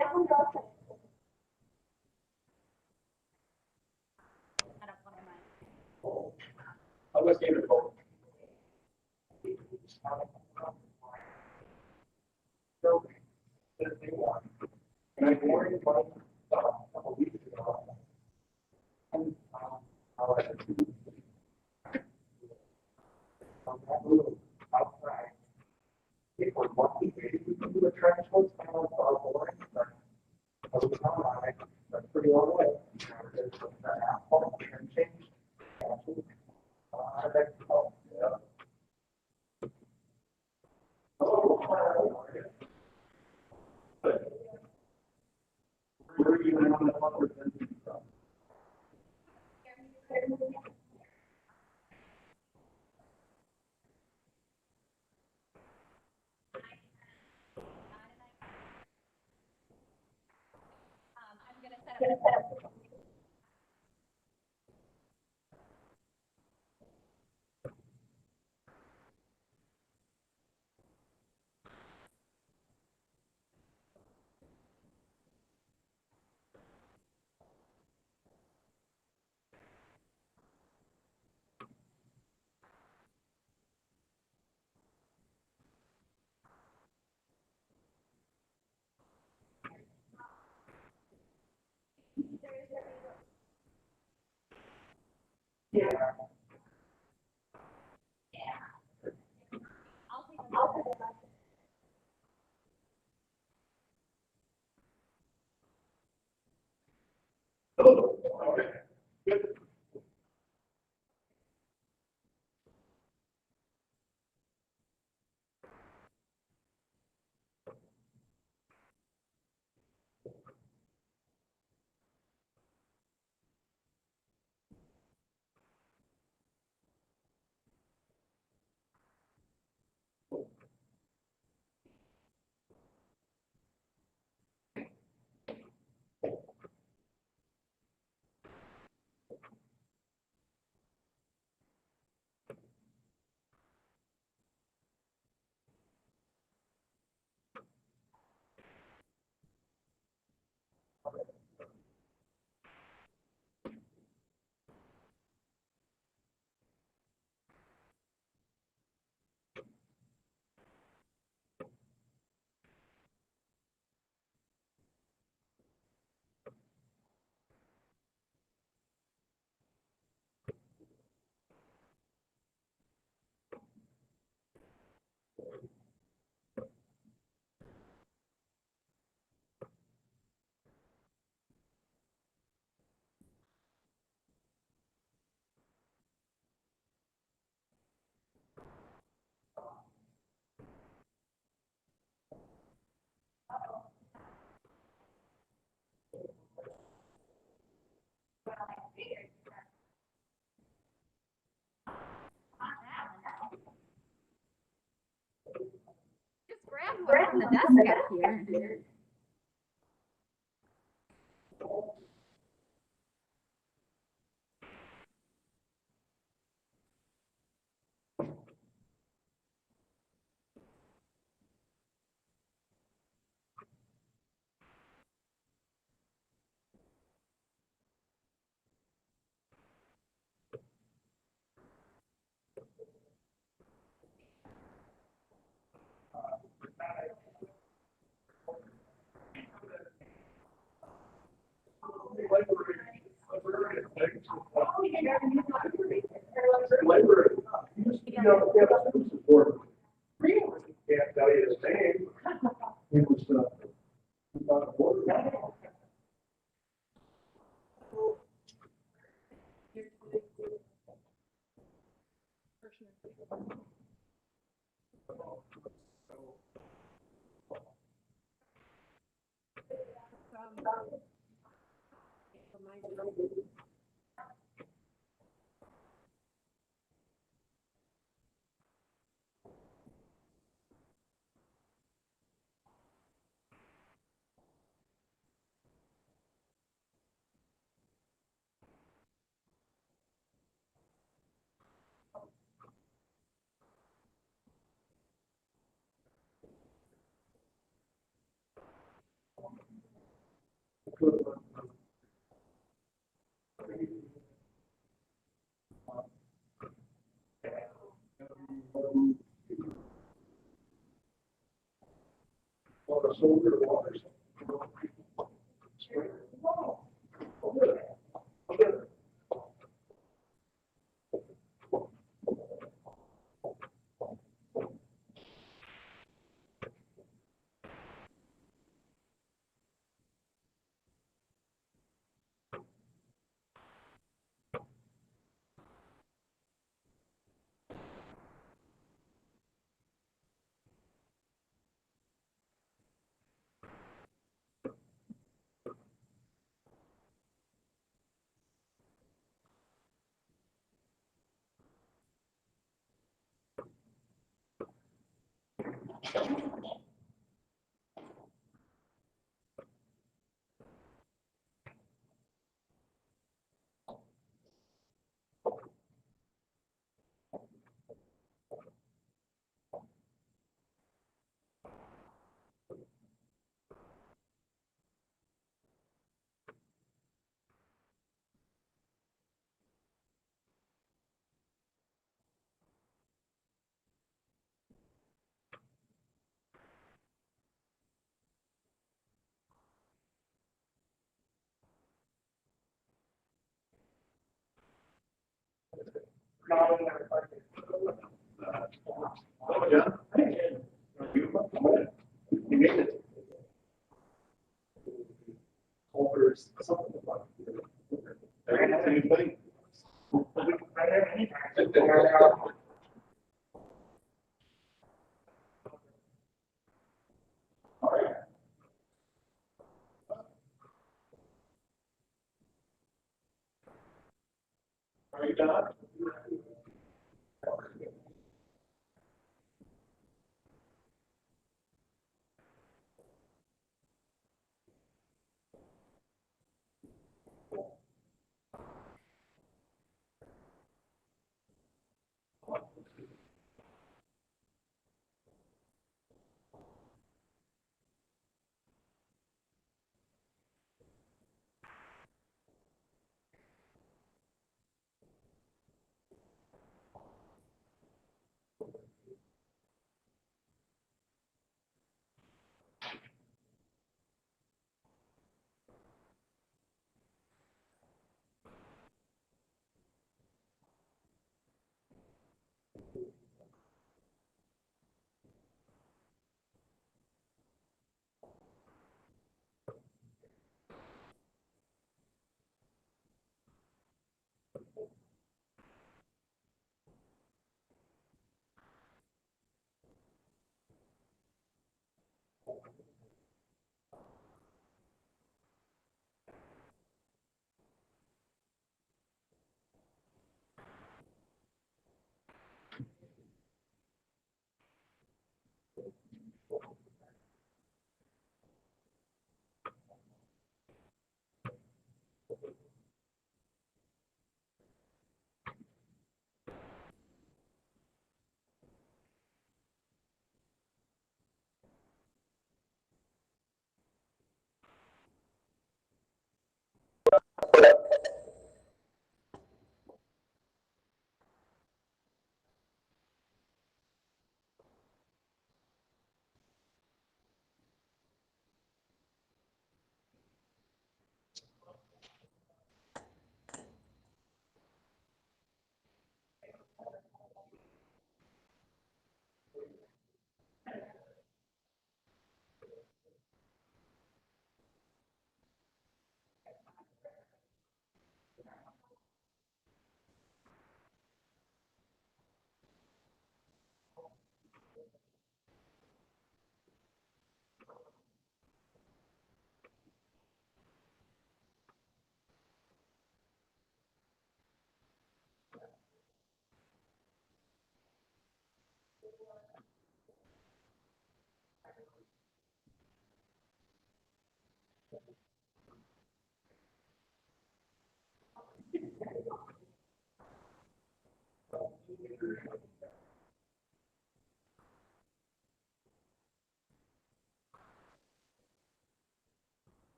I was going to go. And I'm worried about a couple weeks ago. And I was outside. It was walking, we can do a trench foot, kind of boring, but I was on it, that's pretty long way. There's an asphalt and change. I like to help, yeah. Oh, where are you on the upper end from? Yeah. Grab one from the desk up here. Library. You know, yeah, that's support. Can't tell you his name. He was, about a quarter.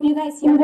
You guys hear me?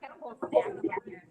Got a whole stack of them here.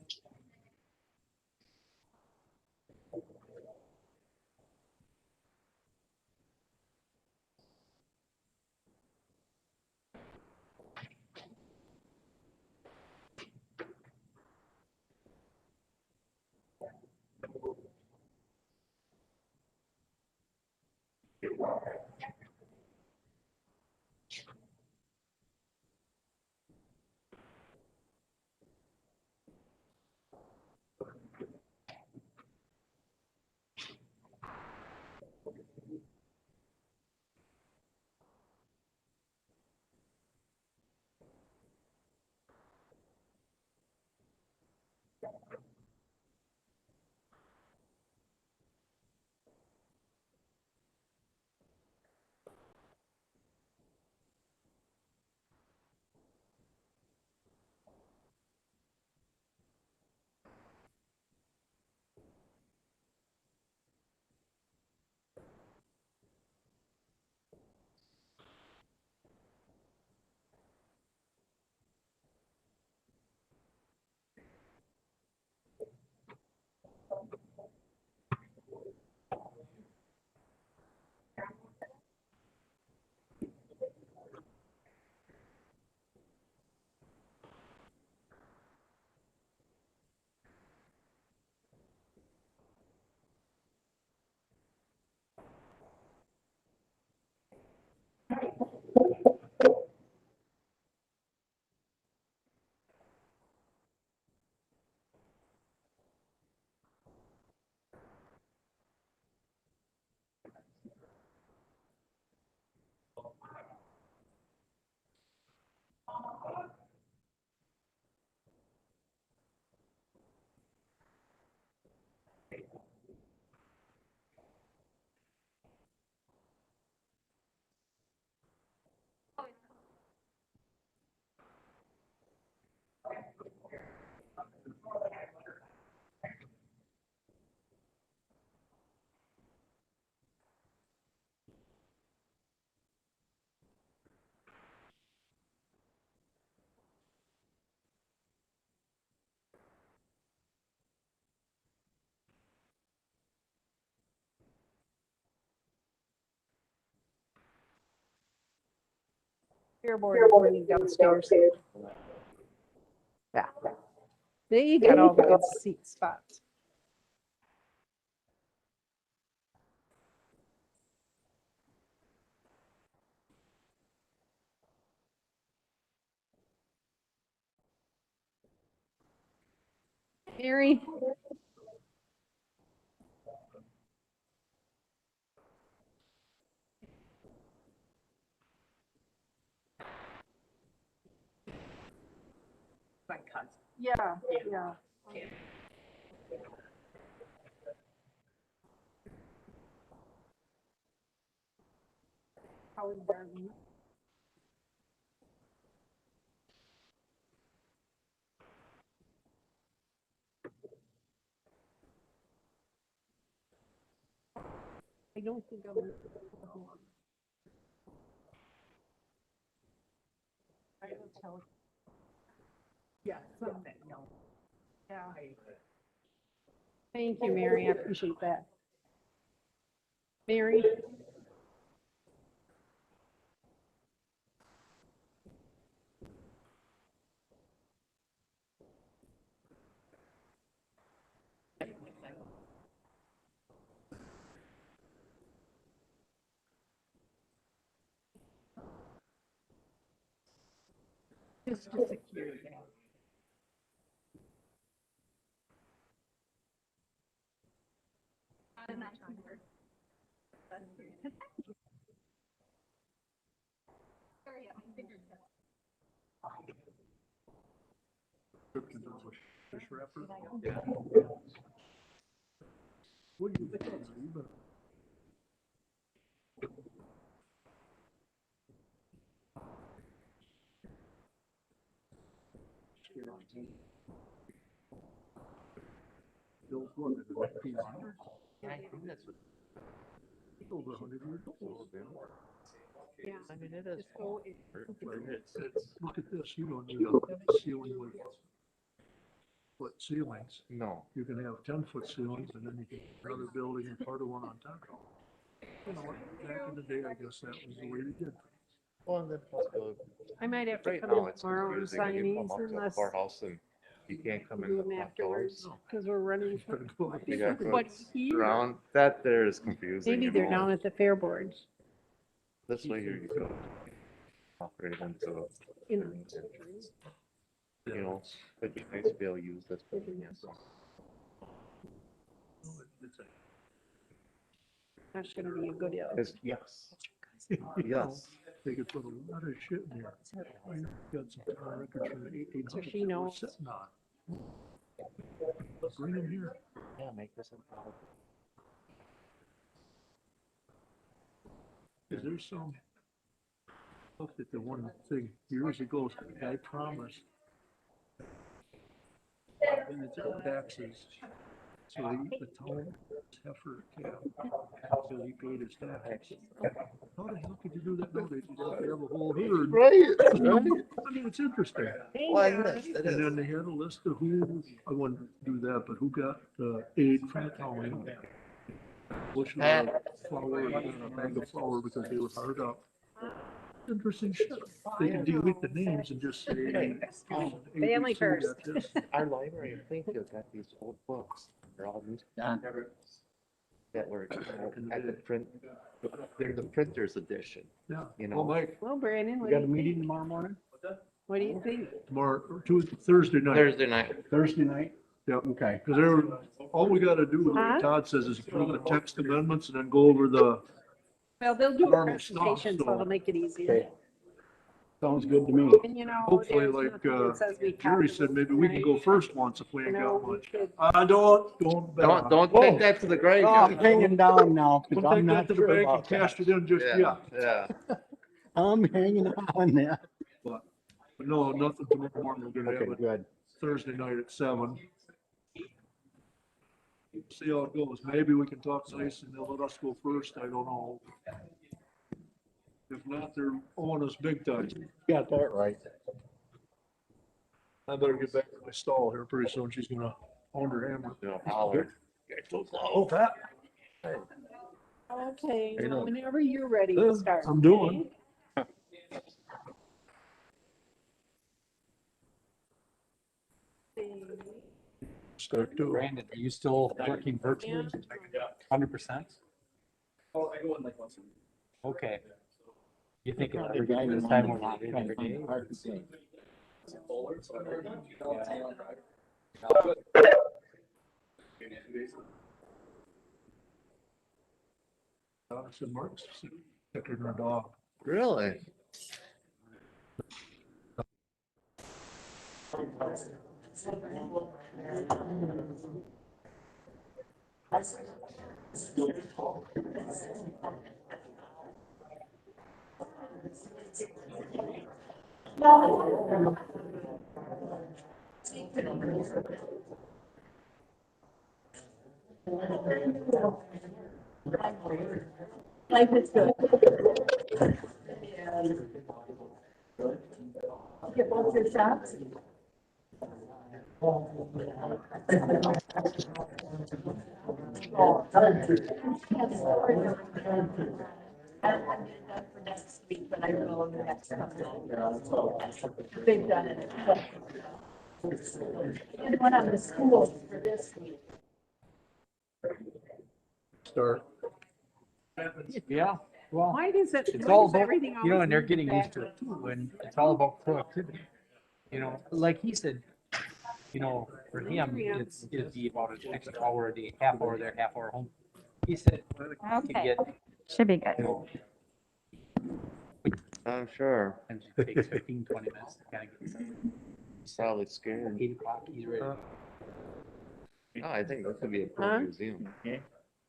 Fairboard is running downstairs. Yeah. They got all the good seat spots. Mary. My cousin. Yeah, yeah. Howard Garden. I don't think I'm. I will tell. Yeah, someday, no. Yeah. Thank you, Mary. I appreciate that. Mary. Just to secure that. I'm not sure. Sorry, I figured that. Fish wrapper? Yeah. What do you think? You better- Bill's what, is it 1900? Yeah, I think that's what. It's over 100 years old. Yeah. I mean, it is. Just go in. Look at this, you don't need a ceiling with foot ceilings. No. You can have 10-foot ceilings and then you can have another building and part of one on top. You know, back in the day, I guess that was the way they did. Well, and then plus go. I might have to Right come now, in it's tomorrow and confusing. sign You these come up to the unless courthouse and you can't come in do the them front doors. afterwards, because we're running. You gotta go like You gotta go But here, around. That there is confusing. maybe you they're know. down at the fair board, This way here you go. Operate into, you know. you know, it'd be nice to be able to use this building, yes. That's gonna be a good deal. Yes, yes. Yes. They could put a lot of shit in there. I know you got some car records from the 1800s. So she that we're knows. Sitting on. Bring them here. Yeah, make this a. Is there some? Looked at the one thing years ago, the guy promised. And it's in taxes. So the town heifer calf, so he paid his taxes. How the hell could you do that nowadays? You have to have a whole herd. Right, right. I mean, it's interesting. Well, it is, it And is. then they had a list of who, I wouldn't do that, but who got aid from the county. Bushel of flour, and a bag of flour because they were hard up. Interesting shit. They can delete the names and just say. Family ABC first. got this. Our library in Plainfield got these old books. They're all used. That were at the print, they're the printer's edition. Yeah. You Well, know. Mike, Well, Brandon, We what got do a you meeting think? tomorrow morning, What do you think? tomorrow, or Thursday night. Thursday night. Thursday night? Yep. Okay. Because there, all we gotta do, Huh? like Todd says, is approve the text amendments and then go over the, Well, they'll do a Normal stuff, presentation, so so- it'll make it easier. Okay. Sounds good to me. And you know, hopefully, there's like, nothing that says we have Jerry to said, vote maybe we can tonight. go first once if we You ain't know, got we much. could, Don't. Don't Whoa. take that to the grave. Oh, I'm hanging down now, Don't because take I'm that not to the sure bank and about cash that. it in just Yeah, yet. yeah. I'm hanging on that. But no, nothing tomorrow morning. We're gonna Okay, have it good. Thursday night at 7. See how it goes. Maybe we can talk nice and they'll let us go first. I don't know. If not, they're owing us big time. Got that right. I better get back to my stall here pretty soon. She's gonna own her hammer. You know, holler. Oh, Pat. okay, Hey, no. whenever you're ready to start. I'm doing. okay? start too. Brandon, are you still working virtually? 100%? Oh, I go in like once a week. Okay. You think it's The guy this who time wanted we're to not in try to every find day? a parking space. Is it Bowler? So I'm very good. Alex and Mark's checking her dog. Really? Life is good. Get both your shots. For next week, but I don't know the next couple. They've done it. And one on the schools for this week. Start. Yeah, well, Why does it? it's why all does about, everything you know, always and they're move getting used back? to it too, and it's all about productivity. You know, like he said, you know, for him, it'd be about an extra hour a day, half hour there, half hour home. He said, he could Okay, get, should be you good. know, I'm sure. sometimes it takes 15, 20 minutes to kind of get started. Probably scared. 8 o'clock, he's ready. No, I think this could be a cool Huh? museum.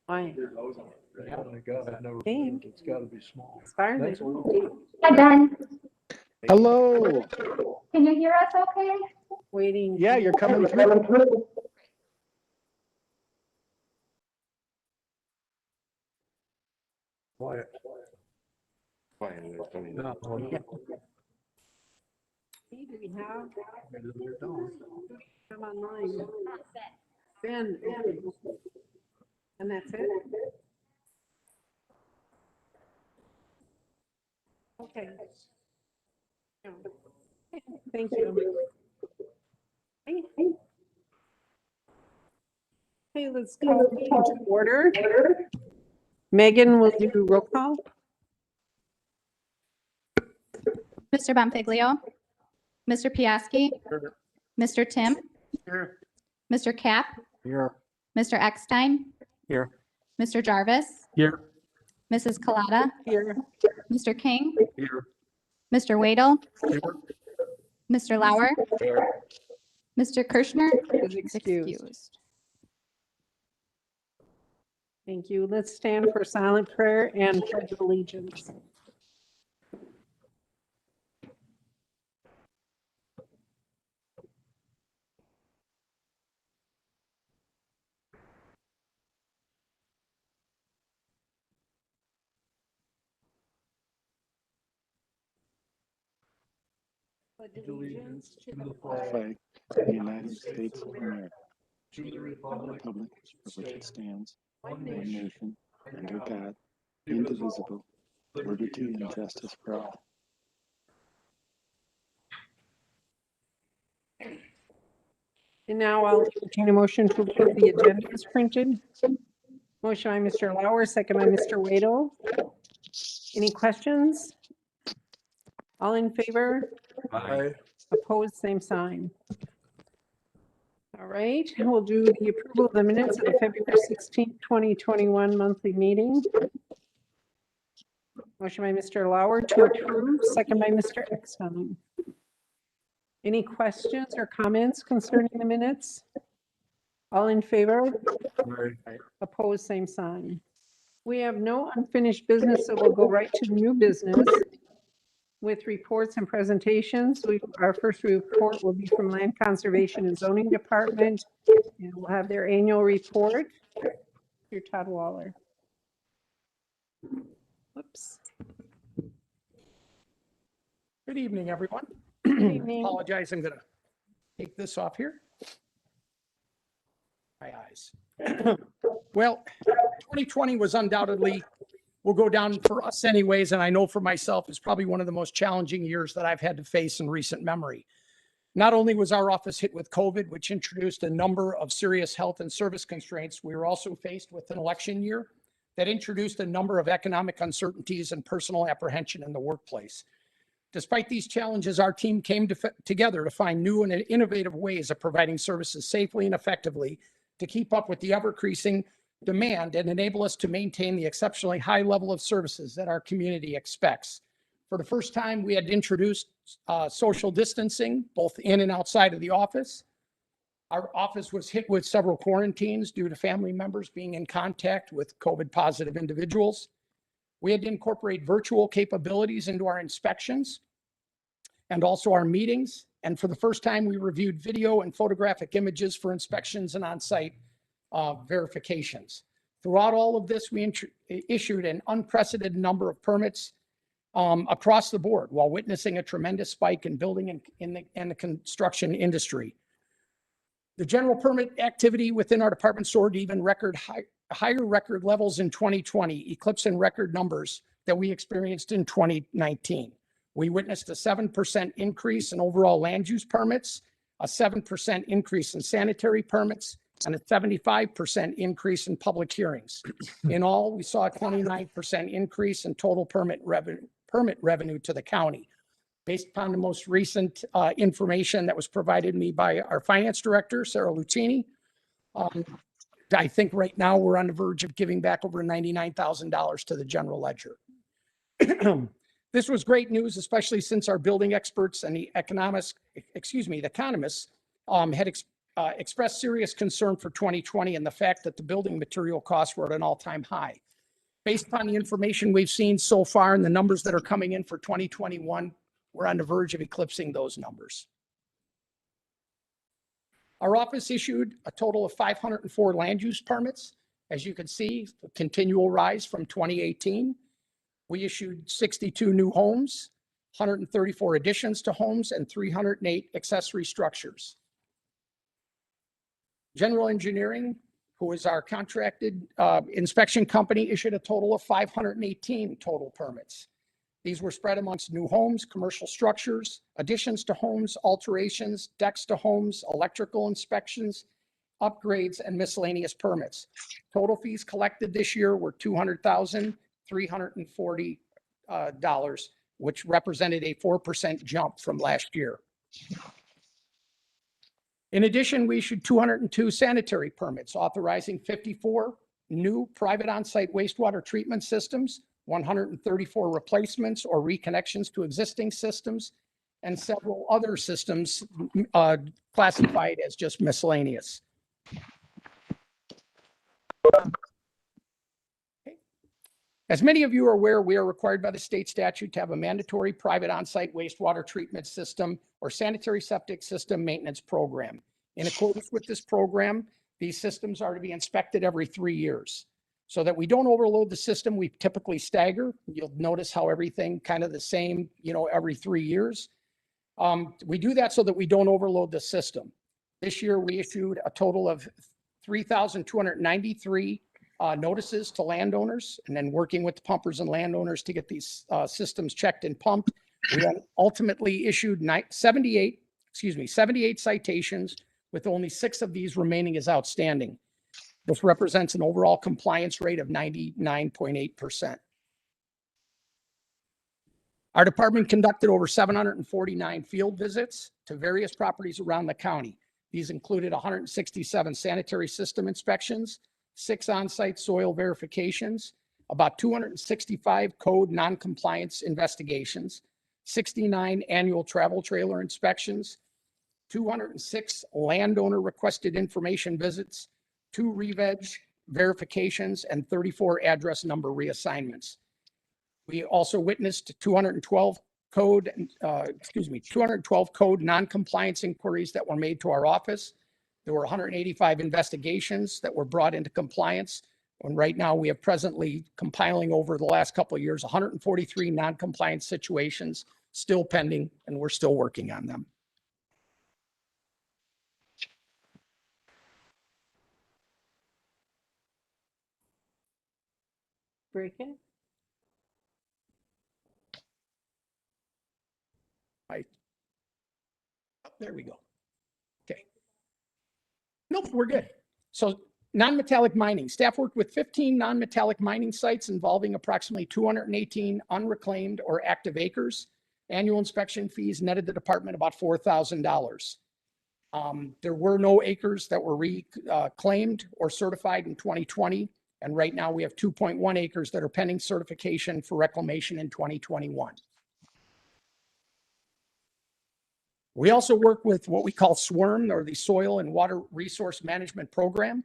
Why? Oh my God, I've never, Think. it's gotta be small. As far as I That's know, Hi, Ben. Hello. Can you hear us okay? waiting. Yeah, you're coming through. Quiet. Fine, there's plenty Yeah, of- well, Hey, do we have maybe they're down. them online? Ben, okay. And that's it? Okay. Yeah. Thank you. Hey. Hey, let's call the meeting to order. Megan will do roll call. Mr. Bonfiglio, Mr. Piaski, Mr. Tim, Mr. Cap, Here. Mr. Eckstein, Here. Mr. Jarvis, Here. Mrs. Colada, Here. Mr. King, Here. Mr. Wadel, Here. Mr. Lauer, Mr. Kirschner Is is excused. excused. Thank you. Let's stand for silent prayer and pledge of allegiance. Pledge Allegiance to the Flag flag of the United States of America, to the the republic republic for which it stands, one one nation nation, under God, indivisible, liberty and justice for all. And now I'll entertain a motion to approve the agenda as printed. Motion by Mr. Lauer, second by Mr. Wadel. Any questions? All in favor? Aye. Opposed, same sign. All right, we'll do the approval of the minutes of the February 16th, 2021 monthly meeting. Motion by Mr. Lauer to approve, second by Mr. Eckstein. Any questions or comments concerning the minutes? All in favor? Opposed, same sign. We have no unfinished business, so we'll go right to new business with reports and presentations. Our first report will be from Land Conservation and Zoning Department, and we'll have their annual report. Here, Todd Waller. Whoops. Good evening, everyone. Good evening. Apologize, I'm gonna take this off here. My eyes. Well, 2020 was undoubtedly, will go down for us anyways, and I know for myself, it's probably one of the most challenging years that I've had to face in recent memory. Not only was our office hit with COVID, which introduced a number of serious health and service constraints, we were also faced with an election year that introduced a number of economic uncertainties and personal apprehension in the workplace. Despite these challenges, our team came together to find new and innovative ways of providing services safely and effectively to keep up with the ever-increasing demand and enable us to maintain the exceptionally high level of services that our community expects. For the first time, we had introduced social distancing, both in and outside of the office. Our office was hit with several quarantines due to family members being in contact with COVID-positive individuals. We had to incorporate virtual capabilities into our inspections and also our meetings. And for the first time, we reviewed video and photographic images for inspections and on-site verifications. Throughout all of this, we issued an unprecedented number of permits across the board while witnessing a tremendous spike in building and the construction industry. The general permit activity within our department soared to even higher record levels in 2020, eclipsing record numbers that we experienced in 2019. We witnessed a 7% increase in overall land use permits, a 7% increase in sanitary permits, and a 75% increase in public hearings. In all, we saw a 29% increase in total permit revenue to the county. Based upon the most recent information that was provided me by our finance director, Sarah Lucchini, I think right now we're on the verge of giving back over $99,000 to the general ledger. This was great news, especially since our building experts and the economists had expressed serious concern for 2020 and the fact that the building material costs were at an all-time high. Based upon the information we've seen so far and the numbers that are coming in for 2021, we're on the verge of eclipsing those numbers. Our office issued a total of 504 land use permits. As you can see, a continual rise from 2018. We issued 62 new homes, 134 additions to homes, and 308 accessory structures. General Engineering, who is our contracted inspection company, issued a total of 518 total permits. These were spread amongst new homes, commercial structures, additions to homes, alterations, decks to homes, electrical inspections, upgrades, and miscellaneous permits. Total fees collected this year were $200,340, which represented a 4% jump from last year. In addition, we issued 202 sanitary permits, authorizing 54 new private on-site wastewater treatment systems, 134 replacements or reconnections to existing systems, and several other systems classified as just miscellaneous. As many of you are aware, we are required by the state statute to have a mandatory private on-site wastewater treatment system or sanitary septic system maintenance program. In accordance with this program, these systems are to be inspected every 3 years. So that we don't overload the system, we typically stagger. You'll notice how everything kind of the same, every 3 years. We do that so that we don't overload the system. This year, we issued a total of 3,293 notices to landowners, and then working with the pumpers and landowners to get these systems checked and pumped. We ultimately issued 78 citations, with only 6 of these remaining as outstanding. This represents an overall compliance rate of 99.8%. Our department conducted over 749 field visits to various properties around the county. These included 167 sanitary system inspections, 6 on-site soil verifications, about 265 code non-compliance investigations, 69 annual travel trailer inspections, 206 landowner requested information visits, 2 re-veg verifications, and 34 address number reassignments. We also witnessed 212 code non-compliance inquiries that were made to our office. There were 185 investigations that were brought into compliance. And right now we have presently compiling over the last couple of years, 143 non-compliance situations still pending, and we're still working on them. Break it. there we go. Okay. Nope, we're good. So non-metallic mining. Staff worked with 15 non-metallic mining sites involving approximately 218 unreclaimed or active acres. Annual inspection fees netted the department about $4,000. There were no acres that were reclaimed or certified in 2020. And right now we have 2.1 acres that are pending certification for reclamation in 2021. We also work with what we call SWRM, or the Soil and Water Resource Management Program.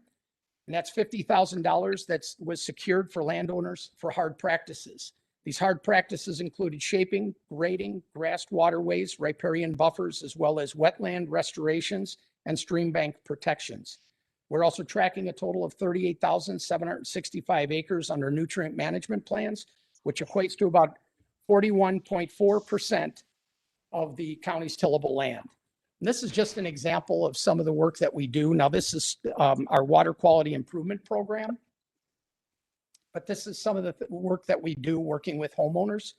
And that's $50,000 that was secured for landowners for hard practices. These hard practices included shaping, grading, grassed waterways, riparian buffers, as well as wetland restorations and stream bank protections. We're also tracking a total of 38,765 acres under nutrient management plans, which equates to about 41.4% of the county's tillable land. And this is just an example of some of the work that we do. Now, this is our water quality improvement program, but this is some of the work that we do working with homeowners.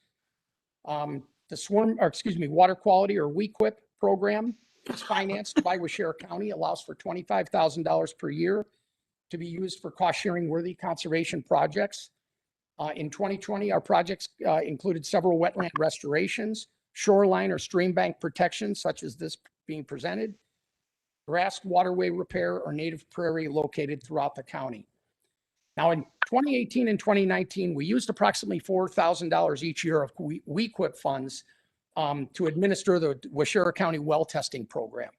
The water quality or WEQIP program is financed by Waushara County, allows for $25,000 per year to be used for cost-sharing worthy conservation projects. In 2020, our projects included several wetland restorations, shoreline or stream bank protections, such as this being presented, grassed waterway repair, or native prairie located throughout the county. Now, in 2018 and 2019, we used approximately $4,000 each year of WEQIP funds to administer the Waushara County well testing program.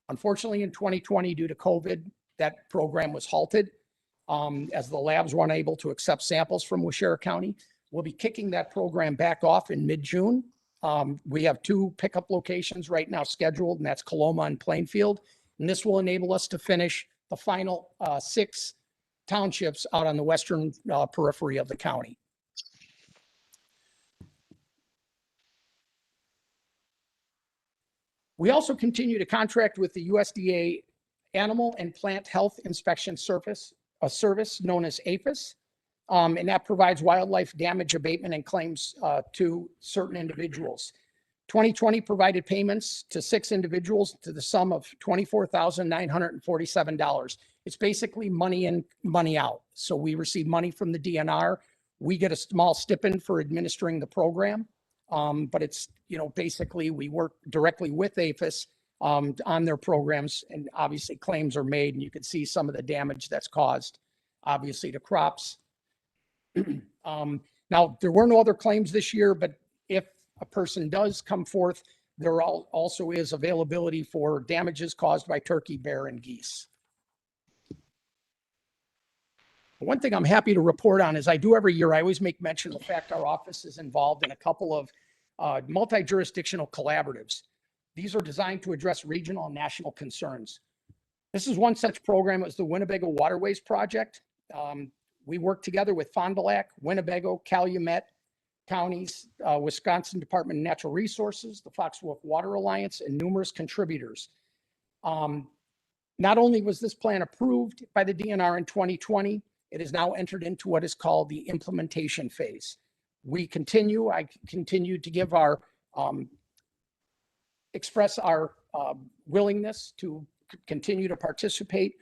Unfortunately, in 2020, due to COVID, that program was halted as the labs were unable to accept samples from Waushara County. We'll be kicking that program back off in mid-June. We have 2 pickup locations right now scheduled, and that's Coloma and Plainfield. And this will enable us to finish the final 6 townships out on the western periphery of the county. We also continue to contract with the USDA Animal and Plant Health Inspection Service, a service known as APHIS, and that provides wildlife damage abatement and claims to certain individuals. 2020 provided payments to 6 individuals to the sum of $24,947. It's basically money in, money out. So we receive money from the DNR. We get a small stipend for administering the program. But it's, basically we work directly with APHIS on their programs, and obviously claims are made, and you can see some of the damage that's caused, obviously, to crops. Now, there were no other claims this year, but if a person does come forth, there also is availability for damages caused by turkey, bear, and geese. One thing I'm happy to report on is I do every year, I always make mention of the fact our office is involved in a couple of multi-jurisdictional collaboratives. These are designed to address regional and national concerns. This is one such program. It was the Winnebago Waterways Project. We work together with Fond du Lac, Winnebago, Calumet counties, Wisconsin Department of Natural Resources, the Fox Wolf Water Alliance, and numerous contributors. Not only was this plan approved by the DNR in 2020, it is now entered into what is called the implementation phase. I continue to give express our willingness to continue to participate.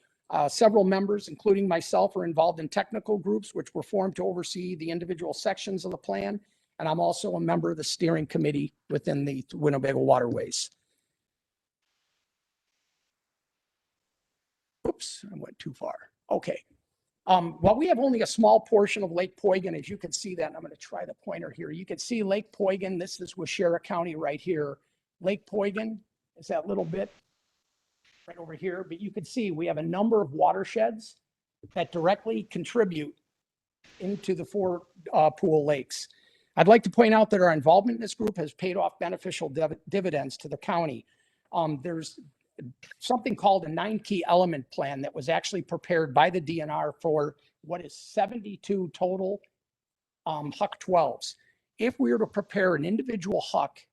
Several members, including myself, are involved in technical groups which were formed to oversee the individual sections of the plan. And I'm also a member of the steering committee within the Winnebago Waterways. Oops, I went too far. Okay. While we have only a small portion of Lake Poygan, as you can see that, and I'm going to try the pointer here. You can see Lake Poygan. This is Waushara County right here. Lake Poygan is that little bit right over here. But you can see we have a number of watersheds that directly contribute into the 4 pool lakes. I'd like to point out that our involvement in this group has paid off beneficial dividends to the county. There's something called a 9-key element plan that was actually prepared by the DNR for what is 72 total HUC 12s. If we were to prepare an individual HUC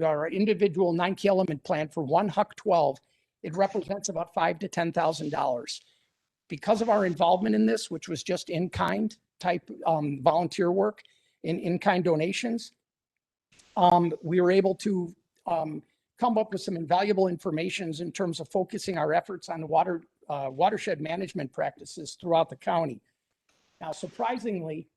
or individual 9-key element plan for one HUC 12, it represents about $5,000 to $10,000. Because of our involvement in this, which was just in-kind type volunteer work, in-kind donations, we were able to come up with some invaluable information in terms of focusing our efforts on the watershed management practices throughout the county. Now, surprisingly,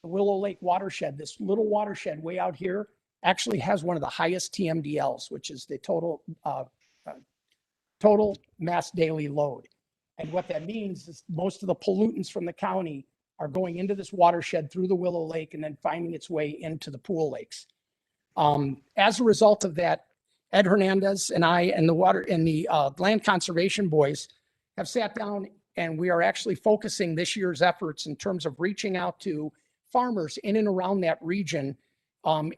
the Willow Lake watershed, this little watershed way out here, actually has one of the highest TMDLs, which is the total mass daily load. And what that means is most of the pollutants from the county are going into this watershed through the Willow Lake and then finding its way into the pool lakes. As a result of that, Ed Hernandez and I and the land conservation boys have sat down, and we are actually focusing this year's efforts in terms of reaching out to farmers in and around that region,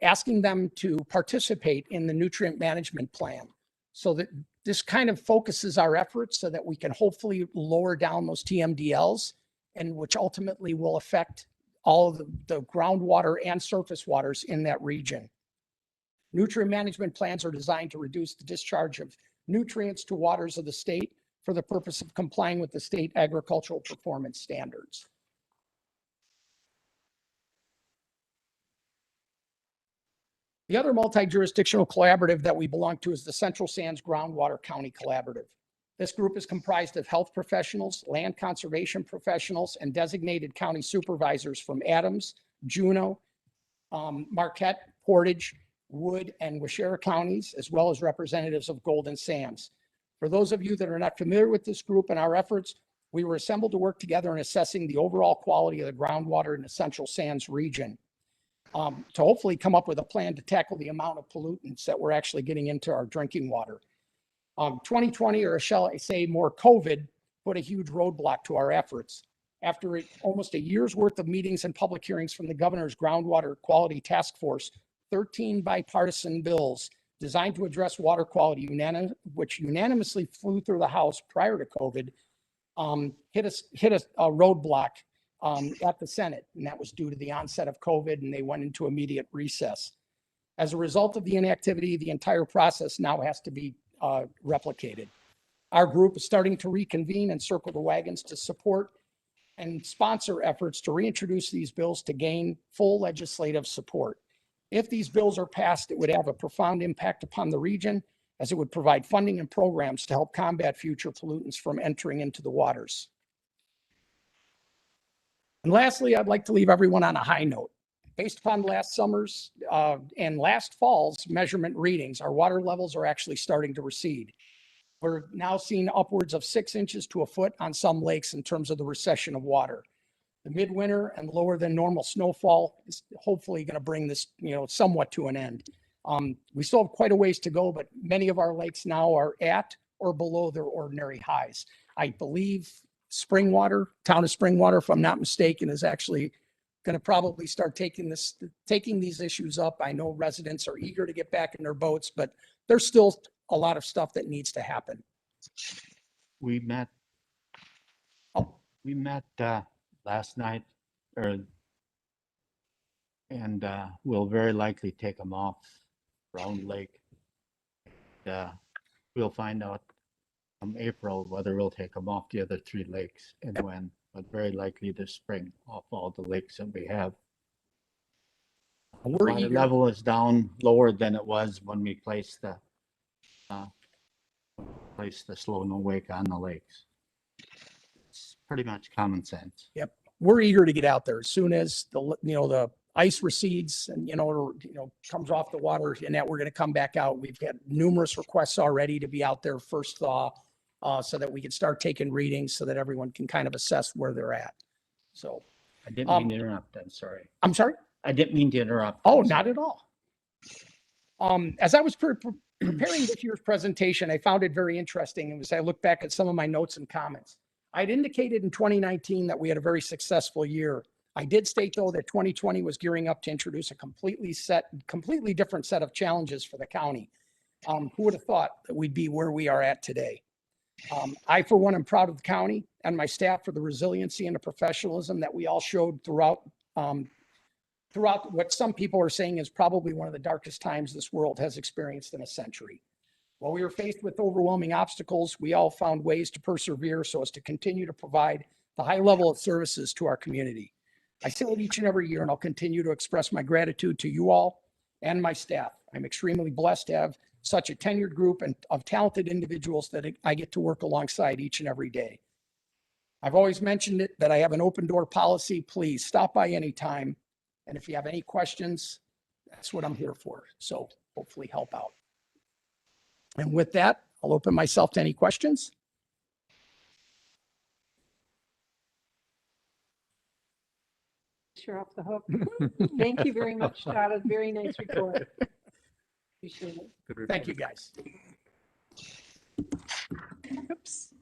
asking them to participate in the nutrient management plan, so that this kind of focuses our efforts so that we can hopefully lower down those TMDLs, and which ultimately will affect all of the groundwater and surface waters in that region. Nutrient management plans are designed to reduce the discharge of nutrients to waters of the state for the purpose of complying with the state agricultural performance standards. The other multi-jurisdictional collaborative that we belong to is the Central Sands Groundwater County Collaborative. This group is comprised of health professionals, land conservation professionals, and designated county supervisors from Adams, Juneau, Marquette, Portage, Wood, and Waushara counties, as well as representatives of Golden Sands. For those of you that are not familiar with this group and our efforts, we were assembled to work together in assessing the overall quality of the groundwater in the Central Sands region, to hopefully come up with a plan to tackle the amount of pollutants that we're actually getting into our drinking water. 2020, or shall I say more COVID, put a huge roadblock to our efforts. After almost a year's worth of meetings and public hearings from the governor's groundwater quality task force, 13 bipartisan bills designed to address water quality, which unanimously flew through the House prior to COVID, hit a roadblock at the Senate, and that was due to the onset of COVID, and they went into immediate recess. As a result of the inactivity, the entire process now has to be replicated. Our group is starting to reconvene and circle the wagons to support and sponsor efforts to reintroduce these bills to gain full legislative support. If these bills are passed, it would have a profound impact upon the region, as it would provide funding and programs to help combat future pollutants from entering into the waters. And lastly, I'd like to leave everyone on a high note. Based upon last summer's and last fall's measurement readings, our water levels are actually starting to recede. We're now seeing upwards of 6 inches to a foot on some lakes in terms of the recession of water. The midwinter and lower than normal snowfall is hopefully going to bring this, somewhat to an end. We still have quite a ways to go, but many of our lakes now are at or below their ordinary highs. I believe Springwater, town of Springwater, if I'm not mistaken, is actually going to probably start taking these issues up. I know residents are eager to get back in their boats, but there's still a lot of stuff that needs to happen. We met last night, and we'll very likely take them off Round Lake. We'll find out from April whether we'll take them off the other 3 lakes and when, but very likely this spring off all the lakes that we have. Water level is down lower than it was when we placed the slow no wake on the lakes. It's pretty much common sense. Yep, we're eager to get out there as soon as the ice recedes and comes off the water, and that we're going to come back out. We've had numerous requests already to be out there first thaw, so that we can start taking readings so that everyone can kind of assess where they're at. So I didn't mean to interrupt. I'm sorry. I'm sorry? I didn't mean to interrupt. Oh, not at all. As I was preparing this year's presentation, I found it very interesting. As I look back at some of my notes and comments, I'd indicated in 2019 that we had a very successful year. I did state, though, that 2020 was gearing up to introduce a completely different set of challenges for the county. Who would have thought that we'd be where we are at today? I, for one, am proud of the county and my staff for the resiliency and the professionalism that we all showed throughout what some people are saying is probably one of the darkest times this world has experienced in a century. While we were faced with overwhelming obstacles, we all found ways to persevere so as to continue to provide the high level of services to our community. I say it each and every year, and I'll continue to express my gratitude to you all and my staff. I'm extremely blessed to have such a tenured group and of talented individuals that I get to work alongside each and every day. I've always mentioned it that I have an open door policy. Please stop by anytime. And if you have any questions, that's what I'm here for. So hopefully help out. And with that, I'll open myself to any questions. You're off the hook. Thank you very much, Todd. A very nice report. Appreciate it. Thank you, guys. Oops.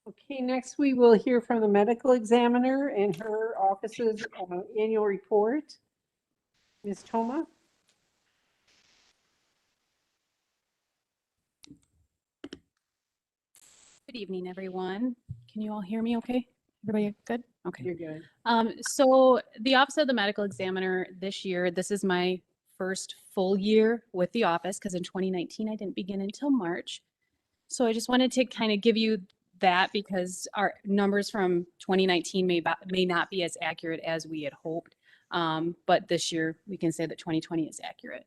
Okay, next we will hear from the medical examiner and her office's annual report. Ms. Toma? Good evening, everyone. Can you all hear me okay? Everybody good? Okay. You're good. So the Office of the Medical Examiner this year, this is my first full year with the office because in 2019 I didn't begin until March. So I just wanted to kind of give you that because our numbers from 2019 may not be as accurate as we had hoped. But this year we can say that 2020 is accurate.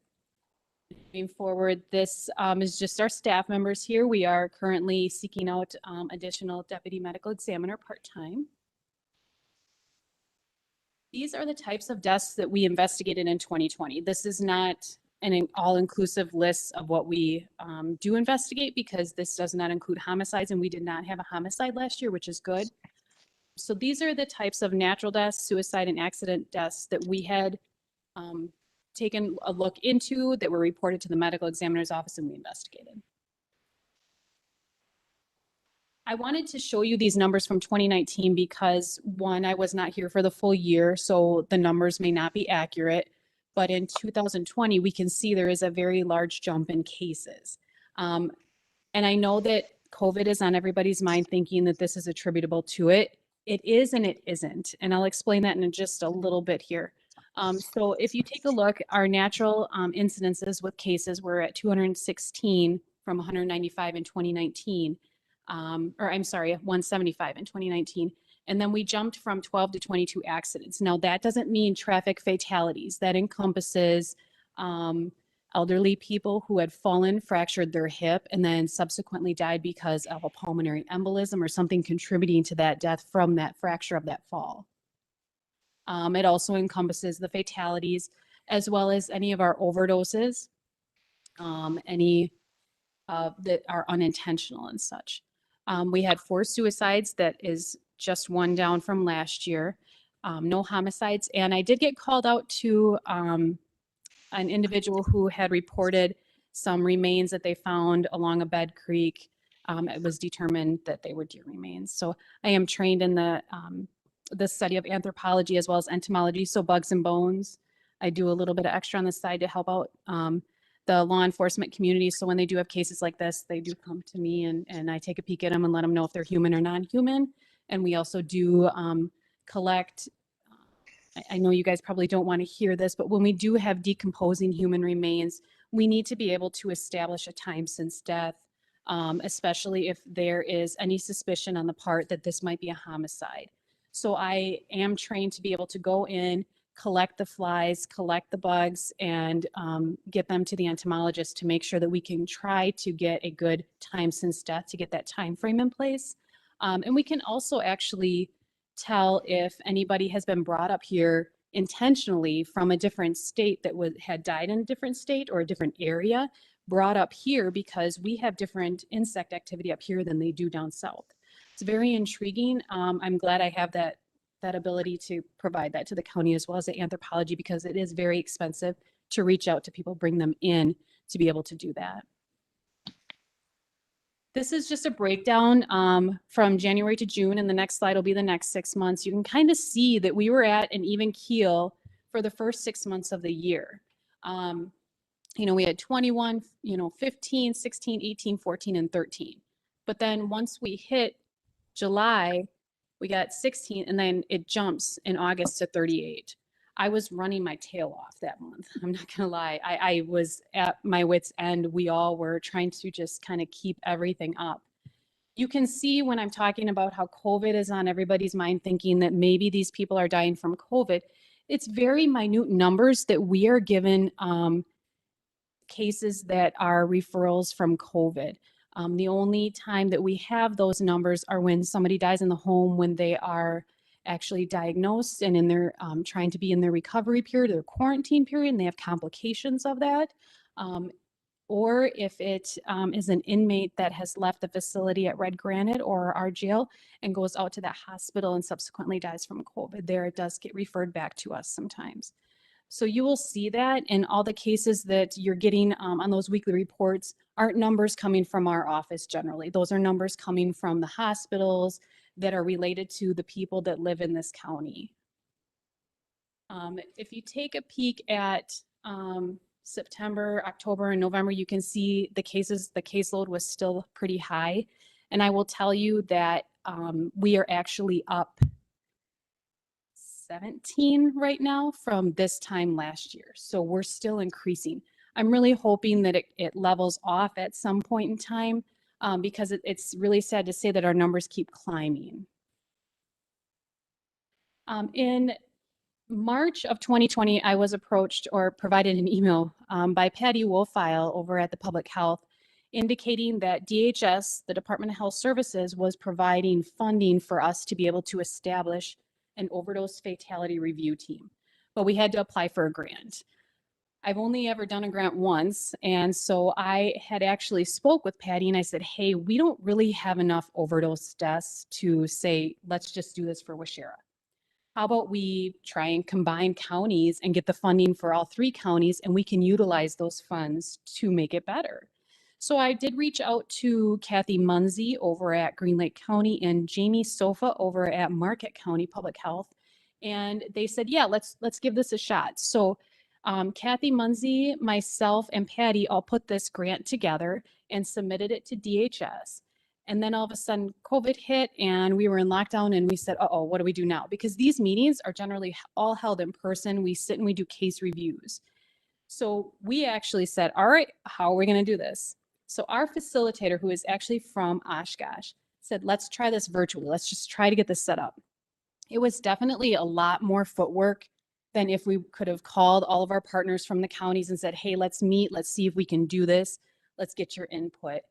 Moving forward, this is just our staff members here. We are currently seeking out additional deputy medical examiner part-time. These are the types of deaths that we investigated in 2020. This is not an all-inclusive list of what we do investigate because this does not include homicides, and we did not have a homicide last year, which is good. So these are the types of natural deaths, suicide, and accident deaths that we had taken a look into that were reported to the medical examiner's office and we investigated. I wanted to show you these numbers from 2019 because one, I was not here for the full year, so the numbers may not be accurate, but in 2020, we can see there is a very large jump in cases. And I know that COVID is on everybody's mind thinking that this is attributable to it. It is and it isn't, and I'll explain that in just a little bit here. So if you take a look, our natural incidences with cases were at 216 from 195 in 2019, or I'm sorry, 175 in 2019. And then we jumped from 12 to 22 accidents. Now that doesn't mean traffic fatalities. That encompasses elderly people who had fallen, fractured their hip, and then subsequently died because of a pulmonary embolism or something contributing to that death from that fracture of that fall. It also encompasses the fatalities as well as any of our overdoses, any that are unintentional and such. We had 4 suicides. That is just one down from last year. No homicides. And I did get called out to an individual who had reported some remains that they found along a bed creek. It was determined that they were deer remains. So I am trained in the study of anthropology as well as entomology, so bugs and bones. I do a little bit of extra on the side to help out the law enforcement community. So when they do have cases like this, they do come to me and I take a peek at them and let them know if they're human or non-human. And we also do collect, I know you guys probably don't want to hear this, but when we do have decomposing human remains, we need to be able to establish a time since death, especially if there is any suspicion on the part that this might be a homicide. So I am trained to be able to go in, collect the flies, collect the bugs, and get them to the entomologist to make sure that we can try to get a good time since death to get that time frame in place. And we can also actually tell if anybody has been brought up here intentionally from a different state that had died in a different state or a different area, brought up here because we have different insect activity up here than they do down south. It's very intriguing. I'm glad I have that ability to provide that to the county as well as the anthropology because it is very expensive to reach out to people, bring them in to be able to do that. This is just a breakdown from January to June, and the next slide will be the next 6 months. You can kind of see that we were at an even keel for the first 6 months of the year. You know, we had 21, 15, 16, 18, 14, and 13. But then once we hit July, we got 16, and then it jumps in August to 38. I was running my tail off that month. I'm not gonna lie. I was at my wit's end. We all were trying to just kind of keep everything up. You can see when I'm talking about how COVID is on everybody's mind, thinking that maybe these people are dying from COVID. It's very minute numbers that we are given cases that are referrals from COVID. The only time that we have those numbers are when somebody dies in the home, when they are actually diagnosed and in their trying to be in their recovery period or quarantine period, and they have complications of that. Or if it is an inmate that has left the facility at Red Granite or our jail and goes out to that hospital and subsequently dies from COVID, there it does get referred back to us sometimes. So you will see that in all the cases that you're getting on those weekly reports aren't numbers coming from our office generally. Those are numbers coming from the hospitals that are related to the people that live in this county. If you take a peek at September, October, and November, you can see the caseload was still pretty high. And I will tell you that we are actually up 17 right now from this time last year. So we're still increasing. I'm really hoping that it levels off at some point in time because it's really sad to say that our numbers keep climbing. In March of 2020, I was approached or provided an email by Patty Wolfile over at the Public Health indicating that DHS, the Department of Health Services, was providing funding for us to be able to establish an overdose fatality review team. But we had to apply for a grant. I've only ever done a grant once. And so I had actually spoke with Patty and I said, hey, we don't really have enough overdose deaths to say, let's just do this for Waushara. How about we try and combine counties and get the funding for all 3 counties and we can utilize those funds to make it better. So I did reach out to Kathy Munsey over at Green Lake County and Jamie Sofa over at Marquette County Public Health. And they said, yeah, let's give this a shot. So Kathy Munsey, myself, and Patty all put this grant together and submitted it to DHS. And then all of a sudden COVID hit and we were in lockdown and we said, uh-oh, what do we do now? Because these meetings are generally all held in person. We sit and we do case reviews. So we actually said, all right, how are we going to do this? So our facilitator, who is actually from Oshkosh, said, let's try this virtually. Let's just try to get this set up. It was definitely a lot more footwork than if we could have called all of our partners from the counties and said, hey, let's meet. Let's see if we can do this. Let's get your input.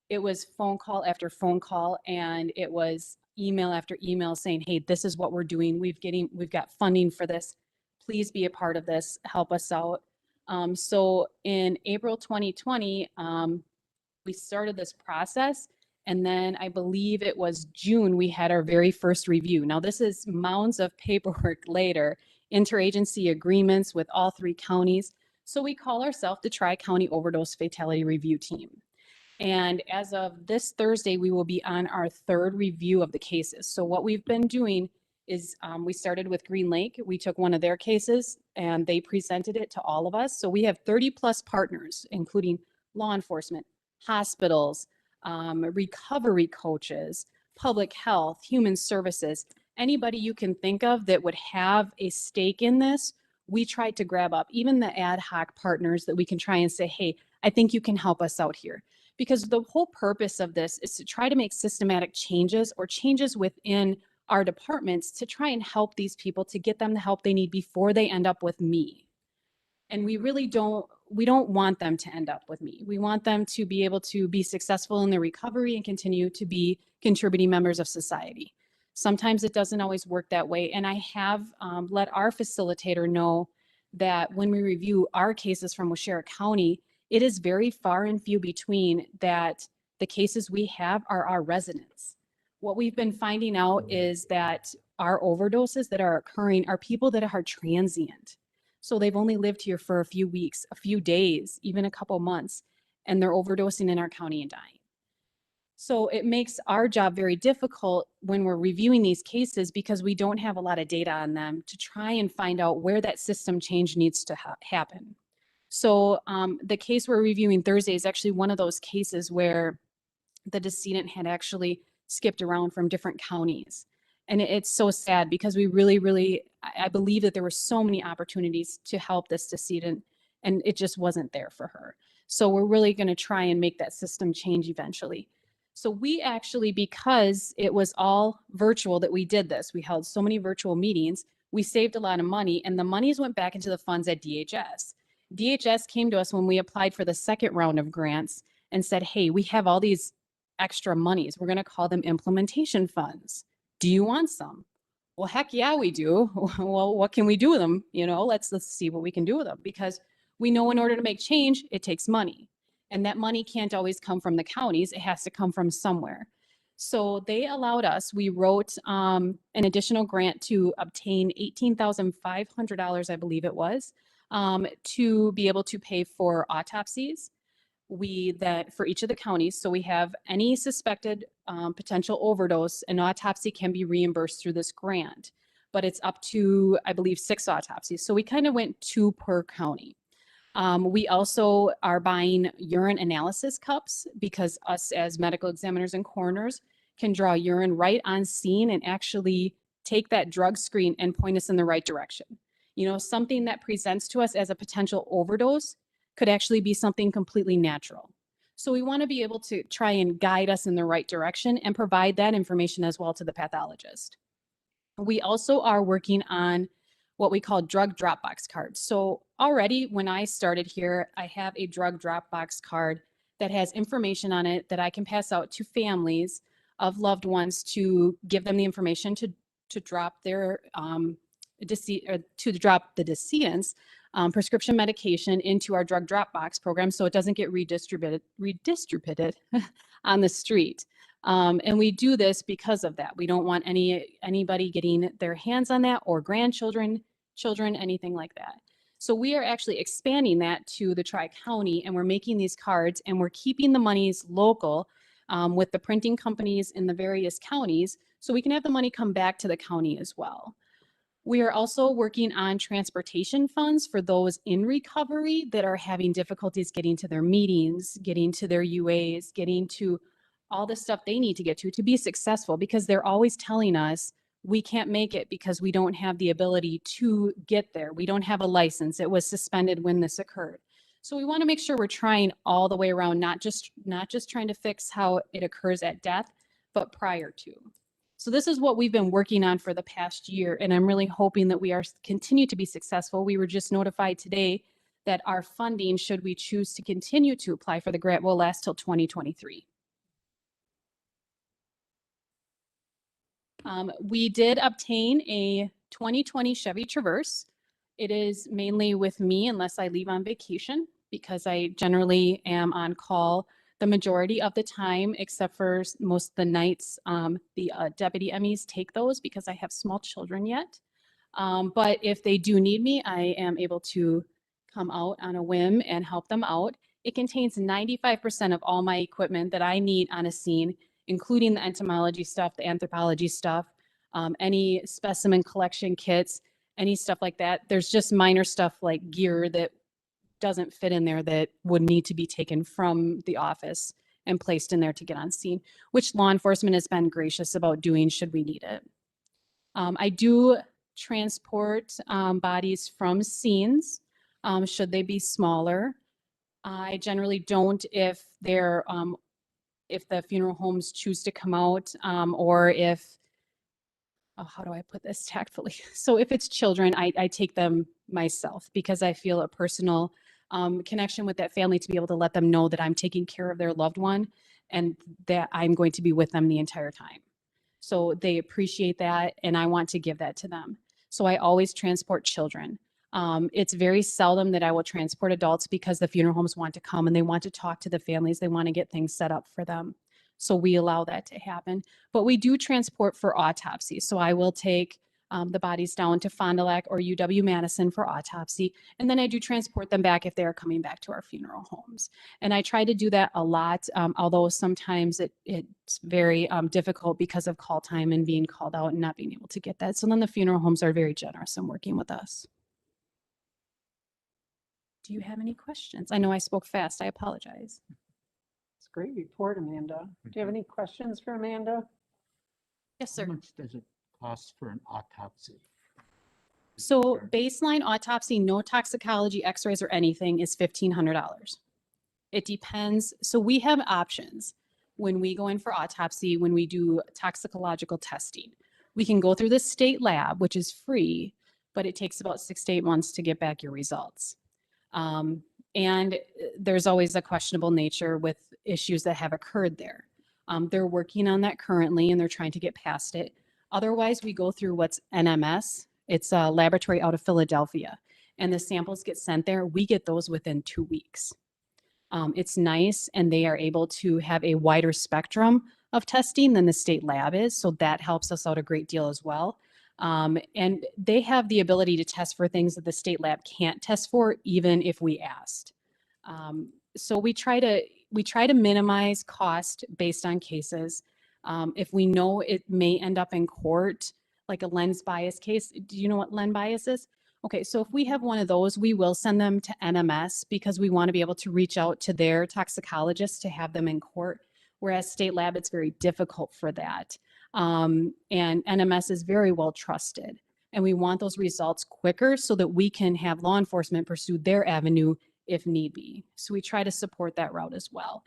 It was phone call after phone call, and it was email after email saying, hey, this is what we're doing. We've got funding for this. Please be a part of this. Help us out. So in April 2020, we started this process. And then I believe it was June, we had our very first review. Now this is mounds of paperwork later, interagency agreements with all 3 counties. So we call ourselves the Tri-County Overdose Fatality Review Team. And as of this Thursday, we will be on our 3rd review of the cases. So what we've been doing is we started with Green Lake. We took one of their cases and they presented it to all of us. So we have 30 plus partners, including law enforcement, hospitals, recovery coaches, public health, human services, anybody you can think of that would have a stake in this. We tried to grab up even the ad hoc partners that we can try and say, hey, I think you can help us out here. Because the whole purpose of this is to try to make systematic changes or changes within our departments to try and help these people to get them the help they need before they end up with me. And we really don't want them to end up with me. We want them to be able to be successful in their recovery and continue to be contributing members of society. Sometimes it doesn't always work that way. And I have let our facilitator know that when we review our cases from Waushara County, it is very far and few between that the cases we have are our residents. What we've been finding out is that our overdoses that are occurring are people that are transient. So they've only lived here for a few weeks, a few days, even a couple months, and they're overdosing in our county and dying. So it makes our job very difficult when we're reviewing these cases because we don't have a lot of data on them to try and find out where that system change needs to happen. So the case we're reviewing Thursday is actually one of those cases where the decedent had actually skipped around from different counties. And it's so sad because we really, I believe that there were so many opportunities to help this decedent and it just wasn't there for her. So we're really going to try and make that system change eventually. So we actually, because it was all virtual that we did this, we held so many virtual meetings, We saved a lot of money, and the monies went back into the funds at DHS. DHS came to us when we applied for the second round of grants and said, hey, we have all these extra monies. We're going to call them implementation funds. Do you want some? Well, heck yeah, we do. Well, what can we do with them? You know, let's see what we can do with them, because we know in order to make change, it takes money. And that money can't always come from the counties. It has to come from somewhere. So they allowed us, we wrote an additional grant to obtain $18,500, I believe it was, to be able to pay for autopsies. That for each of the counties, so we have any suspected potential overdose, an autopsy can be reimbursed through this grant, but it's up to, I believe, 6 autopsies. So we kind of went 2 per county. We also are buying urine analysis cups, because us as medical examiners and coroners can draw urine right on scene and actually take that drug screen and point us in the right direction. You know, something that presents to us as a potential overdose could actually be something completely natural. So we want to be able to try and guide us in the right direction and provide that information as well to the pathologist. We also are working on what we call drug Dropbox cards. So already when I started here, I have a drug Dropbox card that has information on it that I can pass out to families of loved ones to give them the information to drop their to drop the decedent's prescription medication into our drug Dropbox program, so it doesn't get redistributed on the street. And we do this because of that. We don't want anybody getting their hands on that, or grandchildren, children, anything like that. So we are actually expanding that to the Tri-County, and we're making these cards, and we're keeping the monies local with the printing companies in the various counties, so we can have the money come back to the county as well. We are also working on transportation funds for those in recovery that are having difficulties getting to their meetings, getting to their UAs, getting to all the stuff they need to get to be successful, because they're always telling us we can't make it because we don't have the ability to get there. We don't have a license. It was suspended when this occurred. So we want to make sure we're trying all the way around, not just trying to fix how it occurs at death, but prior to. So this is what we've been working on for the past year, and I'm really hoping that we continue to be successful. We were just notified today that our funding, should we choose to continue to apply for the grant, will last till 2023. We did obtain a 2020 Chevy Traverse. It is mainly with me unless I leave on vacation, because I generally am on call the majority of the time, except for most of the nights. The deputy MEs take those because I have small children yet. But if they do need me, I am able to come out on a whim and help them out. It contains 95% of all my equipment that I need on a scene, including the entomology stuff, the anthropology stuff, any specimen collection kits, any stuff like that. There's just minor stuff like gear that doesn't fit in there that would need to be taken from the office and placed in there to get on scene, which law enforcement has been gracious about doing should we need it. I do transport bodies from scenes should they be smaller. I generally don't if they're if the funeral homes choose to come out, or if how do I put this tactfully? So if it's children, I take them myself, because I feel a personal connection with that family to be able to let them know that I'm taking care of their loved one and that I'm going to be with them the entire time. So they appreciate that, and I want to give that to them. So I always transport children. It's very seldom that I will transport adults, because the funeral homes want to come and they want to talk to the families. They want to get things set up for them. So we allow that to happen. But we do transport for autopsy. So I will take the bodies down to Fond du Lac or UW-Madison for autopsy. And then I do transport them back if they are coming back to our funeral homes. And I try to do that a lot, although sometimes it's very difficult because of call time and being called out and not being able to get that. So then the funeral homes are very generous in working with us. Do you have any questions? I know I spoke fast. I apologize. It's a great report, Amanda. Do you have any questions for Amanda? Yes, sir. How much does it cost for an autopsy? So baseline autopsy, no toxicology, x-rays or anything, is $1,500. It depends. So we have options when we go in for autopsy, when we do toxicological testing. We can go through the state lab, which is free, but it takes about 6 to 8 months to get back your results. And there's always a questionable nature with issues that have occurred there. They're working on that currently and they're trying to get past it. Otherwise, we go through what's NMS. It's a laboratory out of Philadelphia, and the samples get sent there. We get those within 2 weeks. It's nice, and they are able to have a wider spectrum of testing than the state lab is, so that helps us out a great deal as well. And they have the ability to test for things that the state lab can't test for, even if we asked. So we try to minimize cost based on cases. If we know it may end up in court, like a lens bias case, do you know what lens bias is? Okay, so if we have one of those, we will send them to NMS because we want to be able to reach out to their toxicologist to have them in court. Whereas state lab, it's very difficult for that. And NMS is very well trusted. And we want those results quicker so that we can have law enforcement pursue their avenue if need be. So we try to support that route as well.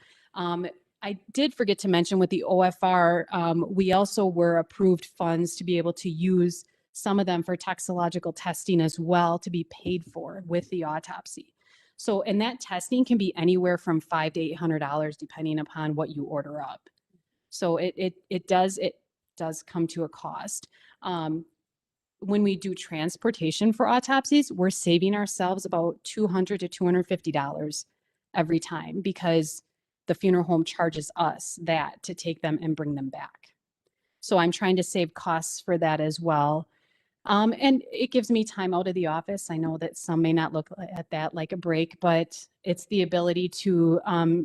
I did forget to mention with the OFR, we also were approved funds to be able to use some of them for toxicological testing as well to be paid for with the autopsy. So, and that testing can be anywhere from $500 to $800 depending upon what you order up. So it does come to a cost. When we do transportation for autopsies, we're saving ourselves about $200 to $250 every time because the funeral home charges us that to take them and bring them back. So I'm trying to save costs for that as well. And it gives me time out of the office. I know that some may not look at that like a break, but it's the ability to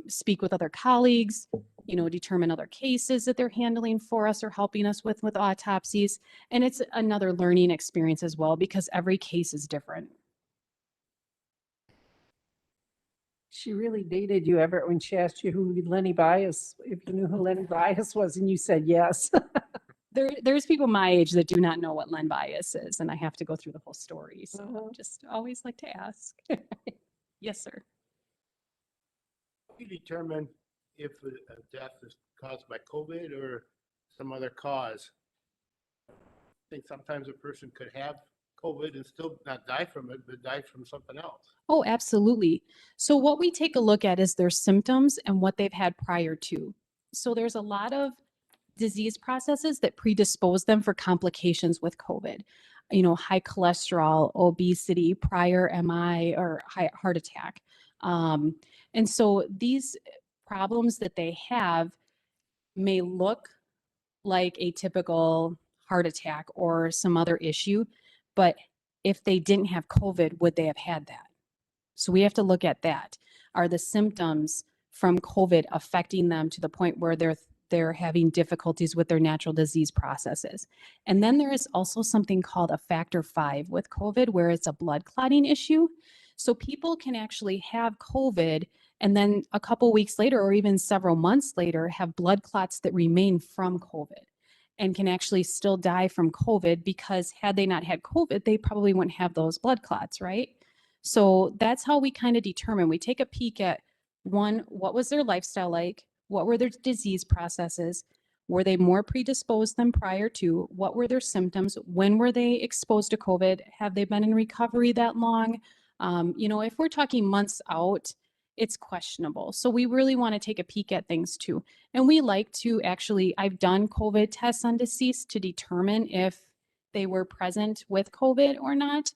speak with other colleagues, you know, determine other cases that they're handling for us or helping us with autopsies. And it's another learning experience as well because every case is different. She really dated you, Everett, when she asked you who Lenny Bias, if you knew who Lenny Bias was, and you said yes. There's people my age that do not know what Len bias is, and I have to go through the whole story. So just always like to ask. Yes, sir. We determine if a death is caused by COVID or some other cause. I think sometimes a person could have COVID and still not die from it, but die from something else. Oh, absolutely. So what we take a look at is their symptoms and what they've had prior to. So there's a lot of disease processes that predispose them for complications with COVID. You know, high cholesterol, obesity, prior MI, or heart attack. And so these problems that they have may look like a typical heart attack or some other issue, but if they didn't have COVID, would they have had that? So we have to look at that. Are the symptoms from COVID affecting them to the point where they're having difficulties with their natural disease processes? And then there is also something called a factor V with COVID, where it's a blood clotting issue. So people can actually have COVID and then a couple weeks later, or even several months later, have blood clots that remain from COVID and can actually still die from COVID because had they not had COVID, they probably wouldn't have those blood clots, right? So that's how we kind of determine. We take a peek at one, what was their lifestyle like? What were their disease processes? Were they more predisposed than prior to? What were their symptoms? When were they exposed to COVID? Have they been in recovery that long? You know, if we're talking months out, it's questionable. So we really want to take a peek at things too. And we like to actually, I've done COVID tests on deceased to determine if they were present with COVID or not.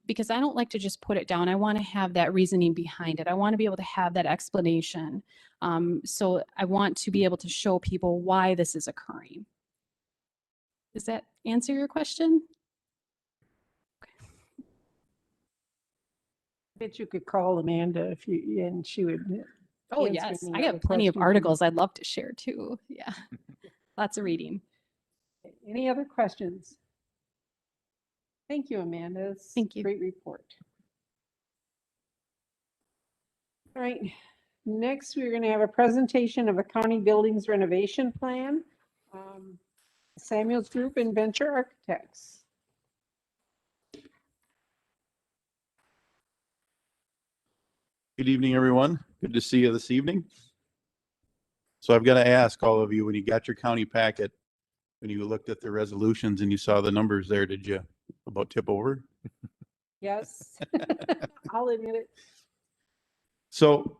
Because I don't like to just put it down. I want to have that reasoning behind it. I want to be able to have that explanation. So I want to be able to show people why this is occurring. Does that answer your question? I bet you could call Amanda if you, and she would. Oh, yes. I have plenty of articles I'd love to share too. Yeah. Lots of reading. Any other questions? Thank you, Amanda. Thank you. Great report. All right. Next, we're going to have a presentation of a county buildings renovation plan. Samuel's Group and Venture Architects. Good evening, everyone. Good to see you this evening. So I've got to ask all of you, when you got your county packet, when you looked at the resolutions and you saw the numbers there, did you about tip over. Yes. I'll admit it. So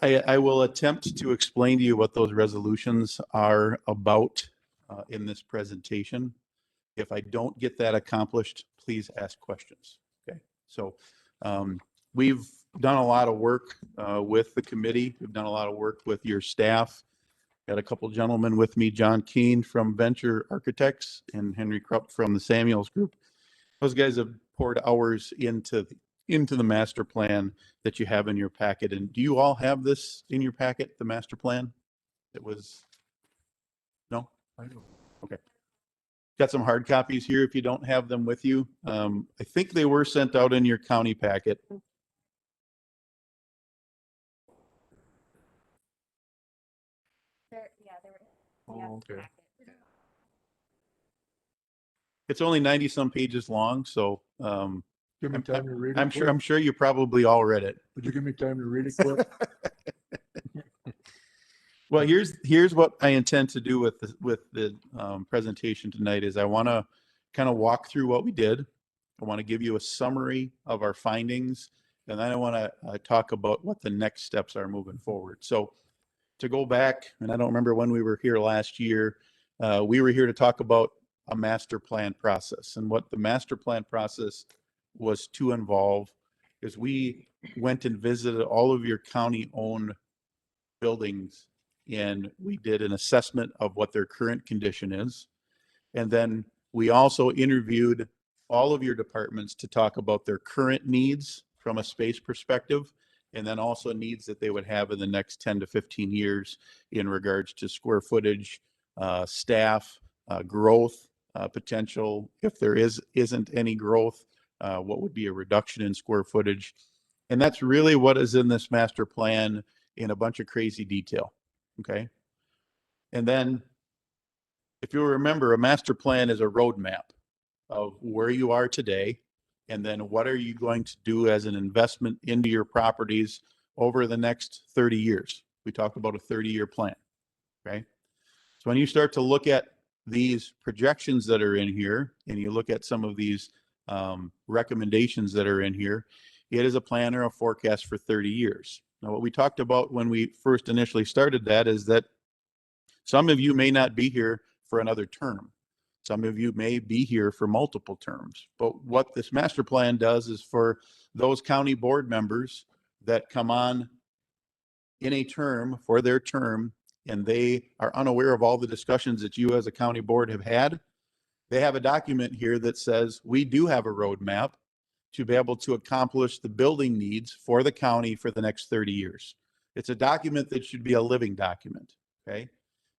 I will attempt to explain to you what those resolutions are about in this presentation. If I don't get that accomplished, please ask questions. Okay. So we've done a lot of work with the committee. We've done a lot of work with your staff. Got a couple gentlemen with me, John Keene from Venture Architects and Henry Krupp from the Samuels Group. Those guys have poured hours into the master plan that you have in your packet. And do you all have this in your packet, the master plan? It was, no? I know. Okay. Got some hard copies here if you don't have them with you. I think they were sent out in your county packet. Oh, okay. It's only 90 some pages long, so Give me time to read it. I'm sure you probably all read it. Would you give me time to read it quick? Well, here's what I intend to do with the presentation tonight is I want to kind of walk through what we did. I want to give you a summary of our findings, and then I want to talk about what the next steps are moving forward. So to go back, and I don't remember when we were here last year, we were here to talk about a master plan process. And what the master plan process was to involve is we went and visited all of your county-owned buildings, and we did an assessment of what their current condition is. And then we also interviewed all of your departments to talk about their current needs from a space perspective, and then also needs that they would have in the next 10 to 15 years in regards to square footage, staff, growth, potential. If there isn't any growth, what would be a reduction in square footage? And that's really what is in this master plan in a bunch of crazy detail. Okay. And then if you remember, a master plan is a roadmap of where you are today, and then what are you going to do as an investment into your properties over the next 30 years. We talked about a 30-year plan. Okay. So when you start to look at these projections that are in here, and you look at some of these recommendations that are in here, it is a plan or a forecast for 30 years. Now, what we talked about when we first initially started that is that some of you may not be here for another term. Some of you may be here for multiple terms. But what this master plan does is for those county board members that come on in a term for their term, and they are unaware of all the discussions that you as a county board have had, they have a document here that says we do have a roadmap to be able to accomplish the building needs for the county for the next 30 years. It's a document that should be a living document, okay?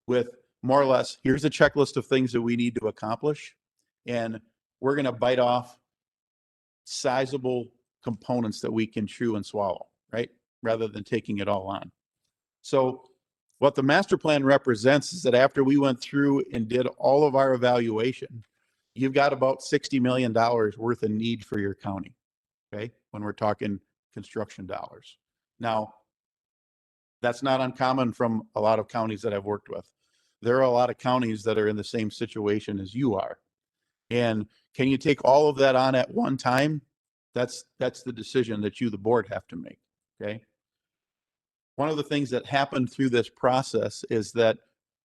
With more or less, here's a checklist of things that we need to accomplish, and we're going to bite off sizable components that we can chew and swallow, right? Rather than taking it all on. So what the master plan represents is that after we went through and did all of our evaluation, you've got about $60 million worth of need for your county, okay? When we're talking construction dollars. Now, that's not uncommon from a lot of counties that I've worked with. There are a lot of counties that are in the same situation as you are. And can you take all of that on at one time? That's the decision that you, the board, have to make, okay? One of the things that happened through this process is that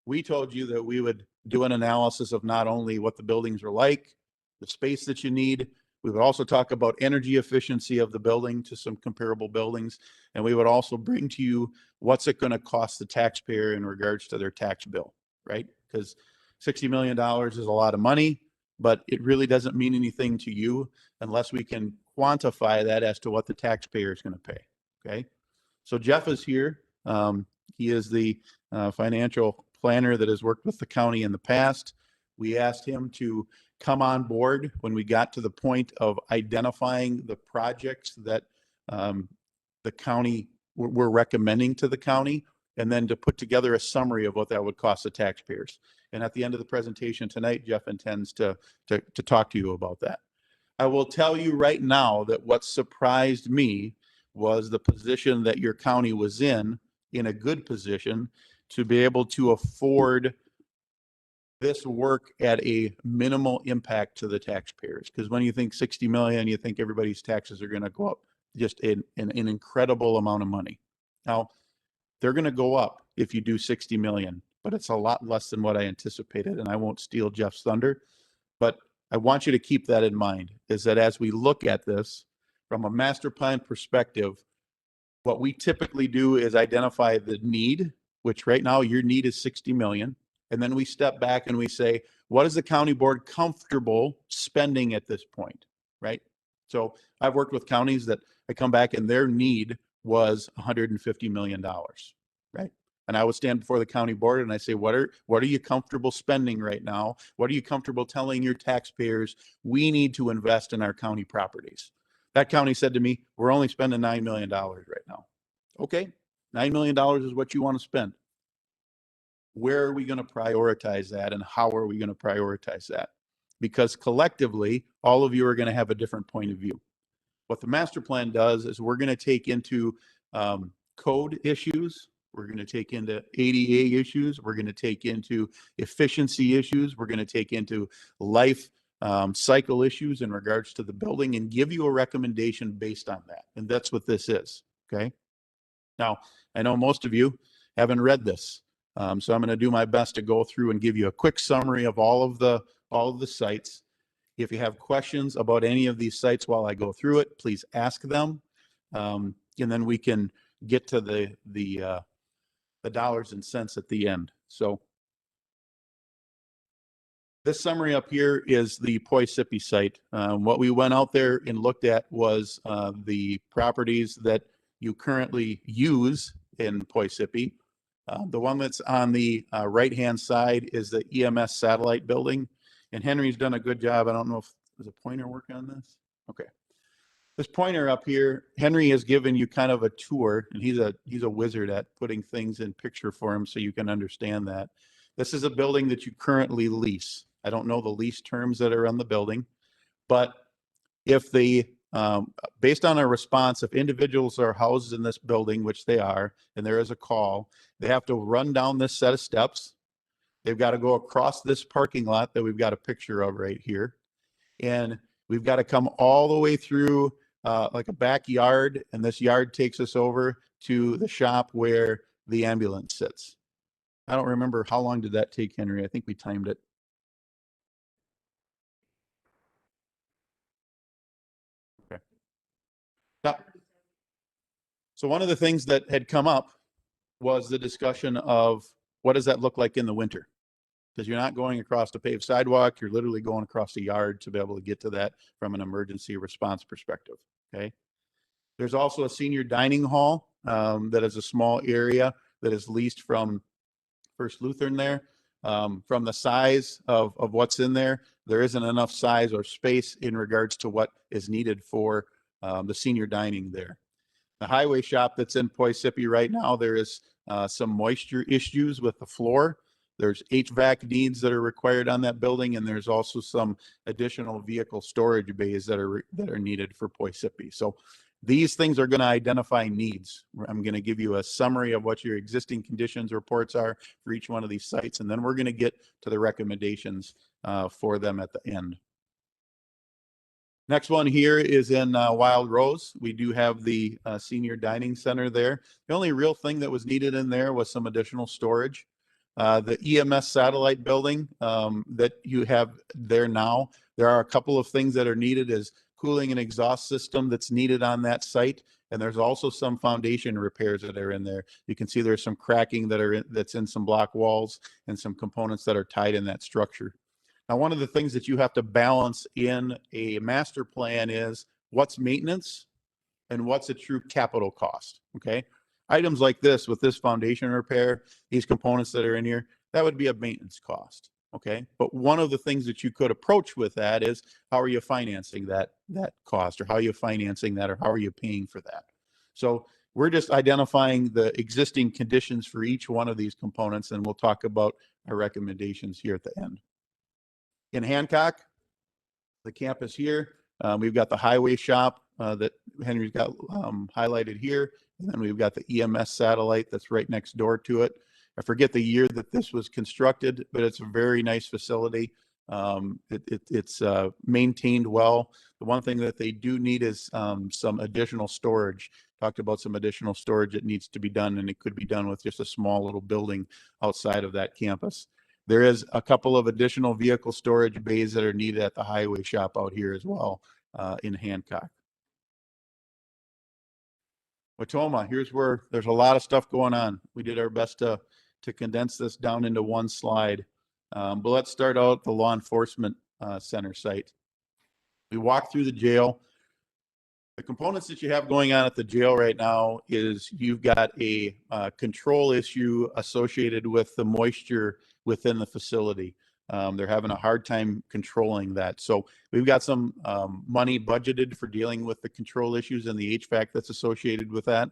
we told you that we would do an analysis of not only what the buildings are like, the space that you need. We would also talk about energy efficiency of the building to some comparable buildings. And we would also bring to you what's it going to cost the taxpayer in regards to their tax bill, right? Because $60 million is a lot of money, but it really doesn't mean anything to you unless we can quantify that as to what the taxpayer is going to pay, okay? So Jeff is here. He is the financial planner that has worked with the county in the past. We asked him to come on board when we got to the point of identifying the projects that the county we're recommending to the county, and then to put together a summary of what that would cost the taxpayers. And at the end of the presentation tonight, Jeff intends to talk to you about that. I will tell you right now that what surprised me was the position that your county was in a good position to be able to afford this work at a minimal impact to the taxpayers. Because when you think 60 million, you think everybody's taxes are going to go up just an incredible amount of money. Now, they're going to go up if you do 60 million, but it's a lot less than what I anticipated. And I won't steal Jeff's thunder, but I want you to keep that in mind, is that as we look at this from a master plan perspective, what we typically do is identify the need, which right now your need is 60 million. And then we step back and we say, what is the county board comfortable spending at this point, right? So I've worked with counties that I come back and their need was $150 million, right? And I would stand before the county board and I say, what are you comfortable spending right now? What are you comfortable telling your taxpayers we need to invest in our county properties? That county said to me, we're only spending $9 million right now. Okay, $9 million is what you want to spend. Where are we going to prioritize that, and how are we going to prioritize that? Because collectively, all of you are going to have a different point of view. What the master plan does is we're going to take into code issues. We're going to take into ADA issues. We're going to take into efficiency issues. We're going to take into life cycle issues in regards to the building and give you a recommendation based on that. And that's what this is. Okay. Now, I know most of you haven't read this. So I'm going to do my best to go through and give you a quick summary of all of the sites. If you have questions about any of these sites while I go through it, please ask them. And then we can get to the dollars and cents at the end. So this summary up here is the Poisippi site. What we went out there and looked at was the properties that you currently use in Poisippi. The one that's on the right-hand side is the EMS satellite building. And Henry's done a good job. I don't know if there's a pointer working on this. Okay. This pointer up here, Henry has given you kind of a tour, and he's a wizard at putting things in picture form so you can understand that. This is a building that you currently lease. I don't know the lease terms that are on the building, but if based on our response, if individuals are housed in this building, which they are, and there is a call, they have to run down this set of steps. They've got to go across this parking lot that we've got a picture of right here. And we've got to come all the way through like a backyard. And this yard takes us over to the shop where the ambulance sits. I don't remember how long did that take, Henry. I think we timed it. Okay. So one of the things that had come up was the discussion of what does that look like in the winter? Because you're not going across a paved sidewalk, you're literally going across the yard to be able to get to that from an emergency response perspective. Okay. There's also a senior dining hall that is a small area that is leased from First Lutheran there. From the size of what's in there, there isn't enough size or space in regards to what is needed for the senior dining there. The highway shop that's in Poisippi right now, there is some moisture issues with the floor. There's HVAC needs that are required on that building, and there's also some additional vehicle storage bays that are needed for Poisippi. So these things are going to identify needs. I'm going to give you a summary of what your existing conditions reports are for each one of these sites, and then we're going to get to the recommendations for them at the end. Next one here is in Wild Rose. We do have the senior dining center there. The only real thing that was needed in there was some additional storage. The EMS satellite building that you have there now, there are a couple of things that are needed as cooling and exhaust system that's needed on that site. And there's also some foundation repairs that are in there. You can see there's some cracking that's in some block walls and some components that are tied in that structure. Now, one of the things that you have to balance in a master plan is what's maintenance and what's a true capital cost, okay? Items like this with this foundation repair, these components that are in here, that would be a maintenance cost, okay? But one of the things that you could approach with that is how are you financing that cost, or how are you financing that, or how are you paying for that? So we're just identifying the existing conditions for each one of these components, and we'll talk about our recommendations here at the end. In Hancock, the campus here, we've got the highway shop that Henry's got highlighted here. And then we've got the EMS satellite that's right next door to it. I forget the year that this was constructed, but it's a very nice facility. It's maintained well. The one thing that they do need is some additional storage. Talked about some additional storage that needs to be done, and it could be done with just a small little building outside of that campus. There is a couple of additional vehicle storage bays that are needed at the highway shop out here as well in Hancock. Wautoma, here's where there's a lot of stuff going on. We did our best to condense this down into one slide. But let's start out the law enforcement center site. We walk through the jail. The components that you have going on at the jail right now is you've got a control issue associated with the moisture within the facility. They're having a hard time controlling that. So we've got some money budgeted for dealing with the control issues and the HVAC that's associated with that.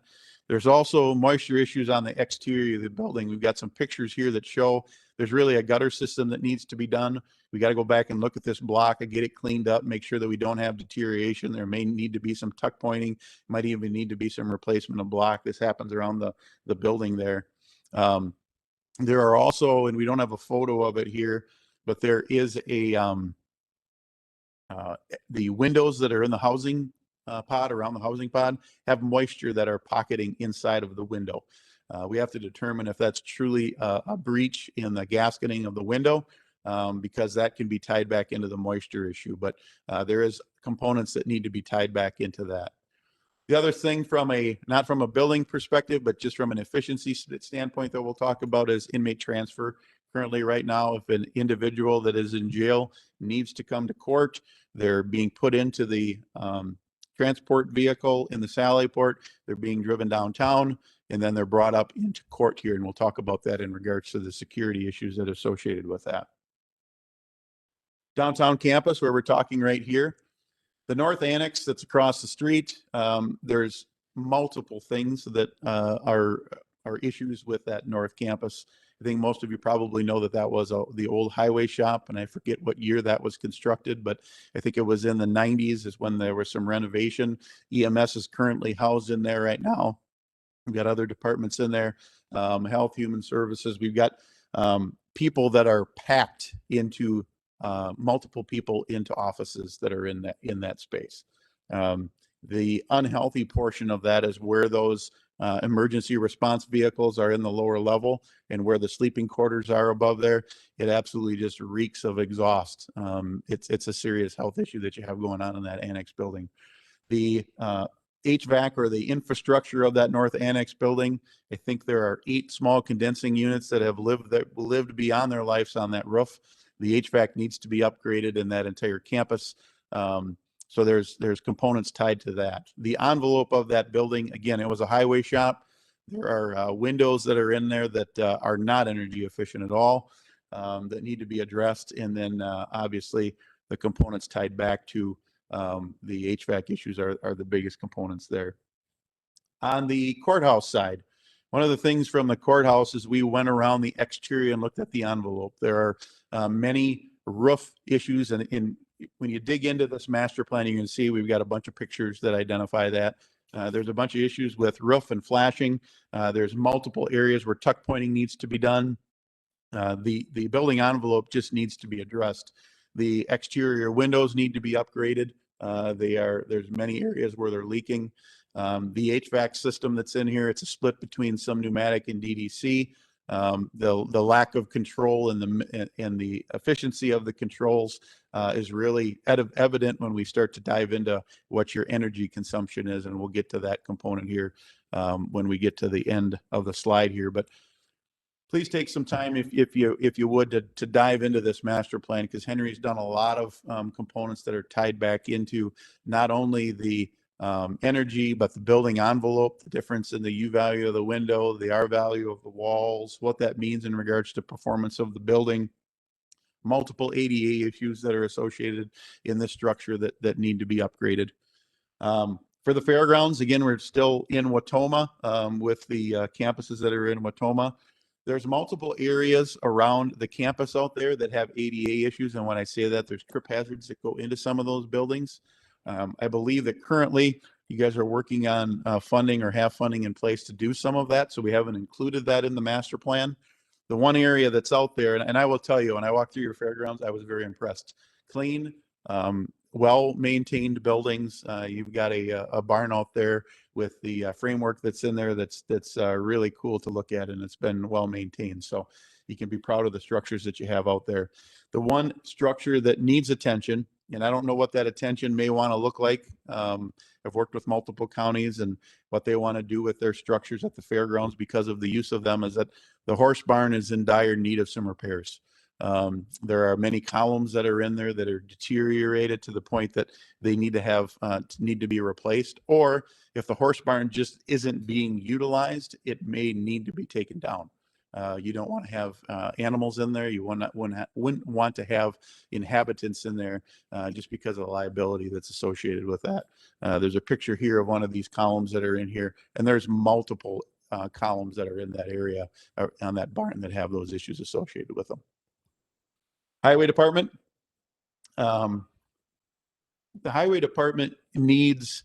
There's also moisture issues on the exterior of the building. We've got some pictures here that show there's really a gutter system that needs to be done. We got to go back and look at this block and get it cleaned up, make sure that we don't have deterioration. There may need to be some tuck pointing, might even need to be some replacement of block. This happens around the building there. There are also, and we don't have a photo of it here, but there is a the windows that are in the housing pod, around the housing pod, have moisture that are pocketing inside of the window. We have to determine if that's truly a breach in the gasketing of the window, because that can be tied back into the moisture issue. But there is components that need to be tied back into that. The other thing not from a building perspective, but just from an efficiency standpoint that we'll talk about is inmate transfer. Currently right now, if an individual that is in jail needs to come to court, they're being put into the transport vehicle in the Sally Port, they're being driven downtown, and then they're brought up into court here. And we'll talk about that in regards to the security issues that are associated with that. Downtown campus, where we're talking right here, the North Annex that's across the street, there's multiple things that are issues with that North Campus. I think most of you probably know that that was the old highway shop, and I forget what year that was constructed, but I think it was in the 90s is when there was some renovation. EMS is currently housed in there right now. We've got other departments in there, health, human services. We've got people that are packed into multiple people into offices that are in that space. The unhealthy portion of that is where those emergency response vehicles are in the lower level and where the sleeping quarters are above there. It absolutely just reeks of exhaust. It's a serious health issue that you have going on in that annex building. The HVAC, or the infrastructure of that North Annex building, I think there are 8 small condensing units that have lived beyond their lives on that roof. The HVAC needs to be upgraded in that entire campus. So there's components tied to that. The envelope of that building, again, it was a highway shop. There are windows that are in there that are not energy efficient at all, that need to be addressed. And then obviously the components tied back to the HVAC issues are the biggest components there. On the courthouse side, one of the things from the courthouse is we went around the exterior and looked at the envelope. There are many roof issues, and when you dig into this master plan, you can see we've got a bunch of pictures that identify that. There's a bunch of issues with roof and flashing. There's multiple areas where tuck pointing needs to be done. The building envelope just needs to be addressed. The exterior windows need to be upgraded. There's many areas where they're leaking. The HVAC system that's in here, it's a split between some pneumatic and DDC. The lack of control and the efficiency of the controls is really evident when we start to dive into what your energy consumption is, and we'll get to that component here when we get to the end of the slide here. But please take some time, if you would, to dive into this master plan, because Henry's done a lot of components that are tied back into not only the energy, but the building envelope, the difference in the U value of the window, the R value of the walls, what that means in regards to performance of the building, multiple ADA issues that are associated in this structure that need to be upgraded. For the fairgrounds, again, we're still in Wautoma with the campuses that are in Wautoma. There's multiple areas around the campus out there that have ADA issues. And when I say that, there's trip hazards that go into some of those buildings. I believe that currently you guys are working on funding or have funding in place to do some of that. So we haven't included that in the master plan. The one area that's out there, and I will tell you, when I walked through your fairgrounds, I was very impressed. Clean, well-maintained buildings. You've got a barn out there with the framework that's in there that's really cool to look at, and it's been well-maintained. So you can be proud of the structures that you have out there. The one structure that needs attention, and I don't know what that attention may want to look like. I've worked with multiple counties and what they want to do with their structures at the fairgrounds because of the use of them, is that the horse barn is in dire need of some repairs. There are many columns that are in there that are deteriorated to the point that they need to be replaced. Or if the horse barn just isn't being utilized, it may need to be taken down. You don't want to have animals in there. You wouldn't want to have inhabitants in there just because of the liability that's associated with that. There's a picture here of one of these columns that are in here, and there's multiple columns that are in that area on that barn that have those issues associated with them. Highway department. The highway department needs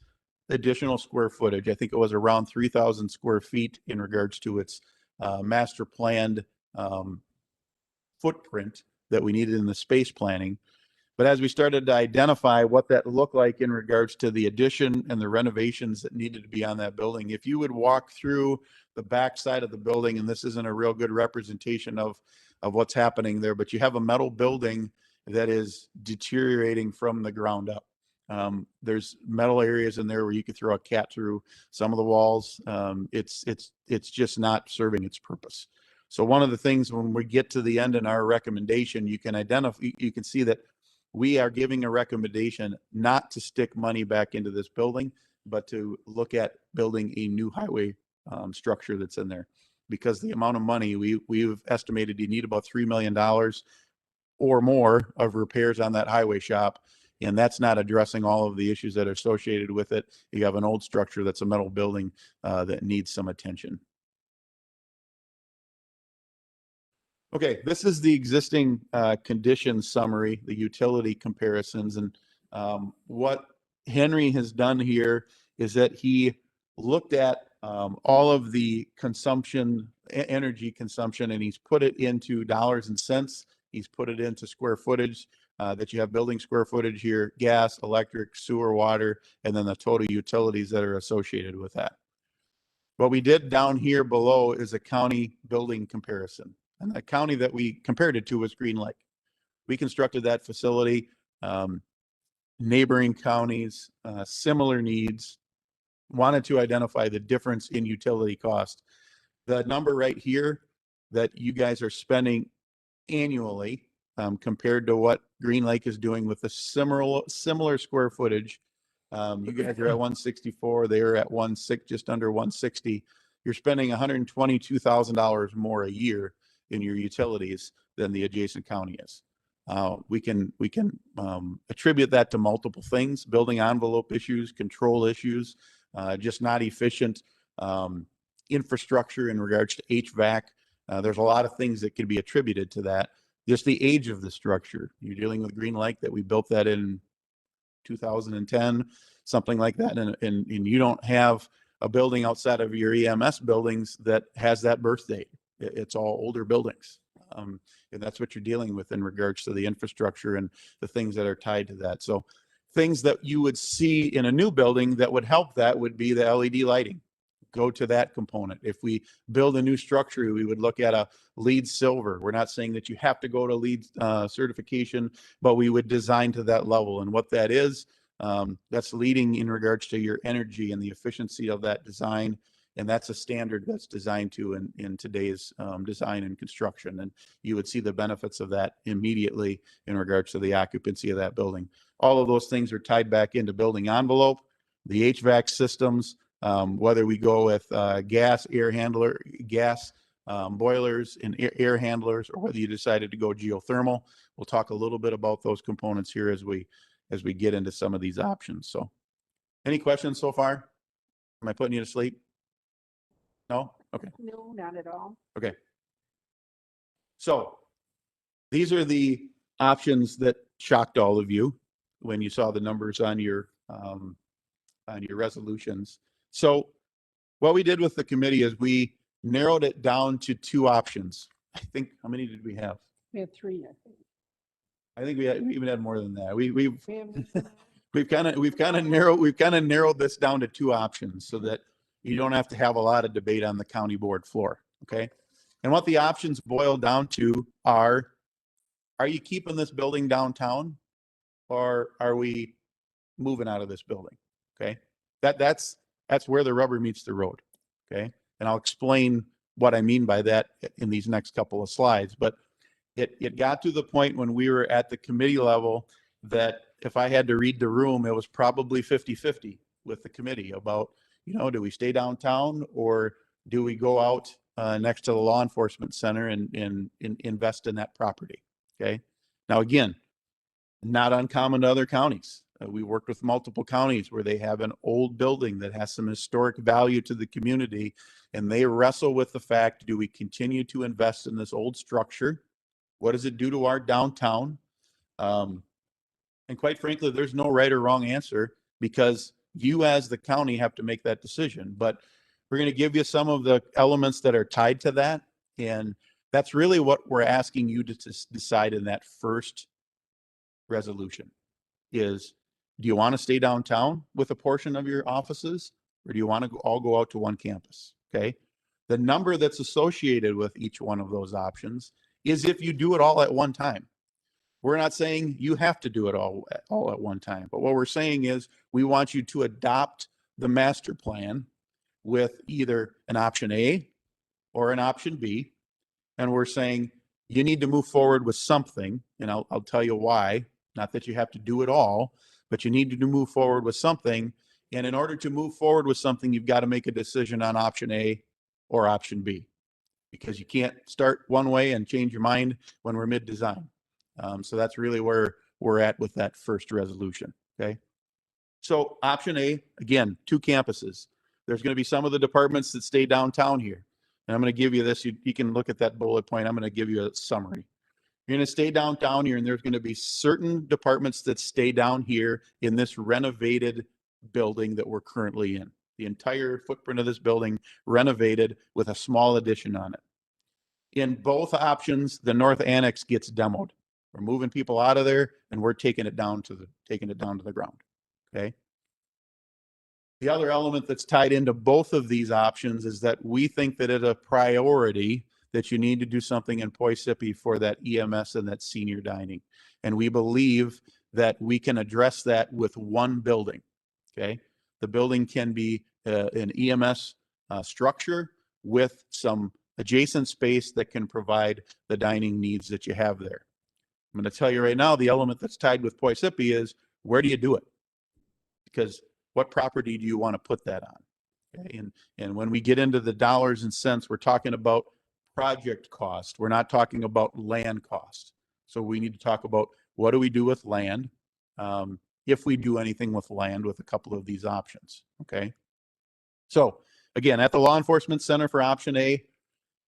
additional square footage. I think it was around 3,000 square feet in regards to its master planned footprint that we needed in the space planning. But as we started to identify what that looked like in regards to the addition and the renovations that needed to be on that building, if you would walk through the back side of the building, and this isn't a real good representation of what's happening there, but you have a metal building that is deteriorating from the ground up. There's metal areas in there where you could throw a cat through some of the walls. It's just not serving its purpose. So one of the things when we get to the end in our recommendation, you can see that we are giving a recommendation not to stick money back into this building, but to look at building a new highway structure that's in there. Because the amount of money we've estimated you need about $3 million or more of repairs on that highway shop. And that's not addressing all of the issues that are associated with it. You have an old structure that's a metal building that needs some attention. Okay, this is the existing condition summary, the utility comparisons. And what Henry has done here is that he looked at all of the consumption, energy consumption, and he's put it into dollars and cents. He's put it into square footage. That you have building square footage here, gas, electric, sewer, water, and then the total utilities that are associated with that. What we did down here below is a county building comparison. And the county that we compared it to was Green Lake. We constructed that facility, neighboring counties, similar needs, wanted to identify the difference in utility cost. The number right here that you guys are spending annually compared to what Green Lake is doing with a similar square footage. You guys are at 164, they're at just under 160. You're spending $122,000 more a year in your utilities than the adjacent county is. We can attribute that to multiple things: building envelope issues, control issues, just not efficient infrastructure in regards to HVAC. There's a lot of things that can be attributed to that. Just the age of the structure. You're dealing with Green Lake that we built that in 2010, something like that. And you don't have a building outside of your EMS buildings that has that birth date. It's all older buildings. And that's what you're dealing with in regards to the infrastructure and the things that are tied to that. So things that you would see in a new building that would help that would be the LED lighting. Go to that component. If we build a new structure, we would look at a LEED silver. We're not saying that you have to go to LEED certification, but we would design to that level. And what that is, that's leading in regards to your energy and the efficiency of that design. And that's a standard that's designed to in today's design and construction. And you would see the benefits of that immediately in regards to the occupancy of that building. All of those things are tied back into building envelope, the HVAC systems, whether we go with gas boilers and air handlers, or whether you decided to go geothermal. We'll talk a little bit about those components here as we get into some of these options. So any questions so far? Am I putting you to sleep? No? Okay. No, not at all. Okay. So these are the options that shocked all of you when you saw the numbers on your resolutions. So what we did with the committee is we narrowed it down to two options. I think, how many did we have? We had 3, I think. I think we even had more than that. We've We have- we've kind of narrowed this down to 2 options so that you don't have to have a lot of debate on the county board floor. Okay. And what the options boil down to are you keeping this building downtown, or are we moving out of this building? Okay. That's where the rubber meets the road. Okay. And I'll explain what I mean by that in these next couple of slides. But it got to the point when we were at the committee level that if I had to read the room, it was probably 50-50 with the committee about, do we stay downtown or do we go out next to the law enforcement center and invest in that property? Okay. Now, again, not uncommon to other counties. We worked with multiple counties where they have an old building that has some historic value to the community, and they wrestle with the fact, do we continue to invest in this old structure? What does it do to our downtown? And quite frankly, there's no right or wrong answer because you as the county have to make that decision. But we're going to give you some of the elements that are tied to that. And that's really what we're asking you to decide in that first resolution is, do you want to stay downtown with a portion of your offices, or do you want to all go out to one campus? Okay. The number that's associated with each one of those options is if you do it all at one time. We're not saying you have to do it all at one time, but what we're saying is we want you to adopt the master plan with either an option A or an option B. And we're saying you need to move forward with something, and I'll tell you why. Not that you have to do it all, but you need to move forward with something. And in order to move forward with something, you've got to make a decision on option A or option B, because you can't start one way and change your mind when we're mid-design. So that's really where we're at with that first resolution. Okay. So option A, again, 2 campuses. There's going to be some of the departments that stay downtown here. And I'm going to give you this. You can look at that bullet point. I'm going to give you a summary. You're going to stay downtown here, and there's going to be certain departments that stay down here in this renovated building that we're currently in. The entire footprint of this building renovated with a small addition on it. In both options, the north annex gets demoed. We're moving people out of there, and we're taking it down to the ground. Okay. The other element that's tied into both of these options is that we think that it's a priority that you need to do something in Poisippi for that EMS and that senior dining. And we believe that we can address that with one building. Okay. The building can be an EMS structure with some adjacent space that can provide the dining needs that you have there. I'm going to tell you right now, the element that's tied with Poisippi is, where do you do it? Because what property do you want to put that on? Okay. And when we get into the dollars and cents, we're talking about project cost. We're not talking about land cost. So we need to talk about, what do we do with land? If we do anything with land with a couple of these options. Okay. So again, at the law enforcement center for option A,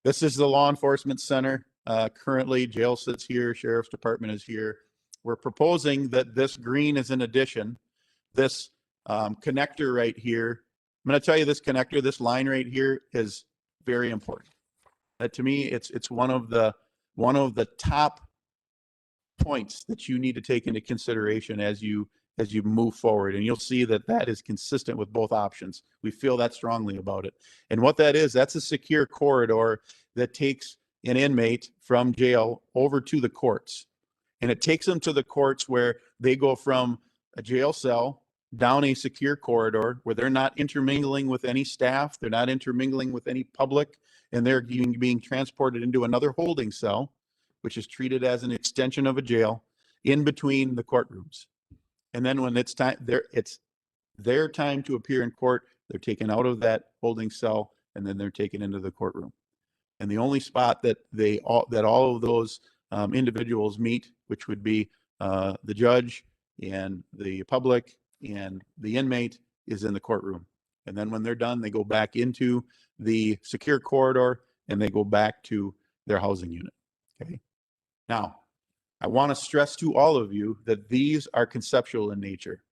this is the law enforcement center. Currently, jail sits here, sheriff's department is here. We're proposing that this green is an addition. This connector right here, I'm going to tell you, this connector, this line right here is very important. To me, it's one of the top points that you need to take into consideration as you move forward. And you'll see that that is consistent with both options. We feel that strongly about it. And what that is, that's a secure corridor that takes an inmate from jail over to the courts. And it takes them to the courts where they go from a jail cell down a secure corridor where they're not intermingling with any staff, they're not intermingling with any public, and they're being transported into another holding cell, which is treated as an extension of a jail in between the courtrooms. And then when it's time, it's their time to appear in court, they're taken out of that holding cell, and then they're taken into the courtroom. And the only spot that all of those individuals meet, which would be the judge and the public and the inmate, is in the courtroom. And then when they're done, they go back into the secure corridor and they go back to their housing unit. Okay. Now, I want to stress to all of you that these are conceptual in nature.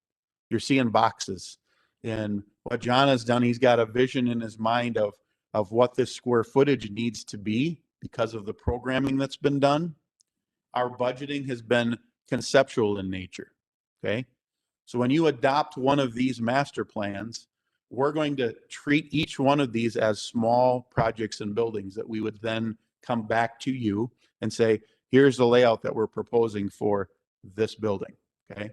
You're seeing boxes. And what John has done, he's got a vision in his mind of what this square footage needs to be because of the programming that's been done. Our budgeting has been conceptual in nature, okay? So when you adopt one of these master plans, we're going to treat each one of these as small projects and buildings that we would then come back to you and say, here's the layout that we're proposing for this building, okay?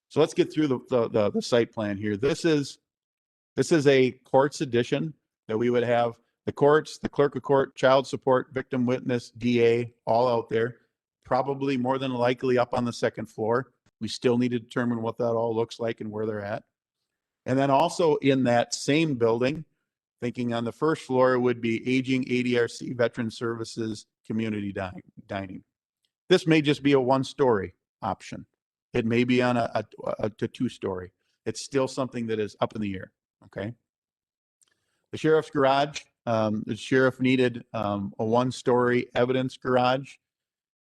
So let's get through the site plan here. This is a courts edition that we would have the courts, the clerk of court, child support, victim witness, DA, all out there, probably more than likely up on the second floor. We still need to determine what that all looks like and where they're at. And then also in that same building, thinking on the first floor would be aging, ADRC, veteran services, community dining. This may just be a one-story option. It may be on a two-story. It's still something that is up in the air, okay? The sheriff's garage, the sheriff needed a one-story evidence garage.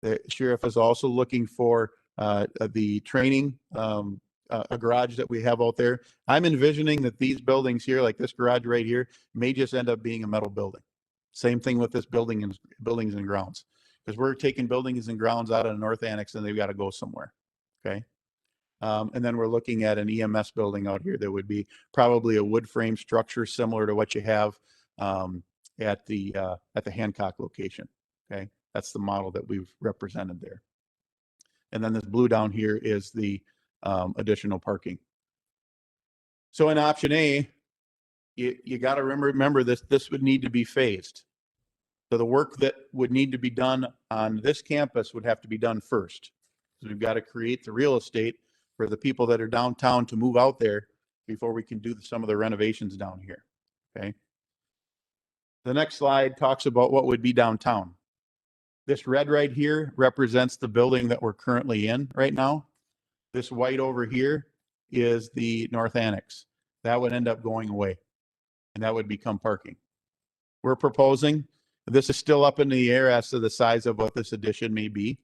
The sheriff is also looking for the training, a garage that we have out there. I'm envisioning that these buildings here, like this garage right here, may just end up being a metal building. Same thing with this building and buildings and grounds, because we're taking buildings and grounds out of the North Annex and they've got to go somewhere, okay? And then we're looking at an EMS building out here that would be probably a wood frame structure similar to what you have at the Hancock location. Okay, that's the model that we've represented there. And then this blue down here is the additional parking. So in option A, you got to remember this would need to be phased. So the work that would need to be done on this campus would have to be done first. So we've got to create the real estate for the people that are downtown to move out there before we can do some of the renovations down here, okay? The next slide talks about what would be downtown. This red right here represents the building that we're currently in right now. This white over here is the North Annex. That would end up going away, and that would become parking. We're proposing, this is still up in the air as to the size of what this addition may be.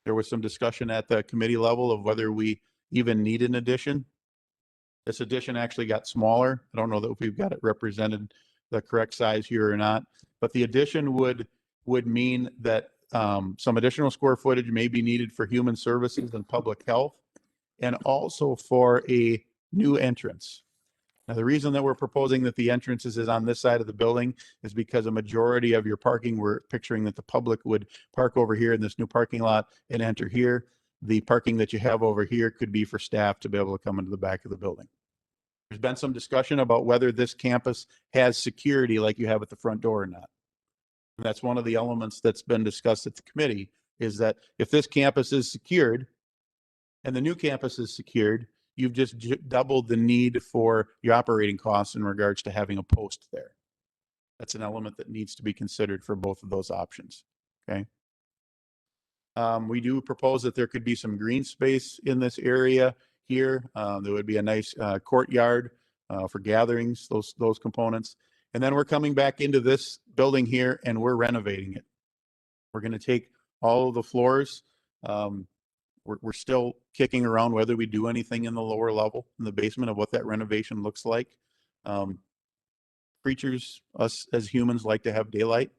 There was some discussion at the committee level of whether we even need an addition. This addition actually got smaller. I don't know that we've got it represented the correct size here or not, but the addition would mean that some additional square footage may be needed for human services and public health, and also for a new entrance. Now, the reason that we're proposing that the entrance is on this side of the building is because a majority of your parking, we're picturing that the public would park over here in this new parking lot and enter here. The parking that you have over here could be for staff to be able to come into the back of the building. There's been some discussion about whether this campus has security like you have at the front door or not. And that's one of the elements that's been discussed at the committee, is that if this campus is secured and the new campus is secured, you've just doubled the need for your operating costs in regards to having a post there. That's an element that needs to be considered for both of those options, okay? We do propose that there could be some green space in this area here. There would be a nice courtyard for gatherings, those components. And then we're coming back into this building here and we're renovating it. We're going to take all of the floors. We're still kicking around whether we do anything in the lower level, in the basement, of what that renovation looks like. Creatures, us as humans, like to have daylight.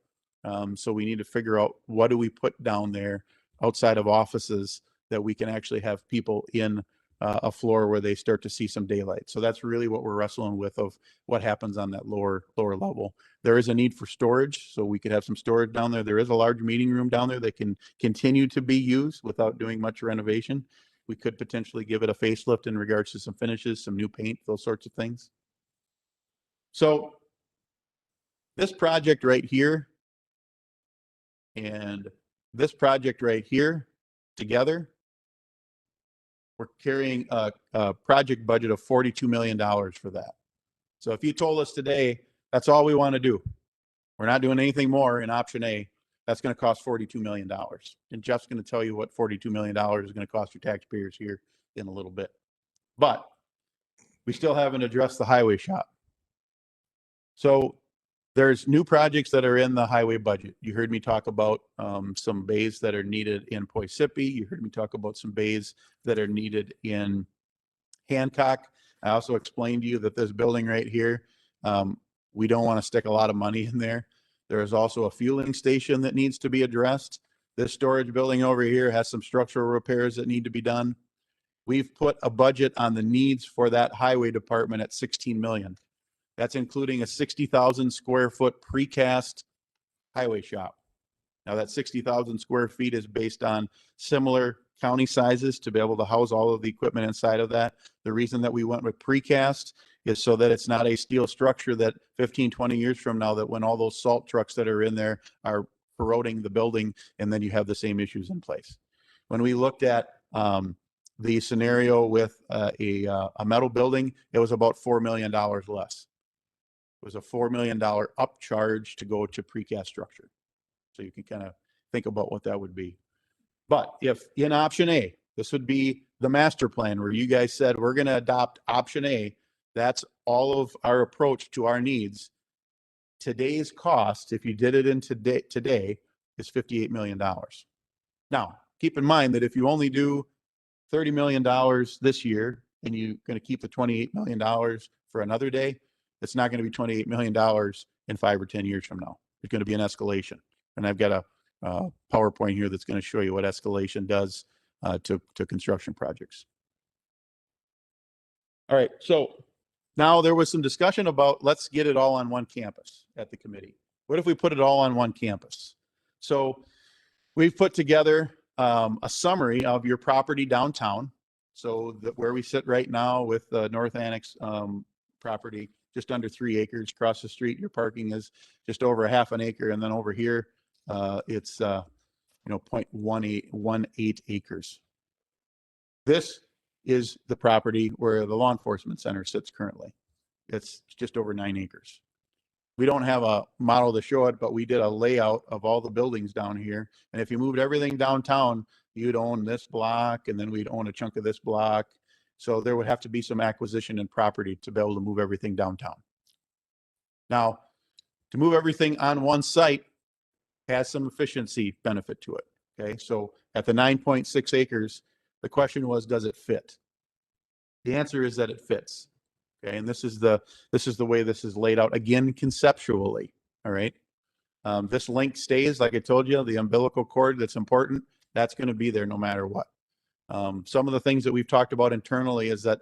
So we need to figure out what do we put down there outside of offices that we can actually have people in a floor where they start to see some daylight. So that's really what we're wrestling with, of what happens on that lower level. There is a need for storage, so we could have some storage down there. There is a large meeting room down there that can continue to be used without doing much renovation. We could potentially give it a facelift in regards to some finishes, some new paint, those sorts of things. So this project right here and this project right here together, we're carrying a project budget of $42 million for that. So if you told us today, that's all we want to do, we're not doing anything more in option A, that's going to cost $42 million. And Jeff's going to tell you what $42 million is going to cost your taxpayers here in a little bit. But we still haven't addressed the highway shop. So there's new projects that are in the highway budget. You heard me talk about some bays that are needed in Poisippi. You heard me talk about some bays that are needed in Hancock. I also explained to you that this building right here, we don't want to stick a lot of money in there. There is also a fueling station that needs to be addressed. This storage building over here has some structural repairs that need to be done. We've put a budget on the needs for that highway department at 16 million. That's including a 60,000 square foot precast highway shop. Now that 60,000 square feet is based on similar county sizes to be able to house all of the equipment inside of that. The reason that we went with precast is so that it's not a steel structure that 15, 20 years from now, that when all those salt trucks that are in there are corroding the building, and then you have the same issues in place. When we looked at the scenario with a metal building, it was about $4 million less. It was a $4 million upcharge to go to precast structure. So you can kind of think about what that would be. But if in option A, this would be the master plan where you guys said, we're going to adopt option A, that's all of our approach to our needs. Today's cost, if you did it in today, is $58 million. Now, keep in mind that if you only do $30 million this year and you're going to keep the $28 million for another day, it's not going to be $28 million in 5 or 10 years from now. There's going to be an escalation. And I've got a PowerPoint here that's going to show you what escalation does to construction projects. All right, so now there was some discussion about let's get it all on one campus at the committee. What if we put it all on one campus? So we've put together a summary of your property downtown. So where we sit right now with the North Annex property, just under 3 acres. Across the street, your parking is just over a half an acre, and then over here, it's 0.18 acres. This is the property where the law enforcement center sits currently. It's just over 9 acres. We don't have a model to show it, but we did a layout of all the buildings down here. And if you moved everything downtown, you'd own this block, and then we'd own a chunk of this block. So there would have to be some acquisition and property to be able to move everything downtown. Now, to move everything on one site has some efficiency benefit to it. Okay, so at the 9.6 acres, the question was, does it fit? The answer is that it fits. Okay, and this is the way this is laid out again conceptually. All right, this link stays, like I told you, the umbilical cord that's important, that's going to be there no matter what. Some of the things that we've talked about internally is that,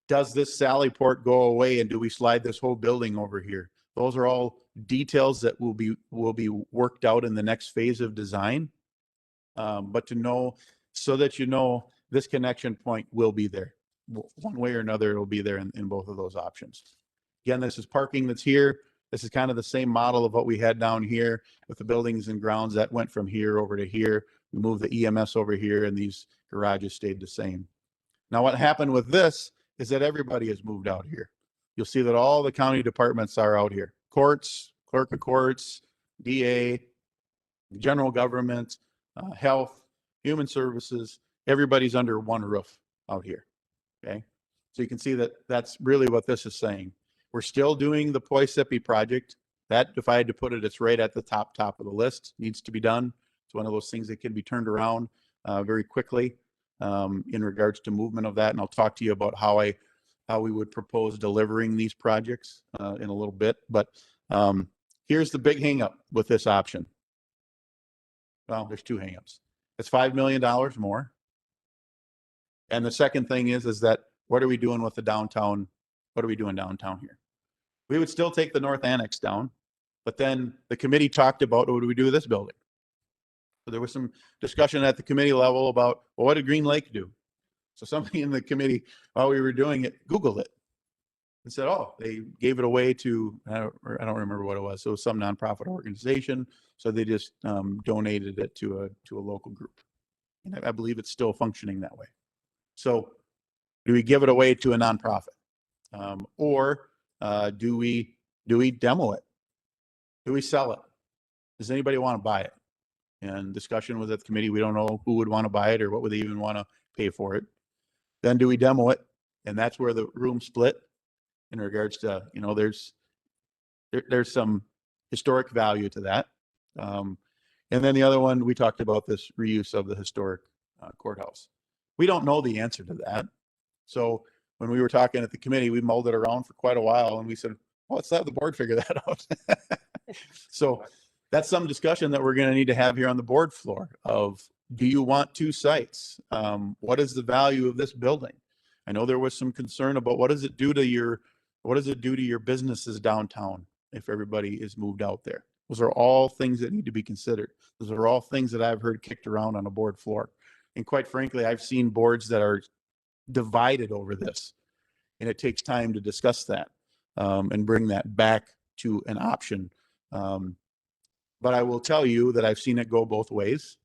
does this Sally port go away and do we slide this whole building over here? Those are all details that will be worked out in the next phase of design. But to know, so that you know this connection point will be there. One way or another, it will be there in both of those options. Again, this is parking that's here. This is kind of the same model of what we had down here with the buildings and grounds that went from here over to here. We moved the EMS over here, and these garages stayed the same. Now, what happened with this is that everybody has moved out here. You'll see that all the county departments are out here. Courts, clerk of courts, DA, general government, health, human services, everybody's under one roof out here. Okay, so you can see that that's really what this is saying. We're still doing the Poisippi project. That, if I had to put it, it's right at the top of the list. Needs to be done. It's one of those things that can be turned around very quickly in regards to movement of that. And I'll talk to you about how we would propose delivering these projects in a little bit. But here's the big hangup with this option. Well, there's 2 hangups. It's $5 million more. And the second thing is that what are we doing with the downtown? What are we doing downtown here? We would still take the North Annex down, but then the committee talked about, what do we do with this building? So there was some discussion at the committee level about, well, what did Green Lake do? So somebody in the committee, while we were doing it, Googled it and said, oh, they gave it away to, I don't remember what it was. So it was some nonprofit organization. So they just donated it to a local group. And I believe it's still functioning that way. So do we give it away to a nonprofit? Or do we demo it? Do we sell it? Does anybody want to buy it? And discussion was at the committee, we don't know who would want to buy it or what would they even want to pay for it. Then do we demo it? And that's where the room split in regards to, there's some historic value to that. And then the other one, we talked about this reuse of the historic courthouse. We don't know the answer to that. So when we were talking at the committee, we mulled it around for quite a while and we said, well, let's let the board figure that out. So that's some discussion that we're going to need to have here on the board floor of, do you want two sites? What is the value of this building? I know there was some concern about what does it do to your businesses downtown if everybody is moved out there? Those are all things that need to be considered. Those are all things that I've heard kicked around on a board floor. And quite frankly, I've seen boards that are divided over this, and it takes time to discuss that and bring that back to an option. But I will tell you that I've seen it go both ways,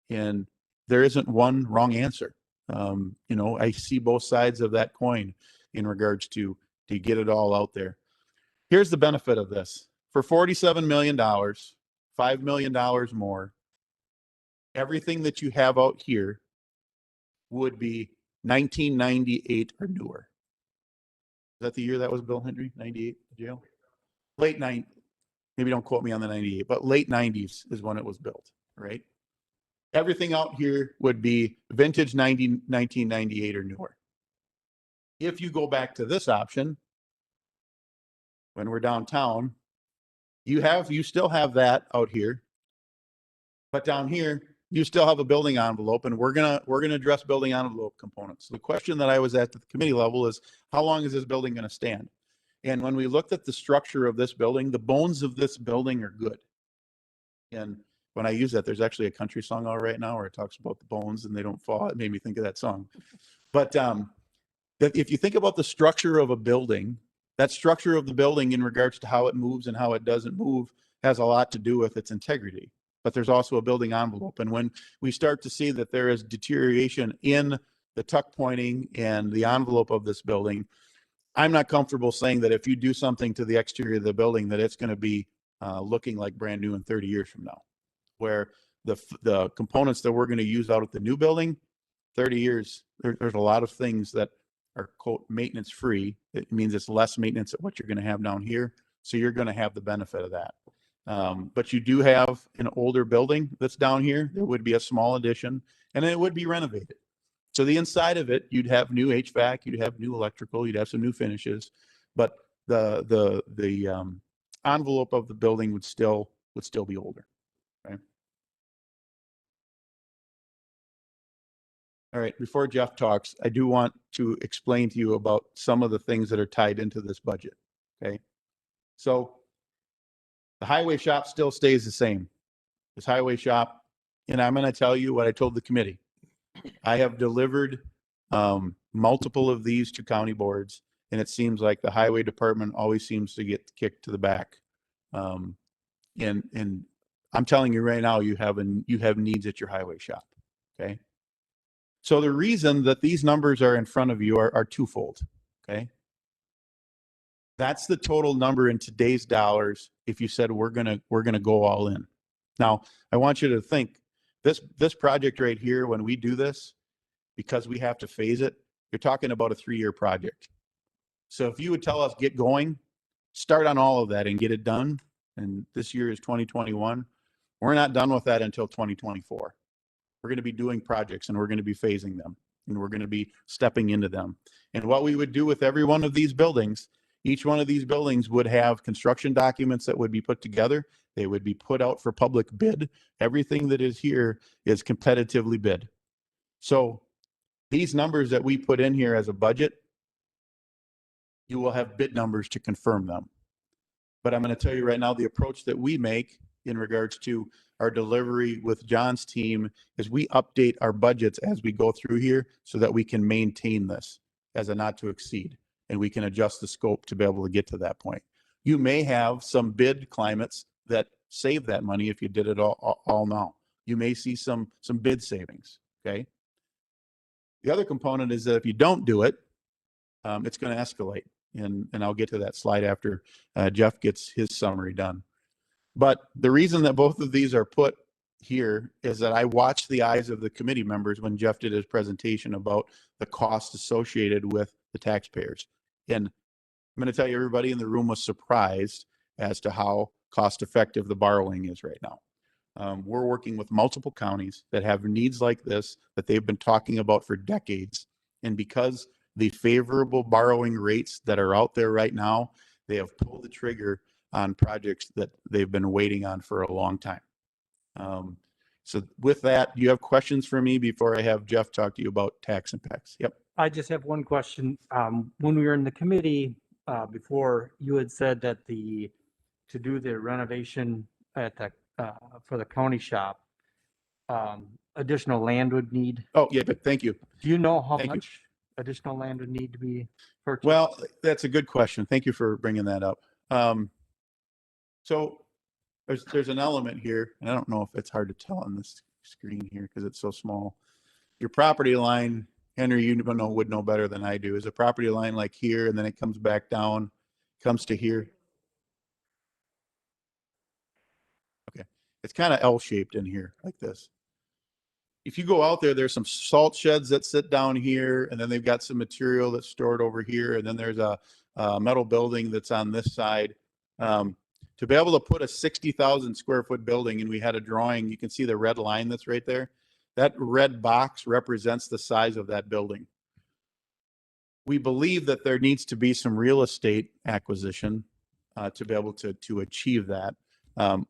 and there isn't one wrong answer. I see both sides of that coin in regards to get it all out there. Here's the benefit of this. For $47 million, $5 million more, everything that you have out here would be 1998 or newer. Is that the year that was built, Henry? 98, jail? Late 90s. Maybe don't quote me on the 98, but late 90s is when it was built, right? Everything out here would be vintage 1998 or newer. If you go back to this option, when we're downtown, you still have that out here, but down here, you still have a building envelope, and we're gonna address building envelope components. The question that I was at the committee level is, how long is this building gonna stand? And when we looked at the structure of this building, the bones of this building are good. And when I use that, there's actually a country song out right now where it talks about the bones and they don't fall. It made me think of that song. But if you think about the structure of a building, that structure of the building in regards to how it moves and how it doesn't move has a lot to do with its integrity. But there's also a building envelope. And when we start to see that there is deterioration in the tuck pointing and the envelope of this building, I'm not comfortable saying that if you do something to the exterior of the building, that it's going to be looking like brand new in 30 years from now. Where the components that we're going to use out at the new building, 30 years, there's a lot of things that are quote maintenance free. It means it's less maintenance at what you're going to have down here. So you're going to have the benefit of that. But you do have an older building that's down here. There would be a small addition, and it would be renovated. So the inside of it, you'd have new HVAC, you'd have new electrical, you'd have some new finishes, but the envelope of the building would still be older. Okay. All right. Before Jeff talks, I do want to explain to you about some of the things that are tied into this budget. Okay. So the highway shop still stays the same. This highway shop, and I'm going to tell you what I told the committee. I have delivered multiple of these to county boards, and it seems like the highway department always seems to get kicked to the back. And I'm telling you right now, you have needs at your highway shop. Okay. So the reason that these numbers are in front of you are twofold. Okay. That's the total number in today's dollars. If you said we're gonna go all in. Now, I want you to think this project right here, when we do this, because we have to phase it, you're talking about a 3-year project. So if you would tell us get going, start on all of that and get it done, and this year is 2021, we're not done with that until 2024. We're going to be doing projects and we're going to be phasing them and we're going to be stepping into them. And what we would do with every one of these buildings, each one of these buildings would have construction documents that would be put together. They would be put out for public bid. Everything that is here is competitively bid. So these numbers that we put in here as a budget, you will have bid numbers to confirm them. But I'm going to tell you right now, the approach that we make in regards to our delivery with John's team is we update our budgets as we go through here so that we can maintain this as a not to exceed, and we can adjust the scope to be able to get to that point. You may have some bid climates that save that money if you did it all now. You may see some bid savings, okay? The other component is that if you don't do it, it's going to escalate. And I'll get to that slide after Jeff gets his summary done. But the reason that both of these are put here is that I watched the eyes of the committee members when Jeff did his presentation about the cost associated with the taxpayers. And I'm going to tell you, everybody in the room was surprised as to how cost effective the borrowing is right now. We're working with multiple counties that have needs like this that they've been talking about for decades. And because the favorable borrowing rates that are out there right now, they have pulled the trigger on projects that they've been waiting on for a long time. So with that, do you have questions for me before I have Jeff talk to you about tax impacts? Yep. I just have one question. When we were in the committee, before, you had said that to do the renovation at the, for the county shop, additional land would need. Oh, yeah, but thank you. Do you know how Thank you. much additional land would need to be purchased? Well, that's a good question. Thank you for bringing that up. So there's an element here, and I don't know if it's hard to tell on this screen here because it's so small. Your property line, Henry, you would know better than I do, is a property line like here, and then it comes back down, comes to here. Okay, it's kind of L-shaped in here like this. If you go out there, there's some salt sheds that sit down here, and then they've got some material that's stored over here, and then there's a metal building that's on this side. To be able to put a 60,000 square foot building, and we had a drawing, you can see the red line that's right there. That red box represents the size of that building. We believe that there needs to be some real estate acquisition to be able to achieve that.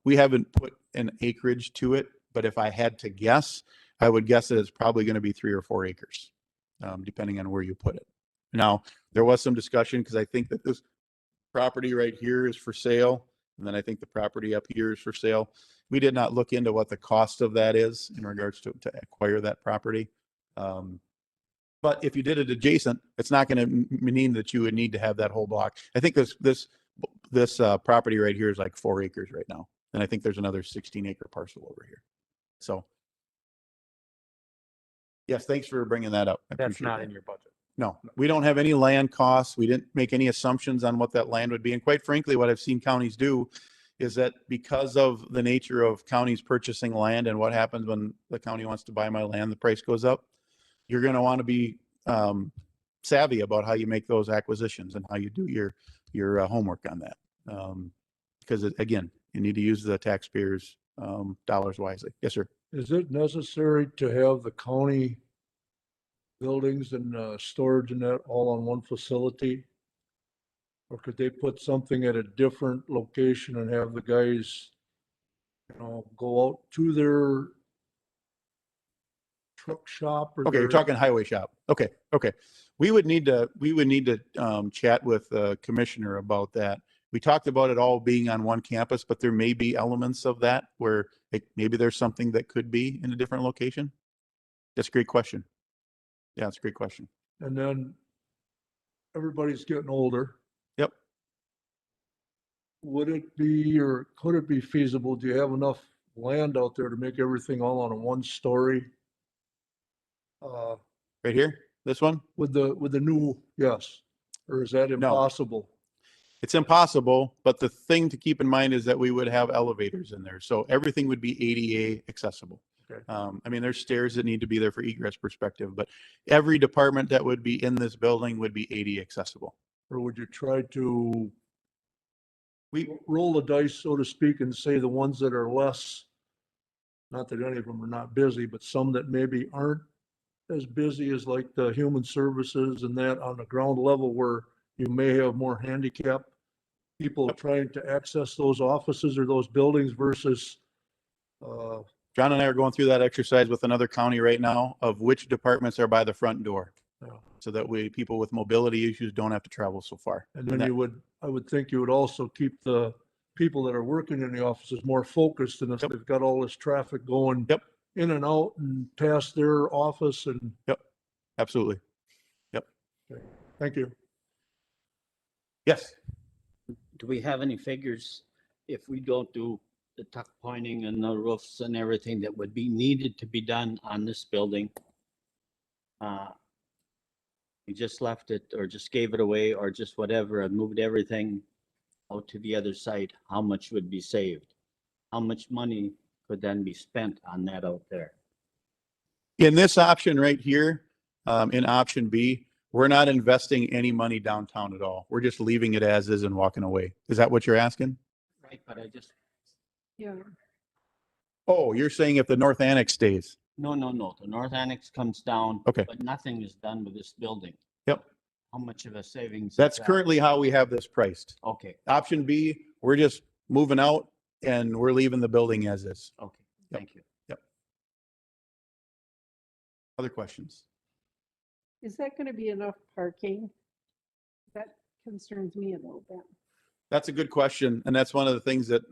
We haven't put an acreage to it, but if I had to guess, I would guess that it's probably going to be 3 or 4 acres, depending on where you put it. Now, there was some discussion because I think that this property right here is for sale. And then I think the property up here is for sale. We did not look into what the cost of that is in regards to acquire that property. But if you did it adjacent, it's not going to mean that you would need to have that whole block. I think this property right here is like 4 acres right now. And I think there's another 16-acre parcel over here. So yes, thanks for bringing that up. That's not in your budget. No, we don't have any land costs. We didn't make any assumptions on what that land would be. And quite frankly, what I've seen counties do is that because of the nature of counties purchasing land and what happens when the county wants to buy my land, the price goes up. You're going to want to be savvy about how you make those acquisitions and how you do your homework on that. Because again, you need to use the taxpayers' dollars wisely. Yes, sir. Is it necessary to have the county buildings and storage and that all on one facility? Or could they put something at a different location and have the guys, go out to their truck shop? Or Okay, you're talking highway shop. Okay. We would need to chat with the commissioner about that. We talked about it all being on one campus, but there may be elements of that where maybe there's something that could be in a different location. That's a great question. Yeah, that's a great question. And then everybody's getting older. Yep. Would it be, or could it be feasible? Do you have enough land out there to make everything all on a 1-story? Right here, this one? With the new, yes. Or is that impossible? It's impossible, but the thing to keep in mind is that we would have elevators in there. So everything would be ADA accessible. Okay. I mean, there's stairs that need to be there for egress perspective, but every department that would be in this building would be ADA accessible. Or would you try to roll the dice, so to speak, and say the ones that are less, not that any of them are not busy, but some that maybe aren't as busy as like the human services and that on the ground level where you may have more handicapped people trying to access those offices or those buildings versus John and I are going through that exercise with another county right now of which departments are by the front door. Yeah. So that way people with mobility issues don't have to travel so far. And then I would think you would also keep the people that are working in the offices more focused, and if they've got all this traffic going in and out and past their office and. Yep, absolutely. Yep. Okay. Thank you. Yes. Do we have any figures if we don't do the tuck pointing and the roofs and everything that would be needed to be done on this building? We just left it or just gave it away or just whatever and moved everything out to the other side. How much would be saved? How much money could then be spent on that out there? In this option right here, in option B, we're not investing any money downtown at all. We're just leaving it as is and walking away. Is that what you're asking? Right, but I just. Yeah. Oh, you're saying if the North Annex stays? No. The North Annex comes down. Okay. But nothing is done with this building. Yep. How much of a savings? That's currently how we have this priced. Okay. Option B, we're just moving out and we're leaving the building as is. Okay, Yep. thank you. Yep. Other questions? Is that going to be enough parking? That concerns me a little bit. That's a good question. And that's one of the things that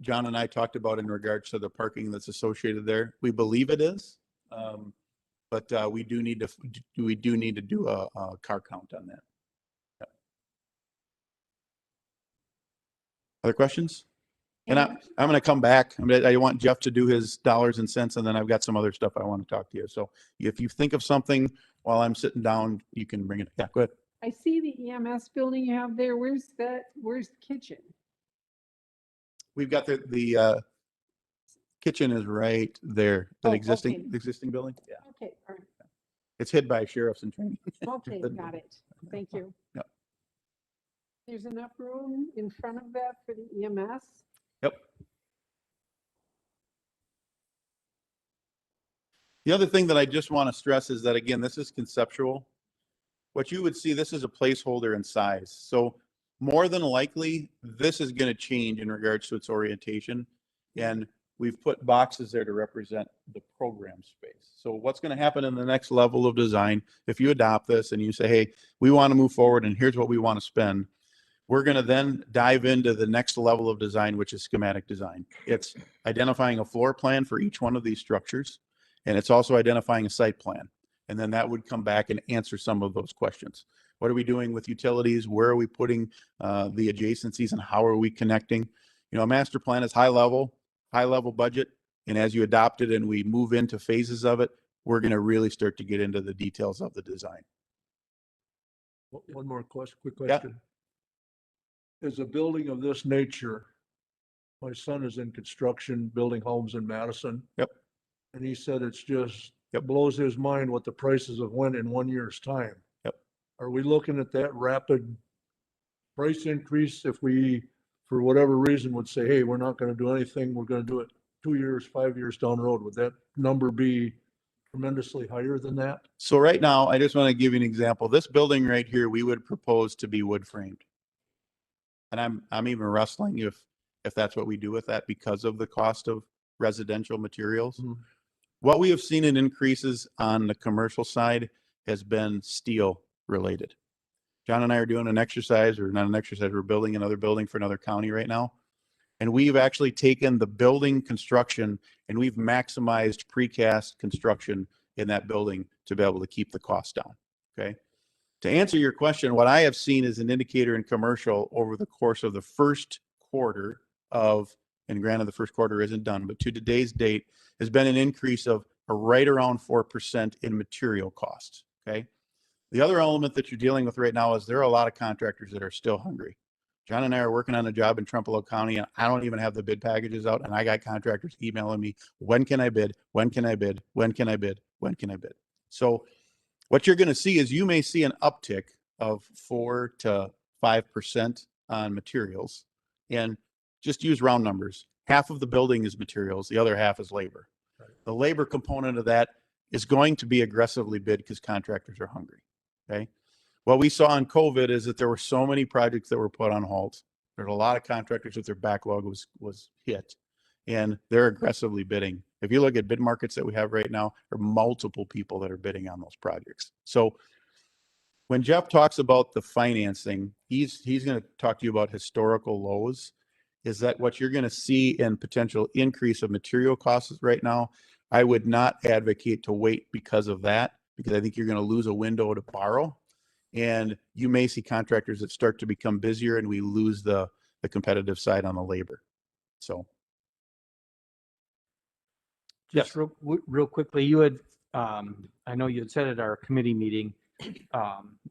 John and I talked about in regards to the parking that's associated there. We believe it is. But we do need to do a car count on that. Yep. Other questions? And I'm going to come back. I want Jeff to do his dollars and cents, and then I've got some other stuff I want to talk to you. So if you think of something while I'm sitting down, you can bring it. Yeah, go ahead. I see the EMS building you have there. Where's the kitchen? We've got the kitchen is right there. That Oh, existing okay. building. Yeah. Okay, all right. It's hid by sheriffs and training. Okay, got it. Thank you. Yep. There's enough room in front of that for the EMS? Yep. The other thing that I just want to stress is that, again, this is conceptual. What you would see, this is a placeholder in size. So more than likely, this is going to change in regards to its orientation. And we've put boxes there to represent the program space. So what's going to happen in the next level of design, if you adopt this and you say, hey, we want to move forward and here's what we want to spend, we're going to then dive into the next level of design, which is schematic design. It's identifying a floor plan for each one of these structures, and it's also identifying a site plan. And then that would come back and answer some of those questions. What are we doing with utilities? Where are we putting the adjacencies, and how are we connecting? You know, a master plan is high level budget. And as you adopt it and we move into phases of it, we're going to really start to get into the details of the design. One more question, quick question. Is a building of this nature, my son is in construction, building homes in Madison. Yep. And he said it's just, it blows his mind what the prices have went in 1 year's time. Yep. Are we looking at that rapid price increase if we, for whatever reason, would say, hey, we're not going to do anything, we're going to do it 2 years, 5 years down the road? Would that number be tremendously higher than that? So right now, I just want to give you an example. This building right here, we would propose to be wood framed. And I'm even wrestling if that's what we do with that because of the cost of residential materials. Mm-hmm. What we have seen in increases on the commercial side has been steel related. John and I are doing an exercise, or not an exercise, we're building another building for another county right now. And we've actually taken the building construction and we've maximized precast construction in that building to be able to keep the cost down. Okay. To answer your question, what I have seen is an indicator in commercial over the course of the first quarter of, and granted the first quarter isn't done, but to today's date has been an increase of right around 4% in material costs. Okay. The other element that you're dealing with right now is there are a lot of contractors that are still hungry. John and I are working on a job in Trempealeau County, and I don't even have the bid packages out, and I got contractors emailing me, when can I bid? When can I bid? When can I bid? When can I bid? So what you're going to see is you may see an uptick of 4 to 5% on materials, and just use round numbers. Half of the building is materials, the other half is labor. Right. The labor component of that is going to be aggressively bid because contractors are hungry. Okay. What we saw in COVID is that there were so many projects that were put on hold. There's a lot of contractors that their backlog was hit, and they're aggressively bidding. If you look at bid markets that we have right now, there are multiple people that are bidding on those projects. So when Jeff talks about the financing, he's going to talk to you about historical lows. Is that what you're going to see in potential increase of material costs right now? I would not advocate to wait because of that, because I think you're going to lose a window to borrow. And you may see contractors that start to become busier and we lose the competitive side on the labor. So. Just real quickly, you had, I know you had said at our committee meeting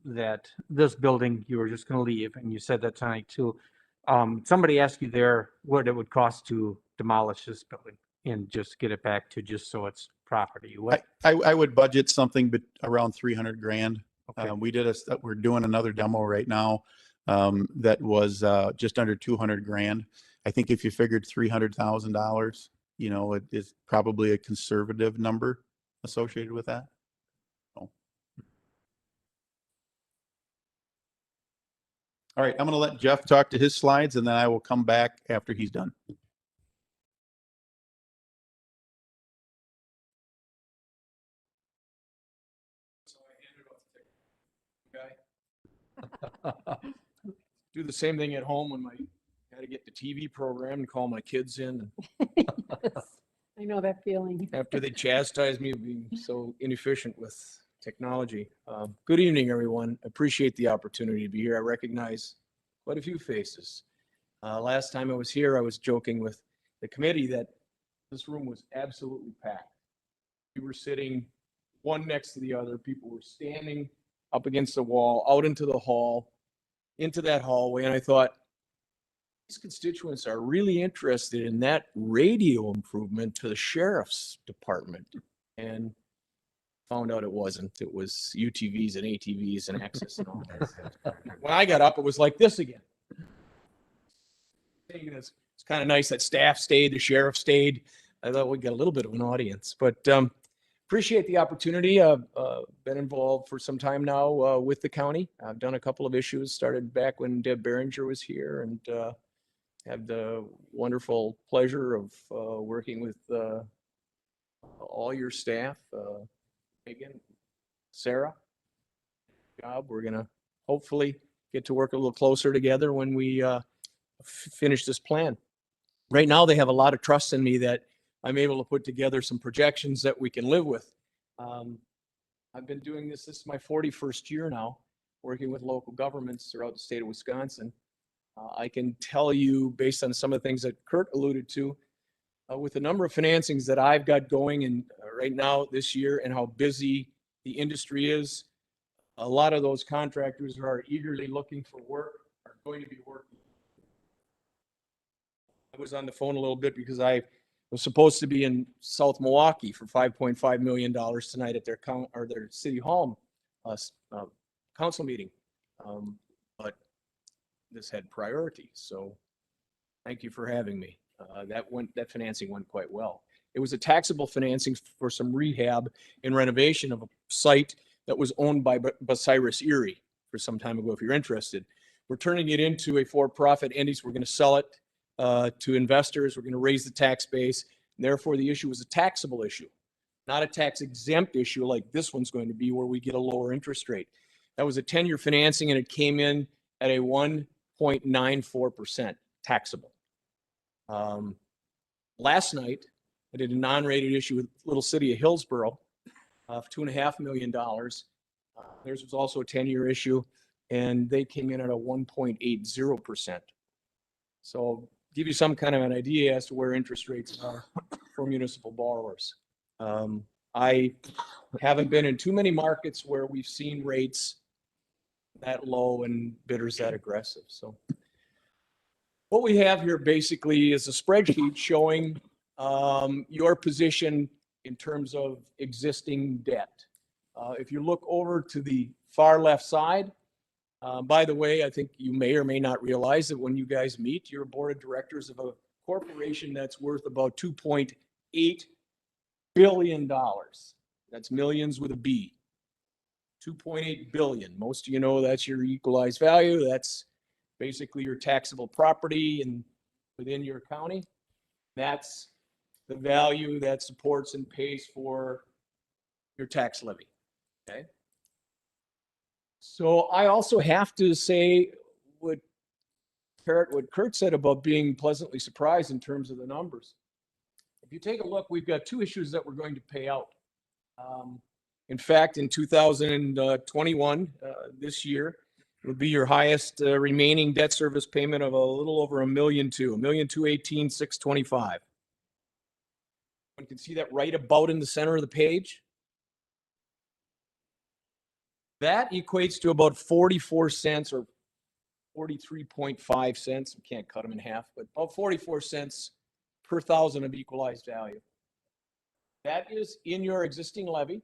that this building, you were just going to leave, and you said that tonight too. Somebody asked you there what it would cost to demolish this building and just get it back to just so it's property. What? I would budget something but around 300 grand. Okay. We're doing another demo right now that was just under 200 grand. I think if you figured $300,000, you know, it is probably a conservative number associated with that. So. All right, I'm going to let Jeff talk to his slides and then I will come back after he's done. Do the same thing at home when I had to get the TV program and call my kids in I know that feeling. after they chastised me of being so inefficient with technology. Good evening, everyone. Appreciate the opportunity to be here. I recognize quite a few faces. Last time I was here, I was joking with the committee that this room was absolutely packed. We were sitting one next to the other. People were standing up against the wall, out into the hall, into that hallway. And I thought, these constituents are really interested in that radio improvement to the sheriff's department. And found out it wasn't. It was UTVs and ATVs and access and all that. When I got up, it was like this again. It's kind of nice that staff stayed, the sheriff stayed. I thought we'd get a little bit of an audience, but appreciate the opportunity. I've been involved for some time now with the county. I've done a couple of issues, started back when Deb Behringer was here, and had the wonderful pleasure of working with all your staff. Megan, Sarah, we're going to hopefully get to work a little closer together when we finish this plan. Right now, they have a lot of trust in me that I'm able to put together some projections that we can live with. I've been doing this is my 41st year now, working with local governments throughout the state of Wisconsin. I can tell you, based on some of the things that Kurt alluded to, with the number of financings that I've got going and right now this year and how busy the industry is, a lot of those contractors who are eagerly looking for work are going to be working. I was on the phone a little bit because I was supposed to be in South Milwaukee for $5.5 million tonight at their city hall council meeting. But this had priority. So thank you for having me. That financing went quite well. It was a taxable financing for some rehab and renovation of a site that was owned by Bucyrus Erie for some time ago, if you're interested. We're turning it into a for-profit entities. We're going to sell it to investors. We're going to raise the tax base. And therefore, the issue was a taxable issue, not a tax exempt issue like this one's going to be, where we get a lower interest rate. That was a 10-year financing, and it came in at a 1.94% taxable. Last night, I did a non-rated issue with Little City of Hillsborough of $2.5 million. Theirs was also a 10-year issue, and they came in at a 1.80%. So give you some kind of an idea as to where interest rates are for municipal borrowers. I haven't been in too many markets where we've seen rates that low and bidders that aggressive. So what we have here basically is a spreadsheet showing your position in terms of existing debt. If you look over to the far left side, by the way, I think you may or may not realize that when you guys meet, you're a board of directors of a corporation that's worth about $2.8 billion. That's millions with a B. 2.8 billion. Most of you know that's your equalized value. That's basically your taxable property and within your county. That's the value that supports and pays for your tax levy. Okay. So I also have to say what Kurt said about being pleasantly surprised in terms of the numbers. If you take a look, we've got two issues that we're going to pay out. In fact, in 2021, this year, will be your highest remaining debt service payment of a little over $1,218,625. You can see that right about in the center of the page. That equates to about 44 cents or 43.5 cents. We can't cut them in half, but about 44 cents per thousand of equalized value. That is in your existing levy,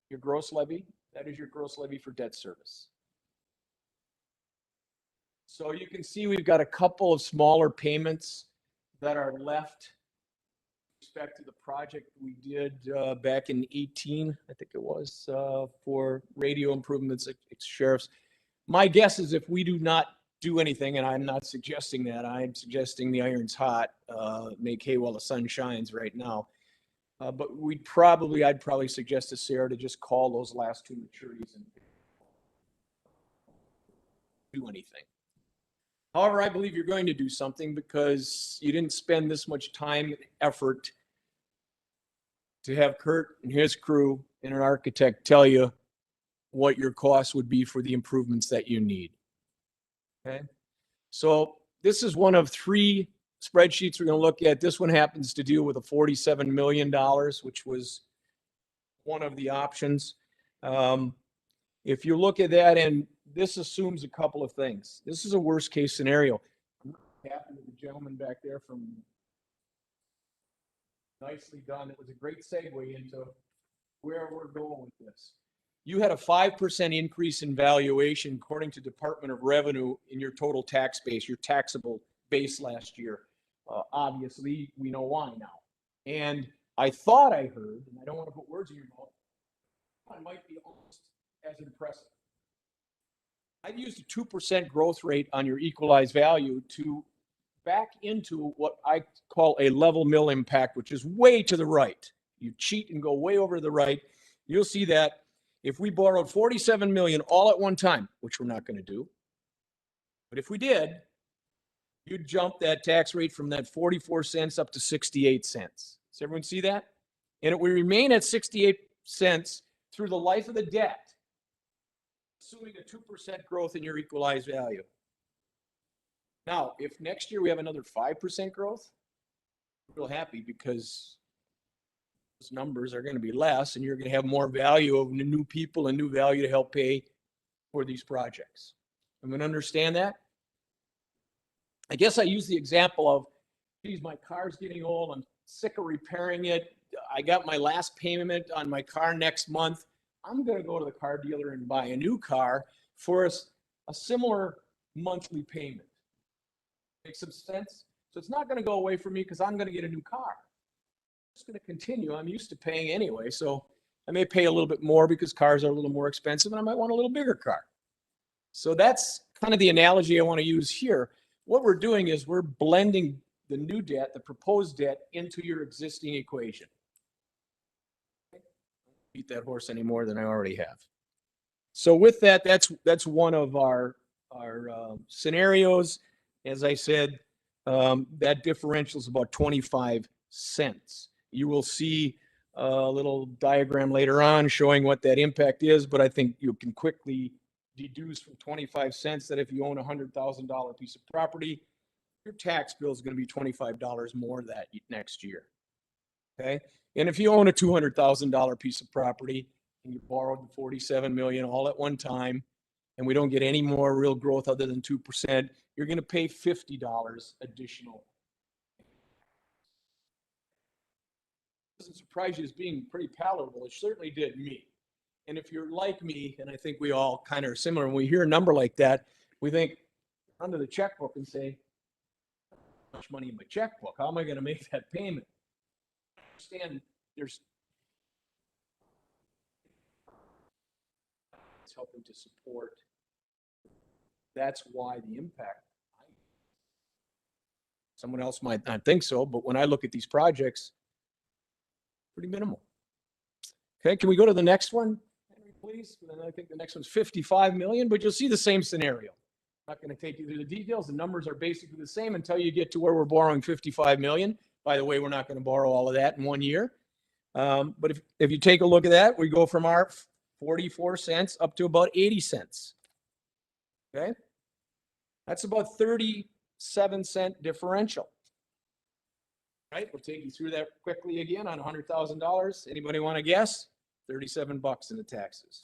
your gross levy. That is your gross levy for debt service. So you can see we've got a couple of smaller payments that are left with respect to the project we did back in 18, I think it was, for radio improvements at sheriffs. My guess is if we do not do anything, and I'm not suggesting that. I'm suggesting the iron's hot, make hay while the sun shines right now. But I'd probably suggest to Sarah to just call those last two maturities and do anything. However, I believe you're going to do something because you didn't spend this much time and effort to have Kurt and his crew and an architect tell you what your costs would be for the improvements that you need. Okay? So this is one of three spreadsheets we're going to look at. This one happens to deal with a $47 million, which was one of the options. If you look at that, and this assumes a couple of things. This is a worst case scenario. I'm happy with the gentleman back there from nicely done. It was a great segue into where we're going with this. You had a 5% increase in valuation according to Department of Revenue in your total tax base, your taxable base last year. Obviously, we know why now. And I thought I heard, and I don't want to put words in your mouth, it might be almost as impressive. I've used a 2% growth rate on your equalized value to back into what I call a level mill impact, which is way to the right. You cheat and go way over to the right. You'll see that if we borrowed 47 million all at one time, which we're not going to do, but if we did, you'd jump that tax rate from that 44 cents up to 68 cents. Does everyone see that? And it would remain at 68 cents through the life of the debt, assuming a 2% growth in your equalized value. Now, if next year we have another 5% growth, I'm real happy because those numbers are going to be less and you're going to have more value of new people and new value to help pay for these projects. I'm going to understand that. I guess I use the example of, geez, my car's getting old. I'm sick of repairing it. I got my last payment on my car next month. I'm going to go to the car dealer and buy a new car for a similar monthly payment. Make some sense? So it's not going to go away from me because I'm going to get a new car. It's going to continue. I'm used to paying anyway, so I may pay a little bit more because cars are a little more expensive and I might want a little bigger car. So that's kind of the analogy I want to use here. What we're doing is we're blending the new debt, the proposed debt, into your existing equation. I don't beat that horse any more than I already have. So with that, that's one of our scenarios. As I said, that differential is about 25 cents. You will see a little diagram later on showing what that impact is, but I think you can quickly deduce from 25 cents that if you own a $100,000 piece of property, your tax bill is going to be $25 more that next year. Okay. And if you own a $200,000 piece of property and you borrowed the 47 million all at one time, and we don't get any more real growth other than 2%, you're going to pay $50 additional. It doesn't surprise you as being pretty palatable. It certainly did me. And if you're like me, and I think we all kind of are similar, when we hear a number like that, we think under the checkbook and say, how much money in my checkbook? How am I going to make that payment? I understand there's it's helping to support. That's why the impact. Someone else might not think so, but when I look at these projects, pretty minimal. Okay, can we go to the next one, Henry, please? And then I think the next one's 55 million, but you'll see the same scenario. I'm not going to take you through the details. The numbers are basically the same until you get to where we're borrowing 55 million. By the way, we're not going to borrow all of that in 1 year. But if you take a look at that, we go from our 44 cents up to about 80 cents. Okay. That's about 37-cent differential. Right. We'll take you through that quickly again on $100,000. Anybody want to guess? 37 bucks in the taxes.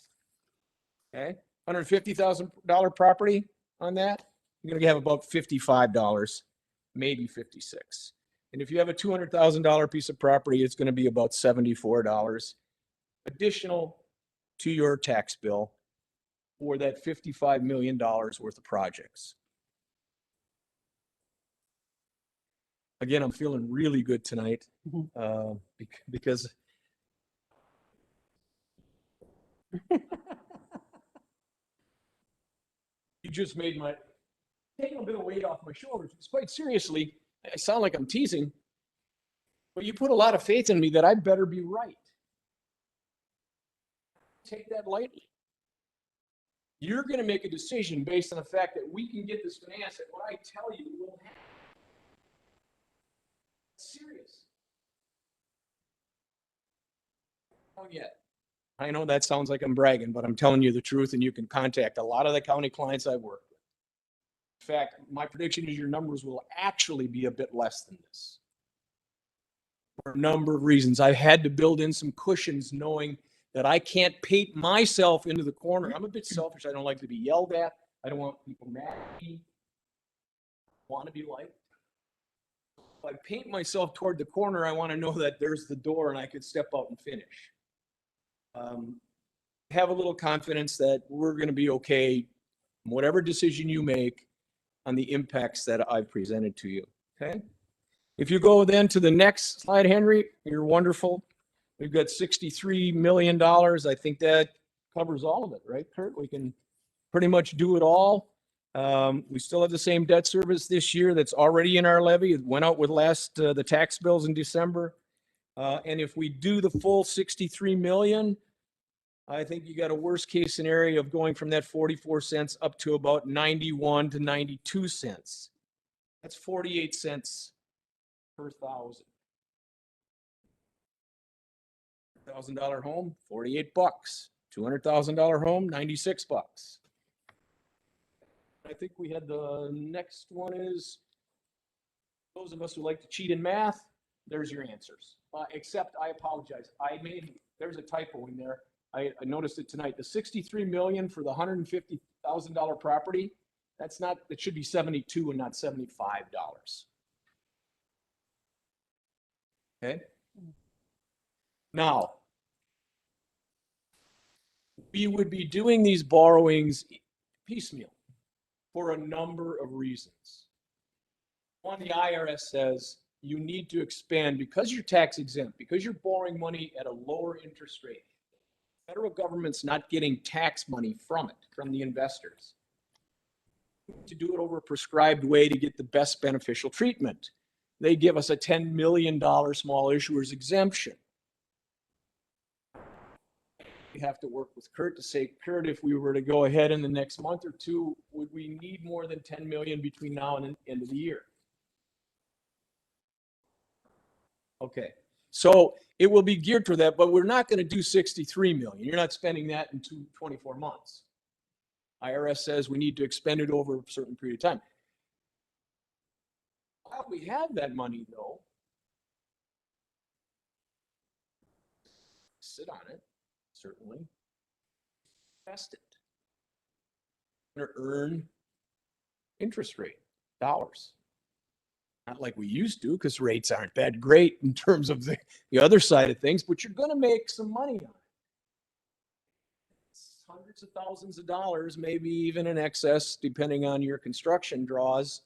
Okay. $150,000 property on that, you're going to have about $55, maybe 56. And if you have a $200,000 piece of property, it's going to be about $74 additional to your tax bill for that $55 million worth of projects. Again, I'm feeling really good tonight because you just made my taking a bit of weight off my shoulders, because quite seriously, I sound like I'm teasing, but you put a lot of faith in me that I better be right. Take that lightly. You're going to make a decision based on the fact that we can get this financed at what I tell you will happen. It's serious. Oh, yet. I know that sounds like I'm bragging, but I'm telling you the truth, and you can contact a lot of the county clients I've worked with. In fact, my prediction is your numbers will actually be a bit less than this. For a number of reasons. I've had to build in some cushions knowing that I can't paint myself into the corner. I'm a bit selfish. I don't like to be yelled at. I don't want people mad at me. I want to be liked. If I paint myself toward the corner, I want to know that there's the door and I could step out and finish. Have a little confidence that we're going to be okay, whatever decision you make on the impacts that I've presented to you. Okay. If you go then to the next slide, Henry, you're wonderful. We've got $63 million. I think that covers all of it, right, Kurt? We can pretty much do it all. We still have the same debt service this year that's already in our levy. It went out with the tax bills in December. And if we do the full 63 million, I think you got a worst case scenario of going from that 44 cents up to about 91 to 92 cents. That's 48 cents per thousand. $1,000 home, 48 bucks. $200,000 home, 96 bucks. I think we had the next one is those of us who like to cheat in math. There's your answers. Except I apologize. There's a typo in there. I noticed it tonight. The 63 million for the $150,000 property, it should be 72 and not $75. Okay. Now, we would be doing these borrowings piecemeal for a number of reasons. One, the IRS says you need to expand because you're tax exempt, because you're borrowing money at a lower interest rate. Federal government's not getting tax money from it, from the investors. To do it over a prescribed way to get the best beneficial treatment. They give us a $10 million small issuers exemption. We have to work with Kurt to say, Kurt, if we were to go ahead in the next month or two, would we need more than 10 million between now and the end of the year? Okay, so it will be geared to that, but we're not going to do 63 million. You're not spending that in 24 months. IRS says we need to expend it over a certain period of time. While we have that money, though, sit on it, certainly. Invest it. We're going to earn interest rate, dollars. Not like we used to, because rates aren't that great in terms of the other side of things, but you're going to make some money on it. It's hundreds of thousands of dollars, maybe even in excess, depending on your construction draws,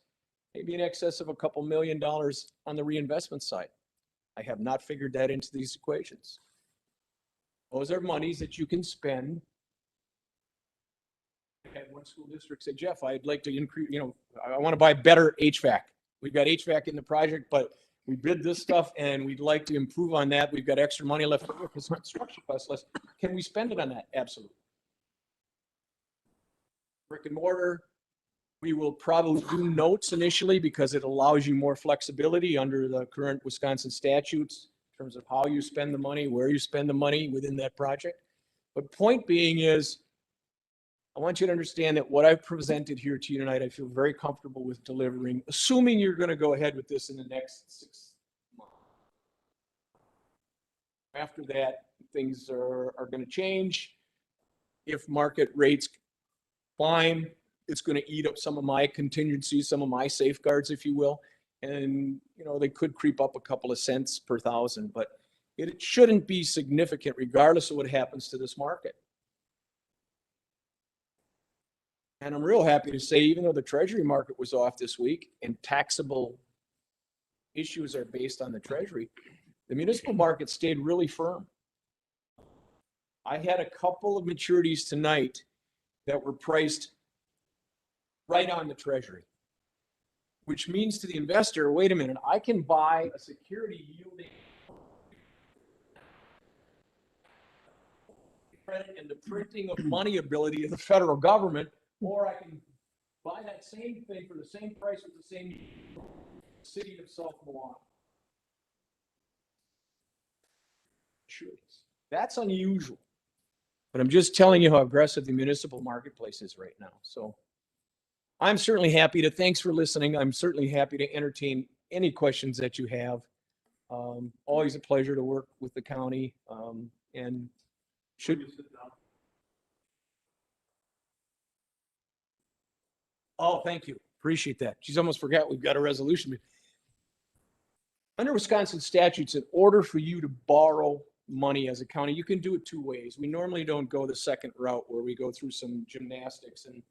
maybe in excess of a couple $1 million on the reinvestment side. I have not figured that into these equations. Those are monies that you can spend. I had one school district say, Jeff, I'd like to increase, I want to buy better HVAC. We've got HVAC in the project, but we bid this stuff and we'd like to improve on that. We've got extra money left over because construction costs less. Can we spend it on that? Absolutely. Brick and mortar, we will probably do notes initially because it allows you more flexibility under the current Wisconsin statutes in terms of how you spend the money, where you spend the money within that project. But point being is, I want you to understand that what I've presented here to you tonight, I feel very comfortable with delivering, assuming you're going to go ahead with this in the next 6 months. After that, things are going to change. If market rates climb, it's going to eat up some of my contingencies, some of my safeguards, if you will. And, they could creep up a couple of cents per thousand, but it shouldn't be significant regardless of what happens to this market. And I'm real happy to say, even though the Treasury market was off this week and taxable issues are based on the Treasury, the municipal market stayed really firm. I had a couple of maturities tonight that were priced right on the Treasury. which means to the investor, wait a minute, I can buy a security yielding credit and the printing of money ability of the federal government, or I can buy that same thing for the same price with the same city of South Milwaukee. That's unusual. But I'm just telling you how aggressive the municipal marketplace is right now. So I'm certainly happy to, thanks for listening. I'm certainly happy to entertain any questions that you have. Always a pleasure to work with the county. And should. Oh, thank you. Appreciate that. She's almost forgot we've got a resolution. Under Wisconsin statutes, in order for you to borrow money as a county, you can do it two ways. We normally don't go the second route where we go through some gymnastics and,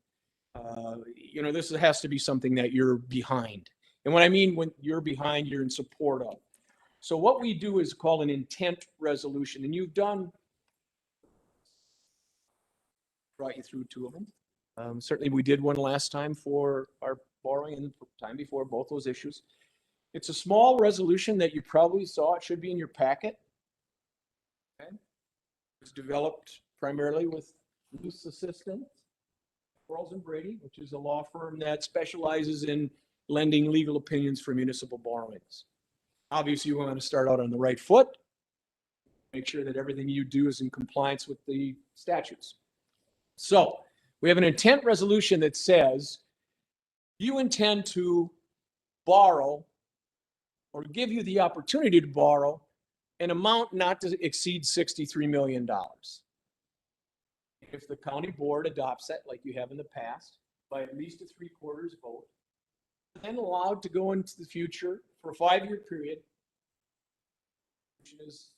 this has to be something that you're behind. And what I mean when you're behind, you're in support of. So what we do is called an intent resolution, and you've done, brought you through two of them. Certainly we did one last time for our borrowing and the time before, both those issues. It's a small resolution that you probably saw. It should be in your packet. Okay. It was developed primarily with Luce Assistance, Quarles and Brady, which is a law firm that specializes in lending legal opinions for municipal borrowings. Obviously, you want to start out on the right foot. Make sure that everything you do is in compliance with the statutes. So we have an intent resolution that says you intend to borrow or give you the opportunity to borrow an amount not to exceed $63 million. If the county board adopts that, like you have in the past, by at least a 3/4 vote, then allowed to go into the future for a 5-year period, which is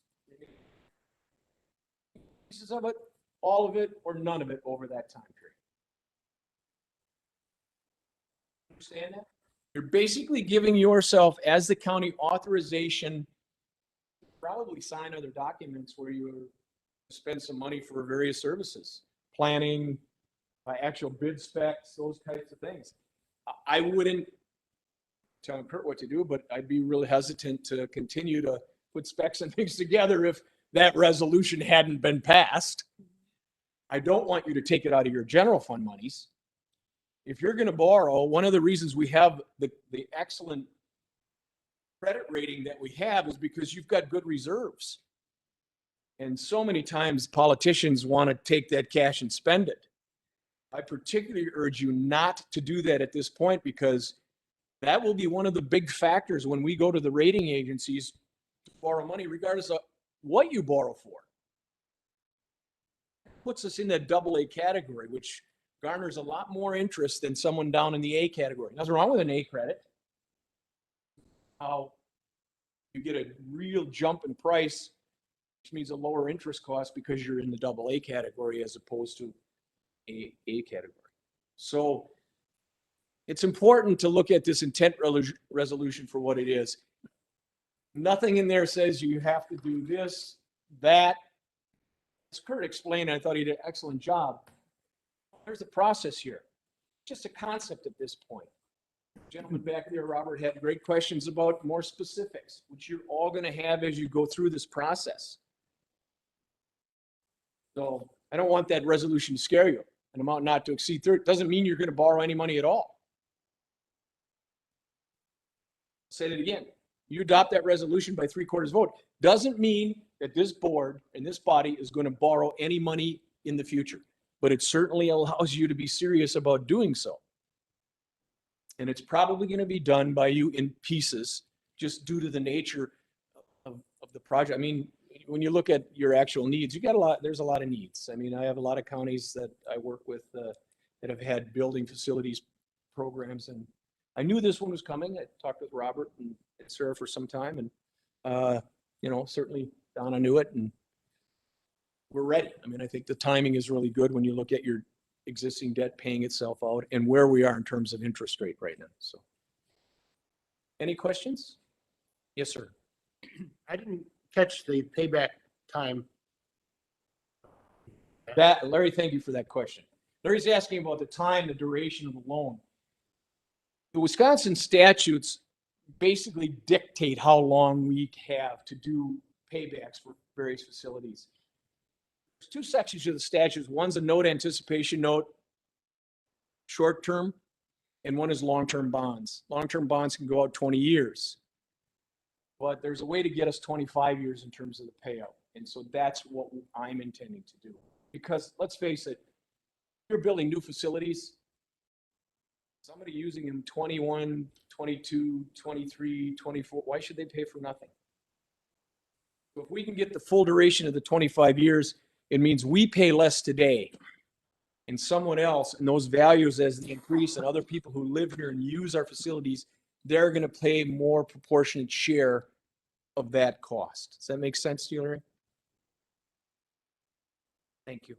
pieces of it, all of it, or none of it over that time period. Understand that? You're basically giving yourself, as the county, authorization to probably sign other documents where you spend some money for various services, planning, actual bid specs, those types of things. I wouldn't tell Kurt what to do, but I'd be really hesitant to continue to put specs and things together if that resolution hadn't been passed. I don't want you to take it out of your general fund monies. If you're going to borrow, one of the reasons we have the excellent credit rating that we have is because you've got good reserves. And so many times politicians want to take that cash and spend it. I particularly urge you not to do that at this point, because that will be one of the big factors when we go to the rating agencies to borrow money, regardless of what you borrow for. It puts us in that AA category, which garners a lot more interest than someone down in the A category. Nothing wrong with an A credit. How you get a real jump in price, which means a lower interest cost because you're in the AA category as opposed to A category. So it's important to look at this intent resolution for what it is. Nothing in there says you have to do this, that. As Kurt explained, I thought he did an excellent job. There's a process here. Just a concept at this point. The gentleman back there, Robert, had great questions about more specifics, which you're all going to have as you go through this process. So I don't want that resolution to scare you. An amount not to exceed 30 doesn't mean you're going to borrow any money at all. Say it again. You adopt that resolution by 3/4 vote. Doesn't mean that this board and this body is going to borrow any money in the future, but it certainly allows you to be serious about doing so. And it's probably going to be done by you in pieces, just due to the nature of the project. I mean, when you look at your actual needs, you got a lot, there's a lot of needs. I mean, I have a lot of counties that I work with that have had building facilities programs, and I knew this one was coming. I talked with Robert and Sarah for some time, and certainly Donna knew it, and we're ready. I mean, I think the timing is really good when you look at your existing debt paying itself out and where we are in terms of interest rate right now. So, any questions? Yes, sir. I didn't catch the payback time. Larry, thank you for that question. Larry's asking about the time, the duration of the loan. The Wisconsin statutes basically dictate how long we have to do paybacks for various facilities. There's two sections of the statutes. One's a note anticipation note, short term, and one is long-term bonds. Long-term bonds can go out 20 years. But there's a way to get us 25 years in terms of the payout. And so that's what I'm intending to do. Because let's face it, you're building new facilities, somebody using them 21, 22, 23, 24, why should they pay for nothing? So if we can get the full duration of the 25 years, it means we pay less today. And someone else, and those values as they increase, and other people who live here and use our facilities, they're going to pay more proportionate share of that cost. Does that make sense to you, Larry? Thank you.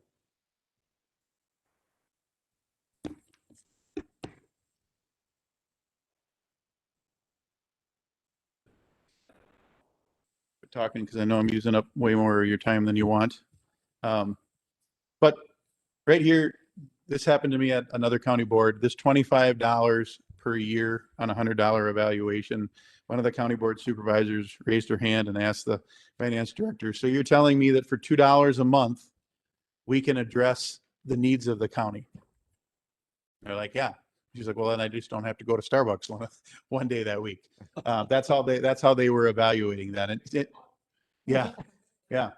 Talking because I know I'm using up way more of your time than you want. But right here, this happened to me at another county board. This $25 per year on a $100 evaluation. One of the county board supervisors raised her hand and asked the finance director, so you're telling me that for $2 a month, we can address the needs of the county? They're like, yeah. She's like, well, then I just don't have to go to Starbucks one day that week. That's how they were evaluating that. And yeah.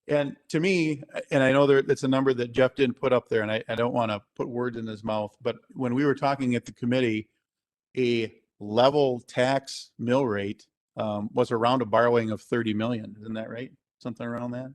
And to me, and I know it's a number that Jeff didn't put up there, and I don't want to put words in his mouth, but when we were talking at the committee, a level tax mill rate was around a borrowing of 30 million. Isn't that right? Something around that?